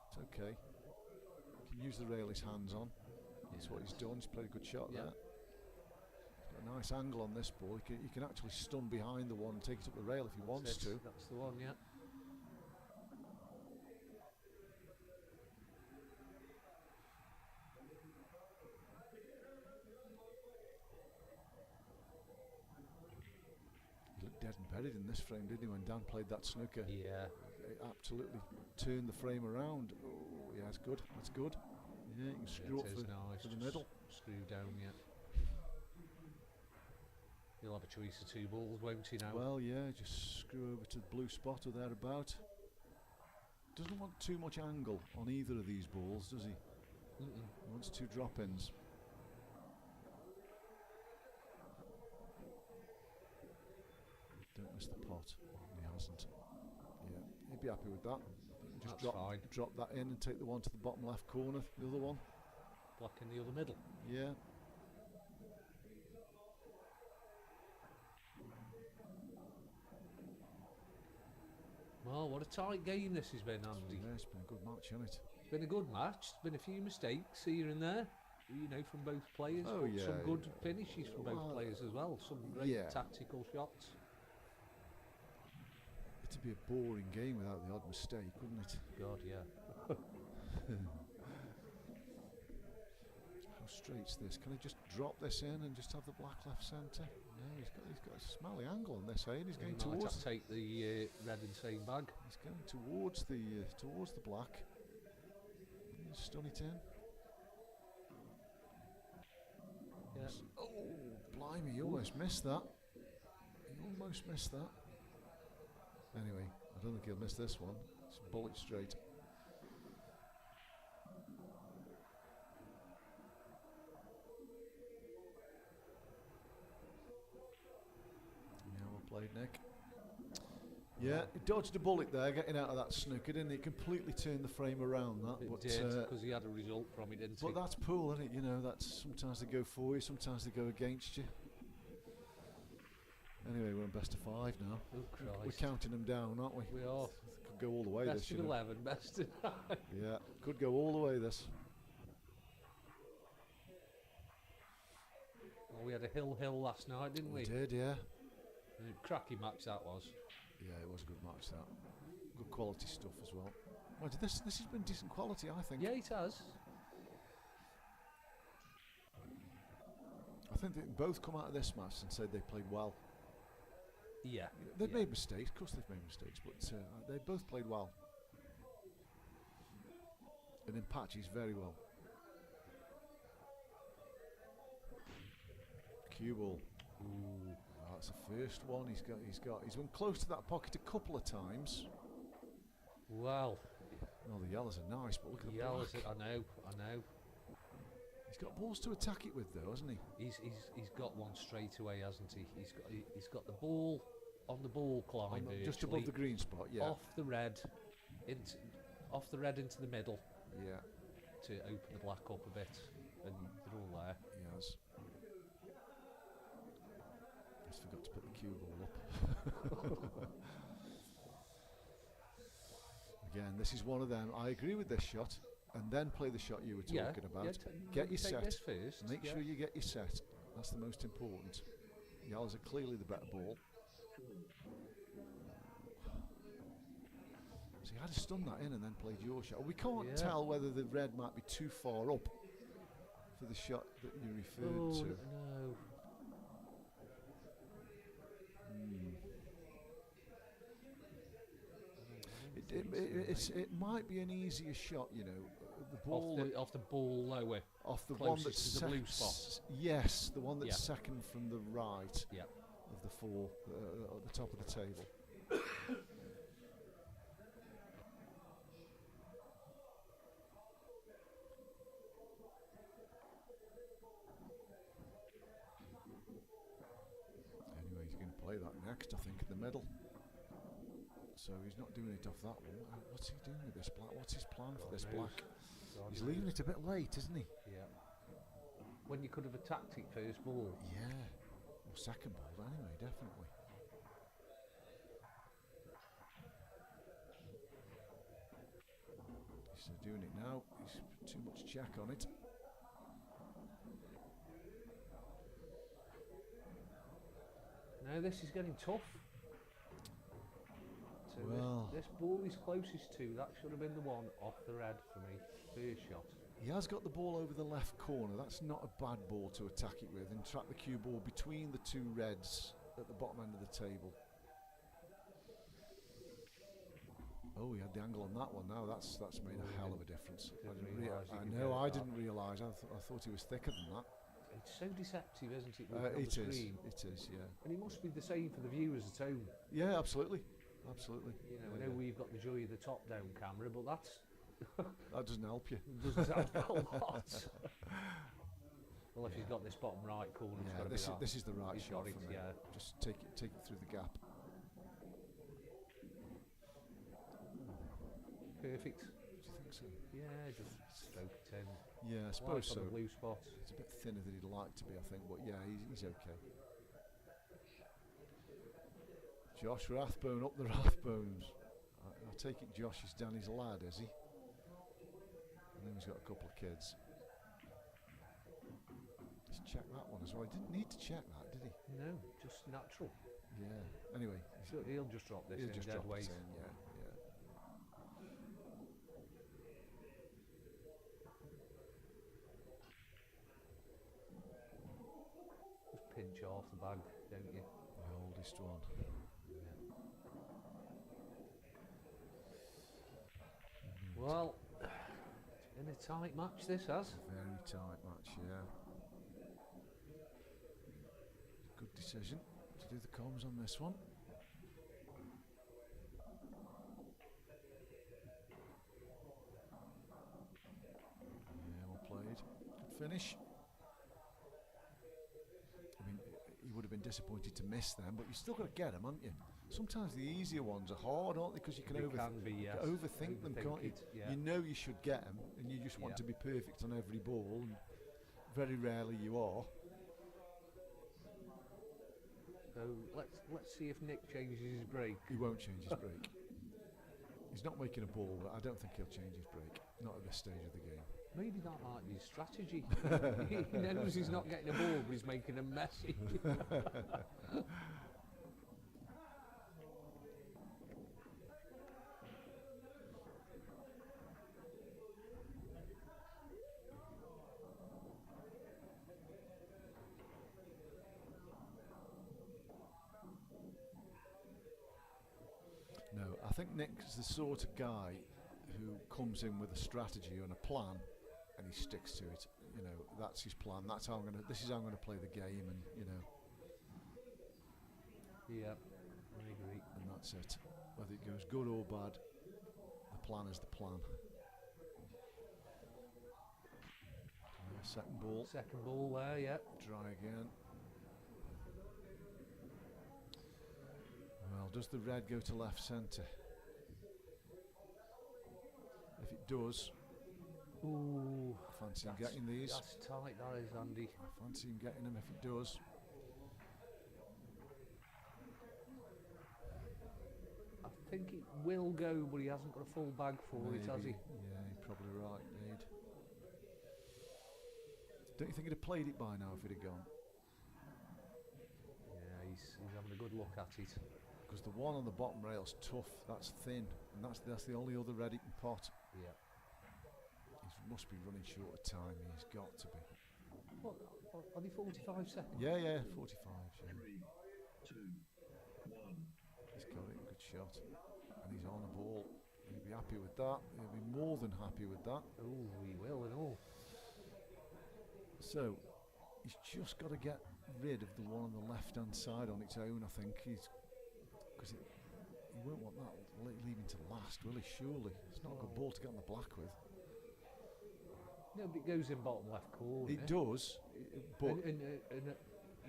It's okay. He can use the rail his hands on. That's what he's done. He's played a good shot Yeah. there. He's got a nice angle on this ball. He can actually stun behind the one and take it up the rail if he wants That's it. to. That's the one, yeah. He looked dead and buried in this frame, didn't he, when Dan played that snooker? Yeah. It absolutely turned the frame around. Oh, yeah, that's good. That's good. Yeah, you can screw up It is nice. for the Just middle. Screw down, yeah. He'll have a choice of two balls, won't he now? Well, yeah, just screw over to the blue spot or thereabout. Doesn't want too much angle on either of these balls, does he? He wants two drop-ins. Don't miss the pot. He hasn't. Yeah, he'd be happy with that. Just That's fine. drop that in and take the one to the bottom left corner, the other one. Black in the other middle. Yeah. Well, what a tight game this has been, Andy. Yeah, it's been a good match, hasn't it? It's been a good match. There's been a few mistakes here and there, you know, from both players. Oh, but yeah, some good yeah. finishes from both Well, players as well. Some great yeah. tactical shots. It'd be a boring game without the odd mistake, wouldn't it? God, yeah. How straight's this? Can he just drop this in and just have the black left centre? No, he's got a smelly angle on this, eh? And he's going He might have towards. to take the red and same bag. He's going towards the black. Stun it in. Yeah. Oh, blimey! He almost missed that. He almost missed that. Anyway, I don't think he'll miss this one. It's bullet straight. Yeah, he dodged a bullet there, getting out of that snooker, didn't he? It completely turned the frame around, that. It But, did, because he had a result from it, didn't he? but that's pool, isn't it? You know, that's sometimes they go for you, sometimes they go against you. Anyway, we're on best of 5 now. Oh, We're Christ. counting them down, aren't we? We are. Could go all the way Best this, of you know. 11, best of 9. Yeah, could go all the way this. Well, we had a hill last night, didn't we? We did, yeah. Cracking match that was. Yeah, it was a good match, that. Good quality stuff as well. Well, this has been decent quality, I think. Yeah, it has. I think they both come out of this match and said they played well. Yeah. They've yeah. made mistakes, of course they've made mistakes, but they both played well. And in patches, very well. Cue ball. Ooh. Oh, that's the first one he's been close to that pocket a couple of times. Well, Oh, the yellows are nice, but look at the yells black. it. I know. He's got balls to attack it with, though, hasn't he? He's got one straight away, hasn't he? He's got the ball on the ball climb, Just above the virtually, green spot, yeah. off the red, into the middle Yeah, to open the black up a bit, and they're all there. he has. Just forgot to put the cue ball up. Again, this is one of them. I agree with this shot, and then play the shot you were talking about. Get your take set. this first. Make yeah. sure you get your set. That's the most important. Yellows are clearly the better ball. So you had to stun that in and then played your shot. We can't Yeah. tell whether the red might be too far up for the shot that you referred Oh to. no. It might be an easier shot, you know. The ball Off the ball lower. off the one closest that's to the blue spot. Yes, the one that's Yeah. second from the right Yeah. of the four at the top of the table. Anyway, he's going to play that next, I think, in the middle. So he's not doing it off that one. What's he doing with this black? What's his plan for this knows. black? God He's knows. leaving it a bit late, isn't he? Yeah. When you could have attacked it first ball. Yeah. Or second ball, anyway, definitely. He's doing it now. He's put too much check on it. Now this is getting tough. So Well. this ball is closest to. That should have been the one off the red for me. First shot. He has got the ball over the left corner. That's not a bad ball to attack it with and trap the cue ball between the two reds at the bottom end of the table. Oh, he had the angle on that one. Now that's made a hell of a difference. Didn't realise you I could know. get I that. didn't realise. I thought he was thicker than that. It's so deceptive, isn't it? On It the is. screen. It is. Yeah. And it must be the same for the viewers at home. Yeah. Absolutely. Absolutely. You know, Yeah, I know yeah. we've got the joy of the top-down camera, but that's That doesn't help you. doesn't help a lot. Well, if he's got this bottom right corner, it's Yeah. gotta This be is that. this is the right He's shot got for it, me. yeah. Just take it through the gap. Perfect. Do you think so? Yeah, just stroke it in. Yeah, I Right suppose on so. the blue spot. It's a bit thinner than he'd like to be, I think, but yeah, he's okay. Josh Rathbone up the Rathbones. I take it Josh is Danny's lad, is he? And then he's got a couple of kids. Let's check that one as well. He didn't need to check that, did he? No, just natural. Yeah. Anyway, So he'll just drop this he'll in just dead drop weight. it in. Yeah, yeah. Just pinch off the bag, don't you? The oldest one. Well, it's been a tight match, this has. Very tight match, yeah. Good decision to do the comms on this one. Yeah, well played. Good finish. I mean, you would have been disappointed to miss them, but you still got to get them, haven't you? Sometimes the easier ones are hard, aren't they? Because you can, They can be, yes. overthink them, can't you? Overthink it, yeah. You know you should get them, and you just want Yeah. to be perfect on every ball, and very rarely you are. So let's see if Nick changes his break. He won't change his break. He's not making a ball, but I don't think he'll change his break. Not at this stage of the game. Maybe that might be his strategy. He knows he's not getting a ball, but he's making a messy. No, I think Nick's the sort of guy who comes in with a strategy and a plan, and he sticks to it. You know, that's his plan. That's how this is how I'm gonna play the game, and you know, Yeah, I agree. and that's it. Whether it goes good or bad, the plan is the plan. Second ball, Second ball there, yeah. try again. Well, does the red go to left centre? If it does, Ooh, I fancy him getting these. that's tight, that is, Andy. I fancy him getting them if it does. I think it will go, but he hasn't got a full bag for it, has he? Yeah, you're probably right, indeed. Don't you think he'd have played it by now if he'd have gone? Yeah, he's having a good look at it. Because the one on the bottom rail's tough, that's thin, and that's the only other red he can pot. Yeah. He must be running short of time, he's got to be. What, are they 45 seconds? Yeah, 45, yeah. 3, 2, 1. He's got it, good shot. And he's on the ball. He'll be happy with that, he'll be more than happy with that. Oh, he will and all. So, he's just got to get rid of the one on the left-hand side on its own, I think. Because he won't want that leaving to last, will he? Surely. It's not a good ball to get on the black with. No, but it goes in bottom left corner. It does, but And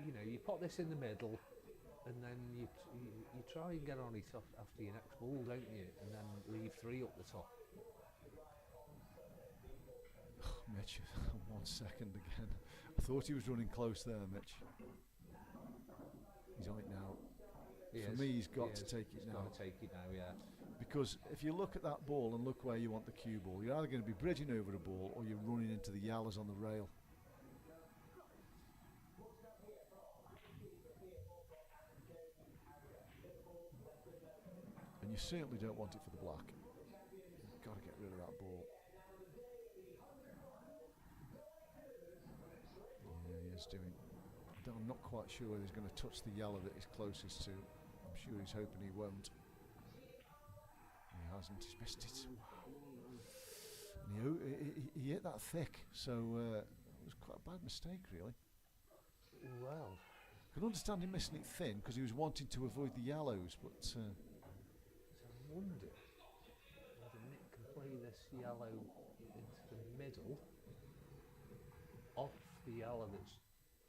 you know, you put this in the middle, and then you try and get on it after your next ball, don't you? And then leave 3 up the top. Mitch, 1 second again. I thought he was running close there, Mitch. He's on it now. For me, he's got to take it now. He's got to take it now, yeah. Because if you look at that ball and look where you want the cue ball, you're either going to be bridging over a ball or you're running into the yellows on the rail. And you certainly don't want it for the black. You've got to get rid of that ball. Yeah, he is doing. I'm not quite sure whether he's going to touch the yellow that he's closest to. I'm sure he's hoping he won't. He hasn't. He's missed it. Wow. And he hit that thick, so it was quite a bad mistake, really. Well, I can understand him missing it thin because he was wanting to avoid the yellows, but. so I wonder whether Nick can play this yellow into the middle, off the yellow that's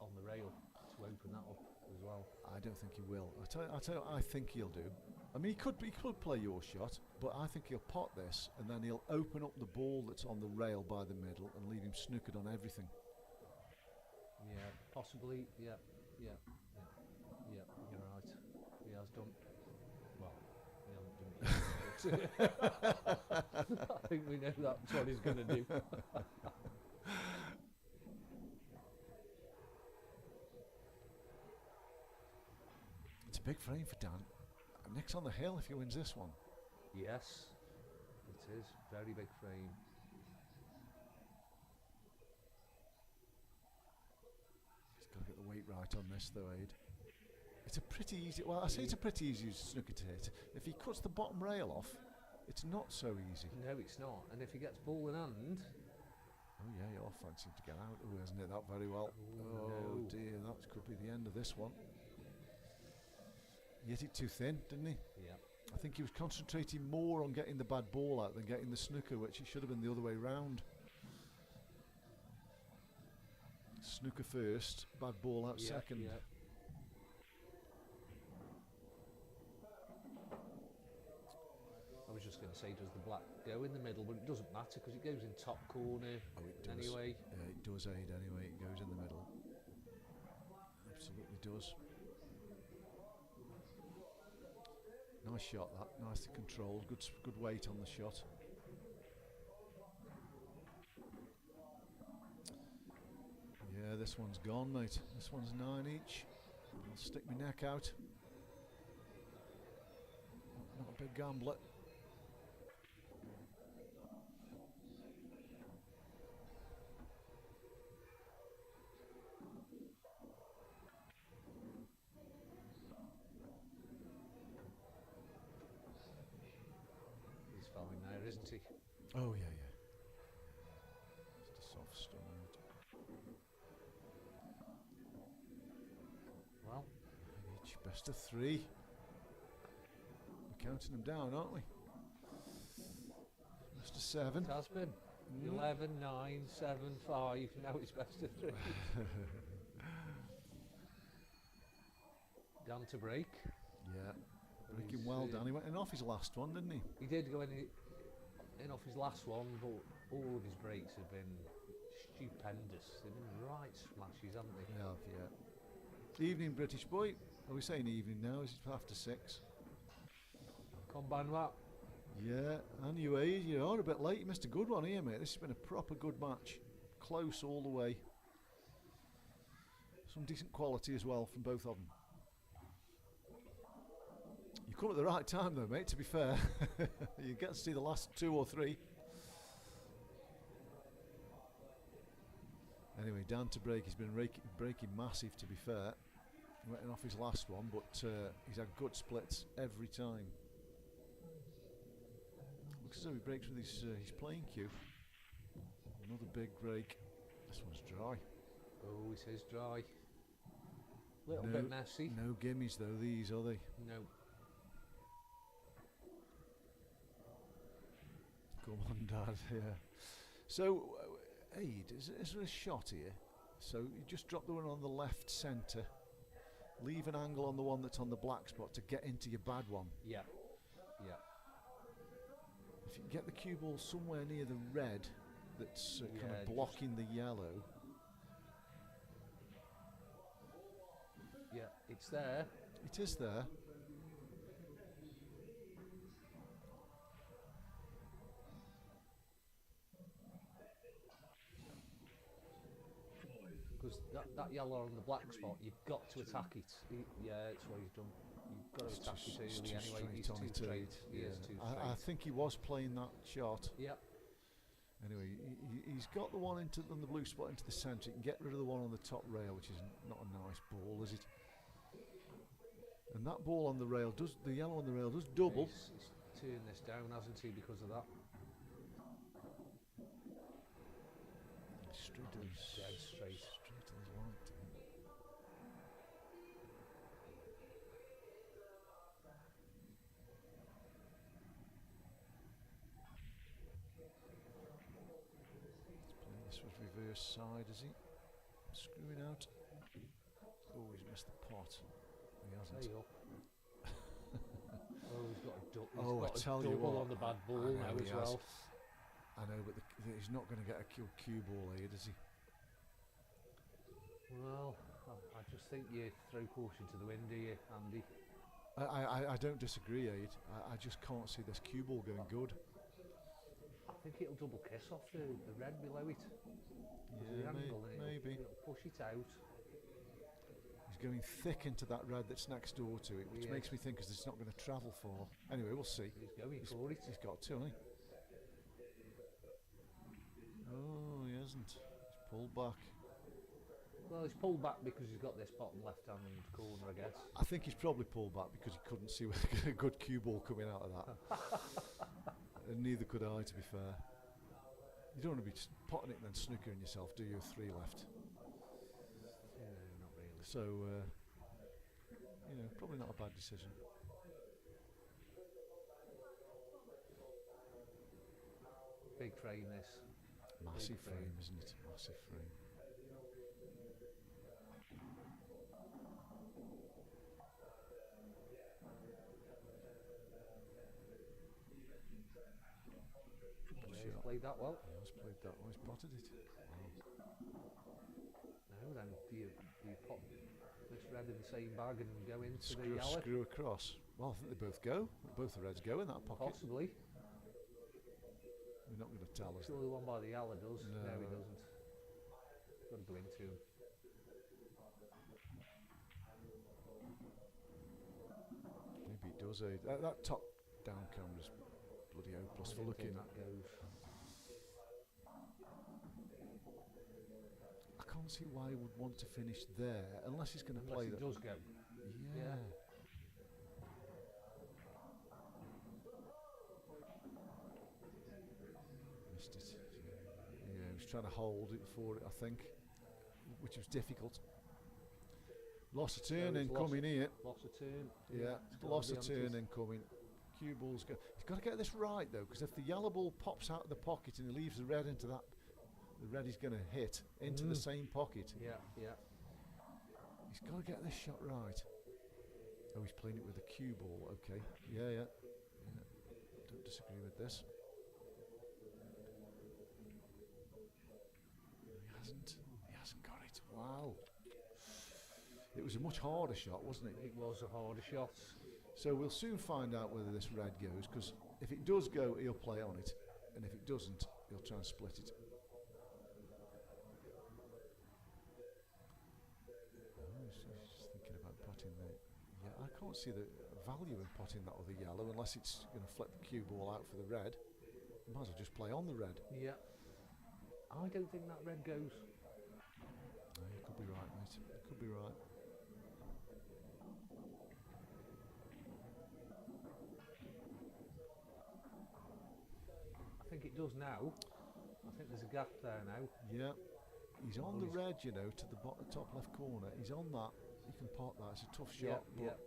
on the rail, to open that up as well. I don't think he will. I tell you, I think he'll do. I mean, he could play your shot, but I think he'll pot this and then he'll open up the ball that's on the rail by the middle and leave him snookered on everything. Yeah, possibly. Yeah. You're right. He has done. Well, he hasn't done it yet, but I think we know that's what he's going to do. It's a big frame for Dan. Nick's on the hill if he wins this one. Yes, it is. Very big frame. He's got to get the weight right on this though, Aid. It's a pretty easy, well I say it's a pretty easy snooker to hit. If he cuts the bottom rail off, it's not so easy. No, it's not. And if he gets ball in hand... Oh yeah, you're fancying to get out. Oh, hasn't hit that very well. Oh no. dear, that could be the end of this one. He hit it too thin, didn't he? Yeah. I think he was concentrating more on getting the bad ball out than getting the snooker, which it should have been the other way round. Snooker first, bad ball out second. Yeah. going to say, does the black go in the middle? But it doesn't matter because it goes in top corner Oh, it does. anyway. Yeah, it does aid anyway. It goes in the middle. Absolutely does. Nice shot, that. Nicely controlled. Good weight on the shot. Yeah, this one's gone, mate. This one's 9 each. I'll stick my neck out. Not a big gambler. He's fine there, isn't he? Oh, yeah, yeah. Just a soft stone. Well, Each best of 3. We're counting them down, aren't we? Best of 7. it has been. 11, 9, 7, 5. Now it's best of 3. Down to break. Yeah. Breaking well, Dan. He went in off his last one, didn't he? He did go in off his last one, but all of his breaks have been stupendous. They've been right smashes, haven't they? They have, yeah. Evening, British boy. Are we saying evening now? Is it after 6? Combine that. Yeah, and you Aid, you're on a bit late. You missed a good one here, mate. This has been a proper good match. Close all the way. Some decent quality as well from both of them. You come at the right time though, mate, to be fair. You get to see the last 2 or 3. Anyway, down to break. He's been breaking massive, to be fair. He went in off his last one, but he's had good splits every time. Looks as though he breaks with his playing cue. Another big break. This one's dry. Oh, it is dry. Little bit messy. No gimmies though, these, are they? No. Come on, Dad, yeah. So, Aid, is there a shot here? So you just drop the one on the left centre, leave an angle on the one that's on the black spot to get into your bad one. Yeah. Yeah. If you can get the cue ball somewhere near the red that's kind of blocking the yellow. Yeah, it's there. It is there. Because that yellow on the black spot, you've got to attack it. Yeah, it's what he's done. You've got to attack it early anyway. He's too straight. He is too straight. I think he was playing that shot. Yep. Anyway, he's got the one on the blue spot into the centre. He can get rid of the one on the top rail, which is not a nice ball, is it? And that ball on the rail does, the yellow on the rail does double. He's turned this down, hasn't he, because of that? Straight to his, Dead straight. Straight to his light. He's playing this with reverse side, is he? Screwing out. Oh, he's missed the pot. He hasn't. Stay up. Oh, he's got a Oh, I tell you double what, on the bad ball I know now he as has. well. I know, but he's not going to get a cue ball here, does he? Well, I just think you throw caution to the wind, do you, Andy? I don't disagree, Aid. I just can't see this cue ball going good. I think it'll double kiss off the red below it. Yeah, The angle, and maybe. It'll push it out. He's going thick into that red that's next door to it, which Yes. makes me think it's not going to travel far. Anyway, we'll see. He's going for it. He's got to, hasn't he? Oh, he hasn't. He's pulled back. Well, he's pulled back because he's got this bottom left-hand corner, I guess. I think he's probably pulled back because he couldn't see a good cue ball coming out of that. And neither could I, to be fair. You don't want to be potting it and then snookering yourself, do you? 3 left. No, not really. So, probably not a bad decision. Big frame, this. Massive Big frame, frame. isn't it? Massive frame. played that well. He has played that well. He's potted it. Now then, do you pop this red in the same bag and go into the Screw, yellow? screw across. Well, I think they both go. Both the reds go in that pocket. Possibly. You're not going to tell us. Sure, the one by the yellow does. No. No, he doesn't. Got to go into him. Maybe it does. That top down camera's bloody hopeless for looking. That goes. I can't see why he would want to finish there unless he's going to play Unless that. it does go. Yeah. Missed it. Yeah, he was trying to hold it for it, I think, which was difficult. Lost a turn incoming here. Lost a turn. Yeah, lost a turn incoming. Cue ball's go. He's got to get this right though, because if the yellow ball pops out of the pocket and he leaves the red into that, the red is going to hit into the same pocket. Yeah, yeah. He's got to get this shot right. Oh, he's playing it with a cue ball. Okay. Yeah. Don't disagree with this. He hasn't got it. Wow. It was a much harder shot, wasn't it? It was a harder shot. So we'll soon find out whether this red goes, because if it does go, he'll play on it, and if it doesn't, he'll try and split it. Oh, he's just thinking about potting the. Yeah, I can't see the value in potting that other yellow unless it's going to flip the cue ball out for the red. You might as well just play on the red. Yeah. I don't think that red goes. No, you could be right, mate. You could be right. I think it does now. I think there's a gap there now. Yeah. He's on the red, you know, to the top left corner. He's on that. He can pot that. It's a tough shot, but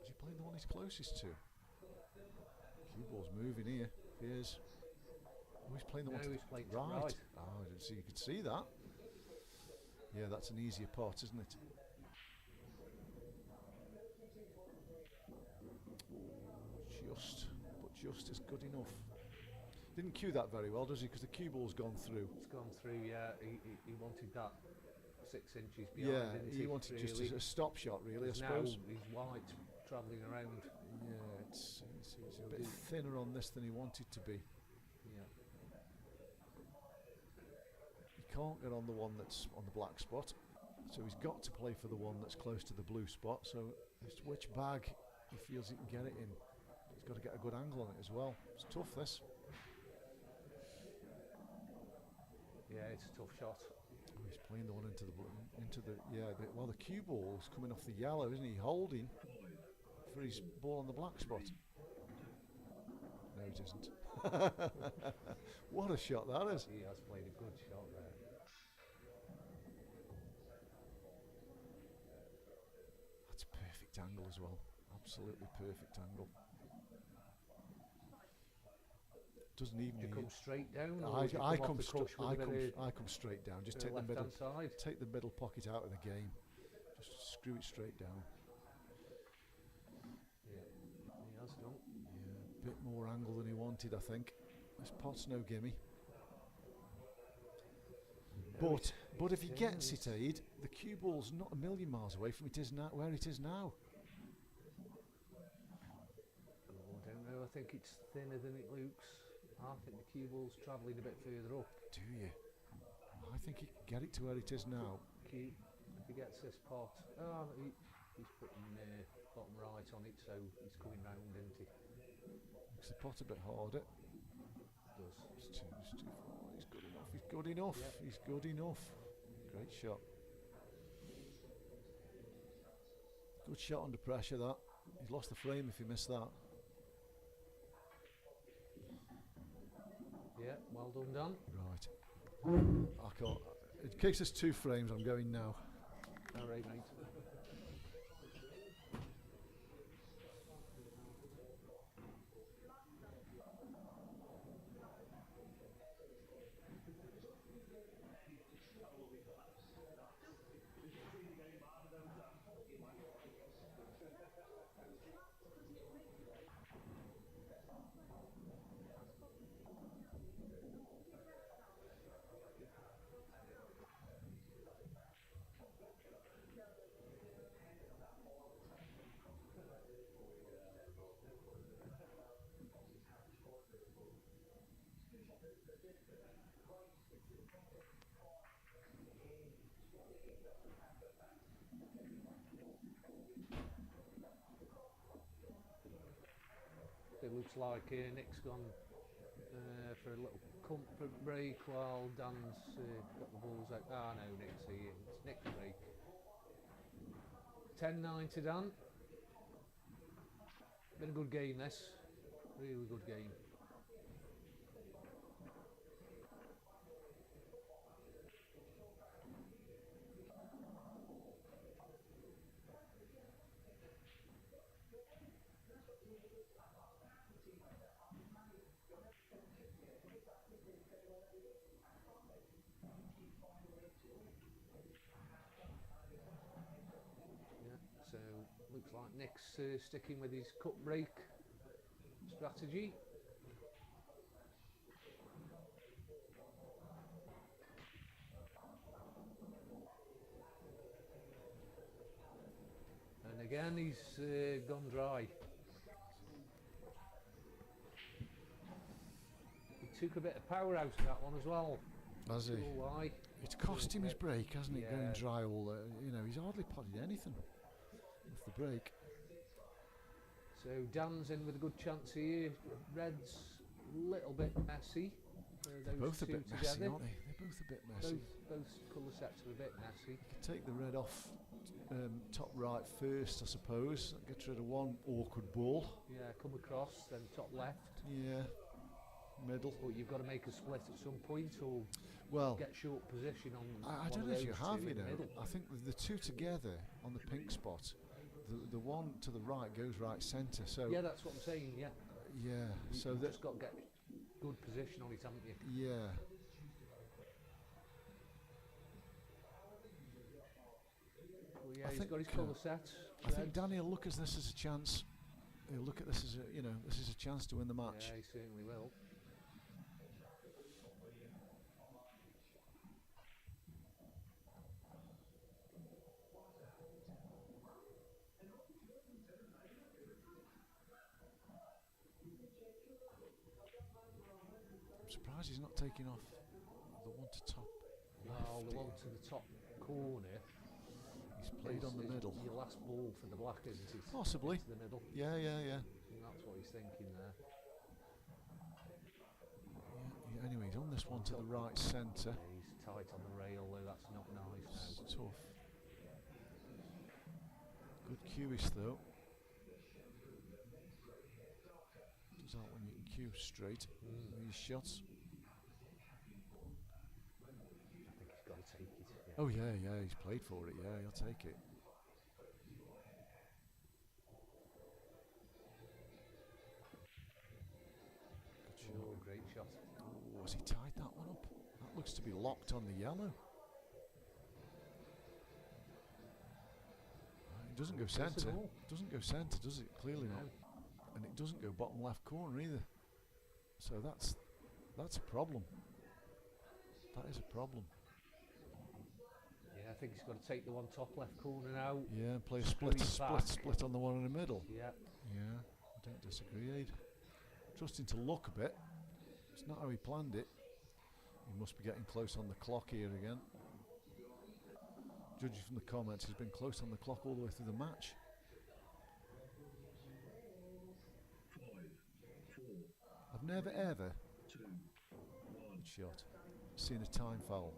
is he playing the one he's closest to? Cue ball's moving here. Here's. Oh, he's playing the one to he's the playing right. right. Oh, I didn't see. You could see that. Yeah, that's an easier pot, isn't it? But just is good enough. Didn't cue that very well, does he? Because the cue ball's gone through. It's gone through, yeah. He wanted that 6 inches behind, Yeah, didn't he wanted really? just a stop shot, really, I Now suppose. he's white, travelling around. Yeah, it's a bit thinner on this than he wanted to be. Yeah. He can't get on the one that's on the black spot, so he's got to play for the one that's close to the blue spot. So it's which bag he feels he can get it in. He's got to get a good angle on it as well. It's tough, this. Yeah, it's a tough shot. Oh, he's playing the one into the well, the cue ball's coming off the yellow, isn't he? Holding for his ball on the black spot. No, it isn't. What a shot that is! He has played a good shot there. That's a perfect angle as well. Absolutely perfect angle. Doesn't even. Do you come straight down? I come straight down. Just take the middle side. Take the middle pocket out of the game. Just screw it straight down. Yeah, he has done. Yeah, a bit more angle than he wanted, I think. This pot's no gimme. But if he gets it, Aid, the cue ball's not a million miles away from it is now. Where it is now. Oh, I don't know. I think it's thinner than it looks. I think the cue ball's travelling a bit further up. Do you? I think he can get it to where it is now. If he gets this pot, he's putting bottom right on it, so he's coming round, isn't he? Makes the pot a bit harder. Does. It's too far. He's good enough. He's good enough. Yep. He's good enough. Great shot. Good shot under pressure, that. He's lost the frame if he missed that. Yeah, well done, Dan. Right. I can't. In case there's 2 frames, I'm going now. All right, mate. It looks like Nick's gone for a little comfort break while Dan's got the balls out. Ah, no, Nick's here. It's Nick's break. 10-9 to Dan. Been a good game, this. Really good game. So looks like Nick's sticking with his cut break strategy. And again he's gone dry. He took a bit of power out of that one as well. Has he? Lie. It's cost him his break, hasn't it? Yeah. Going dry all, you know, he's hardly potted anything off the break. So Dan's in with a good chance here. Red's a little bit messy. They're both a bit messy, together. aren't they? They're both a bit messy. Both colour sets are a bit messy. You can take the red off top right first, I suppose. That gets rid of one awkward ball. Yeah, come across, then top left. Yeah, middle. But you've got to make a split at some point or Well, get short position on. I one don't of know if you those have, two you in the know. middle. I think the two together on the pink spot, the one to the right goes right centre. So Yeah, that's what I'm saying. Yeah. yeah, so You've that just got to get good position on it, haven't you? yeah. Well, yeah, I he's think, got his colour set. I think Danny will look at this as a chance. He'll look at this as a, you know, this is a chance to win the match. Yeah, he certainly will. I'm surprised he's not taking off the one to top. Well, the left one here. to the top corner. He's played on the is middle. Your last ball for the black, isn't it? Possibly. To the middle. Yeah. And that's what he's thinking there. Yeah, anyway, he's on this one to the right centre. Yeah, he's tight on the rail, though. That's not nice. It's No. tough. Good cueist though. Does that when you can cue straight with these shots. I think he's got to take it. Yeah. Oh yeah, he's played for it. Yeah, he'll take it. Good shot. Oh, great shot. Oh, has he tied that one up? That looks to be locked on the yellow. It doesn't go Doesn't centre. all. Doesn't go centre, does it? Clearly No. not. And it doesn't go bottom left corner either. So that's a problem. That is a problem. Yeah, I think he's got to take the one top left corner now. Yeah, and play a Screw split on the one in the middle. Yeah. Yeah, I don't disagree, Aid. Trusting to luck a bit. It's not how he planned it. He must be getting close on the clock here again. Judging from the comments, he's been close on the clock all the way through the match. 5, 4, I've never ever 2, 1. good shot, seen a time foul.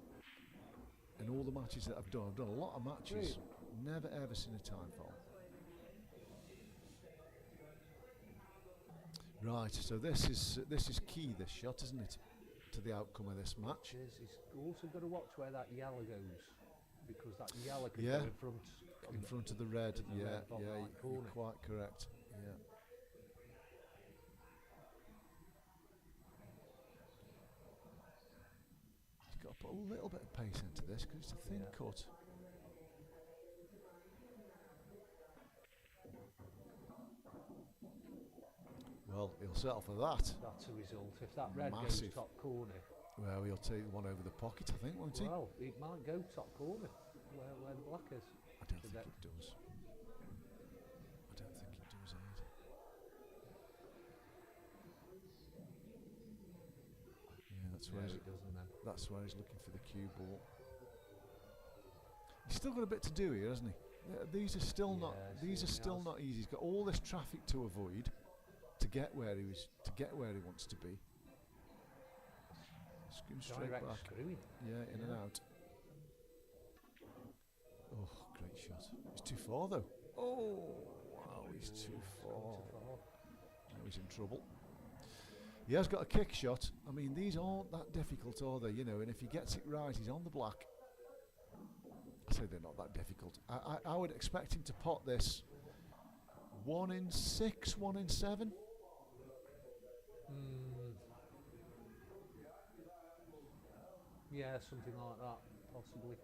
In all the matches that I've done a lot of matches. Never ever seen a time foul. Right, so this is key, this shot, isn't it, to the outcome of this match? He's also got to watch where that yellow goes, because that yellow could Yeah. go in front. In front of the red, in the yeah, red bottom yeah, right you're corner. quite correct. Yeah. He's got to put a little bit of pace into this because it's a thin Yeah. cut. Well, he'll settle for that. That's a result. If that red Massive. goes top corner, Well, he'll take one over the pocket, I think, won't he? well, it might go top corner where the black is. I don't So think that- it does. I don't think it does, Aid. That's where No, he's, it doesn't then. that's where he's looking for the cue ball. He's still got a bit to do here, hasn't he? These are still not. Yeah, These are certainly still has. not easy. He's got all this traffic to avoid to get where he was, to get where he wants to be. Screw straight Direct back. screwing. Yeah, in and Yeah. out. Oh, great shot. He's too far though. Oh, wow, he's too far. Now he's in trouble. He has got a kick shot. I mean, these aren't that difficult, are they? You know, and if he gets it right, he's on the black. I say they're not that difficult. I would expect him to pot this 1 in 6, 1 in 7. Yeah, something like that, possibly.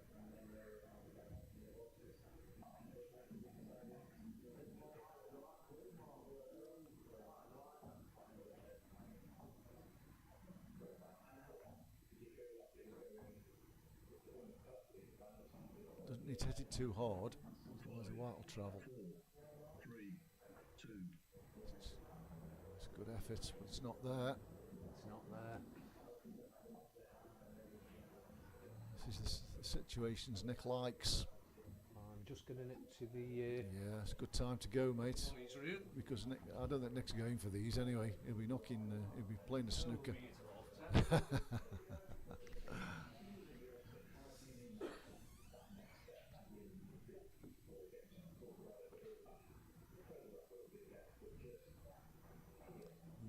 Doesn't need to hit it too hard, otherwise the white will travel. 4, 3, 2. It's a good effort, but it's not there. It's not there. This is the situations Nick likes. I'm just getting it to the. Yeah, it's a good time to go, mate. He's real. Because Nick, I don't think Nick's going for these anyway. He'll be knocking. He'll be playing the snooker.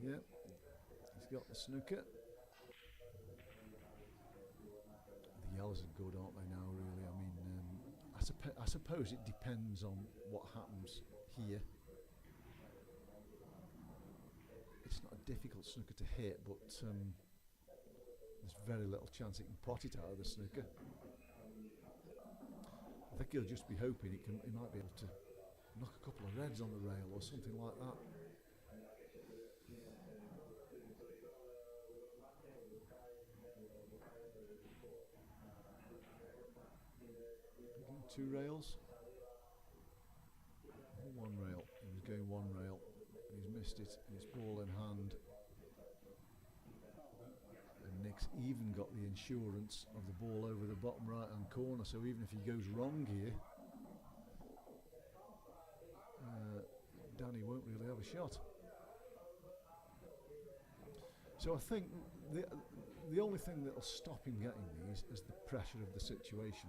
Yep, he's got the snooker. The yellows are good, aren't they now? Really, I mean, I suppose it depends on what happens here. It's not a difficult snooker to hit, but there's very little chance he can pot it out of the snooker. I think he'll just be hoping he might be able to knock a couple of reds on the rail or something like that. Two rails. One rail. He was going one rail. He's missed it. And it's ball in hand. And Nick's even got the insurance of the ball over the bottom right hand corner. So even if he goes wrong here, Danny won't really have a shot. So I think the only thing that'll stop him getting these is the pressure of the situation.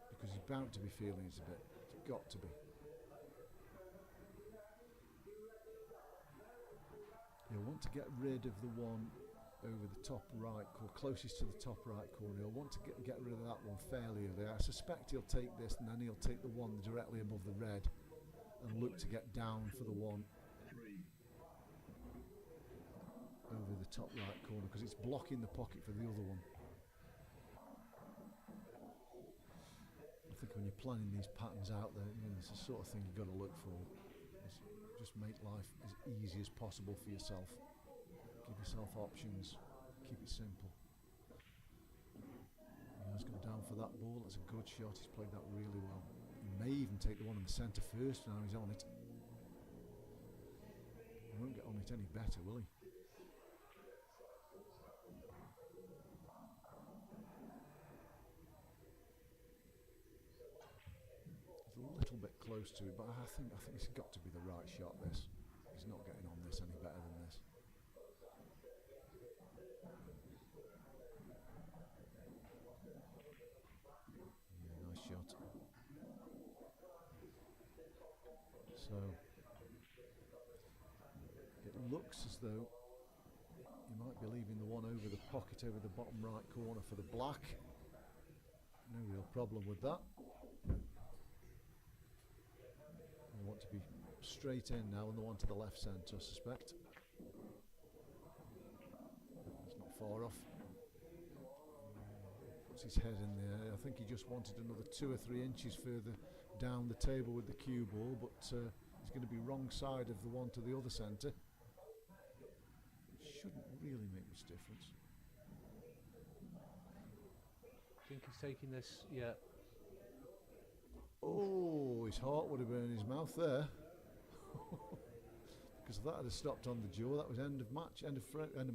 Because he's bound to be feeling it a bit. It's got to be. He'll want to get rid of the one over the top right, or closest to the top right corner. He'll want to get rid of that one fairly early. I suspect he'll take this and then he'll take the one directly above the red and look to get down for the one 3. over the top right corner because it's blocking the pocket for the other one. I think when you're planning these patterns out there, you know, it's the sort of thing you've got to look for. Just make life as easy as possible for yourself. Give yourself options. Keep it simple. He's gone down for that ball. That's a good shot. He's played that really well. He may even take the one in the centre first. Now he's on it. He won't get on it any better, will he? A little bit close to it, but I think it's got to be the right shot. This, he's not getting on this any better than this. Yeah, nice shot. So it looks as though he might be leaving the one over the pocket over the bottom right corner for the black. No real problem with that. I want to be straight in now and the one to the left centre, I suspect. It's not far off. Puts his head in there. I think he just wanted another 2 or 3 inches further down the table with the cue ball, but he's going to be wrong side of the one to the other centre. Shouldn't really make much difference. I think he's taking this, yeah. Oh, his heart would have been in his mouth there. Because if that had stopped on the jaw, that was end of match, end of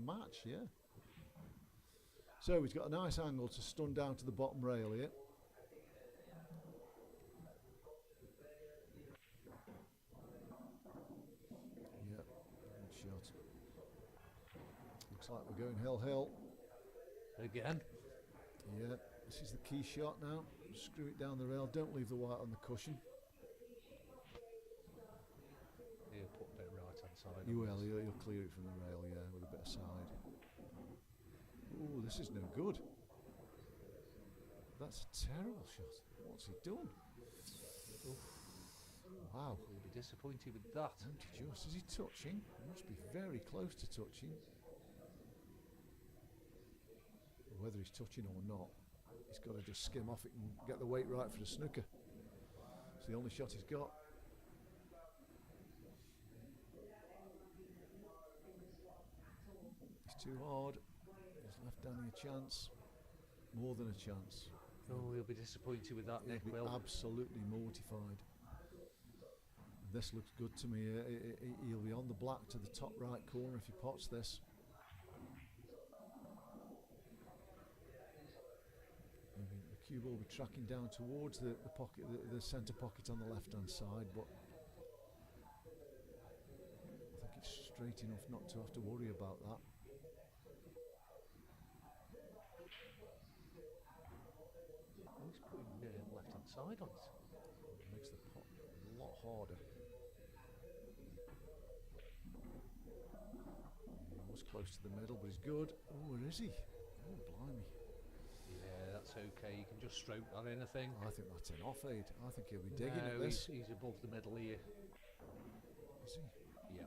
match, yeah. So he's got a nice angle to stun down to the bottom rail here. Yeah, good shot. Looks like we're going hill. Again. Yeah, this is the key shot now. Screw it down the rail. Don't leave the white on the cushion. He'll put a bit of right hand side. You on will. this. He'll clear it from the rail. Yeah, with a bit of side. Oh, this is no good. That's a terrible shot. What's he done? Wow. He'll be disappointed with that. Just, is he touching? He must be very close to touching. Whether he's touching or not, he's got to just skim off it and get the weight right for the snooker. It's the only shot he's got. He's too hard. He's left Danny a chance. More than a chance. Oh, he'll be disappointed with that, Nick. He'll be Will. absolutely mortified. This looks good to me. He'll be on the black to the top right corner if he pots this. The cue ball will be tracking down towards the pocket, the centre pocket on the left hand side, but I think it's straight enough not to have to worry about that. He's putting left hand side on it. It makes the pot a lot harder. He was close to the middle, but he's good. Oh, where is he? Oh, blimey. Yeah, that's okay. You can just stroke that in, I think. I think that's an off aid. I think he'll be digging at No, this. he's above the middle here. Is he? Yeah.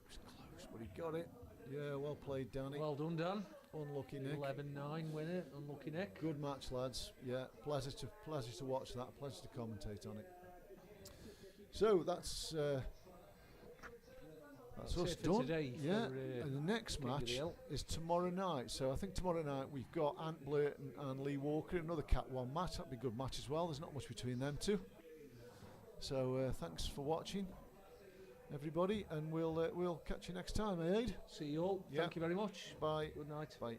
It's close, but he got it. Yeah, well played, Danny. Well done, Dan. Unlucky, Nick. 11-9 winner. Unlucky, Nick. Good match, lads. Yeah, pleasure to watch that. Pleasure to commentate on it. So that's us it for done. today Yeah, for, and the next King of the match Hill. is tomorrow night. So I think tomorrow night we've got Ant Blurton and Lee Walker, another Cat 1 match. That'll be a good match as well. There's not much between them two. So thanks for watching, everybody, and we'll catch you next time, eh, Aid? See you all. Yeah. Thank you very much. Bye. Good night. Bye.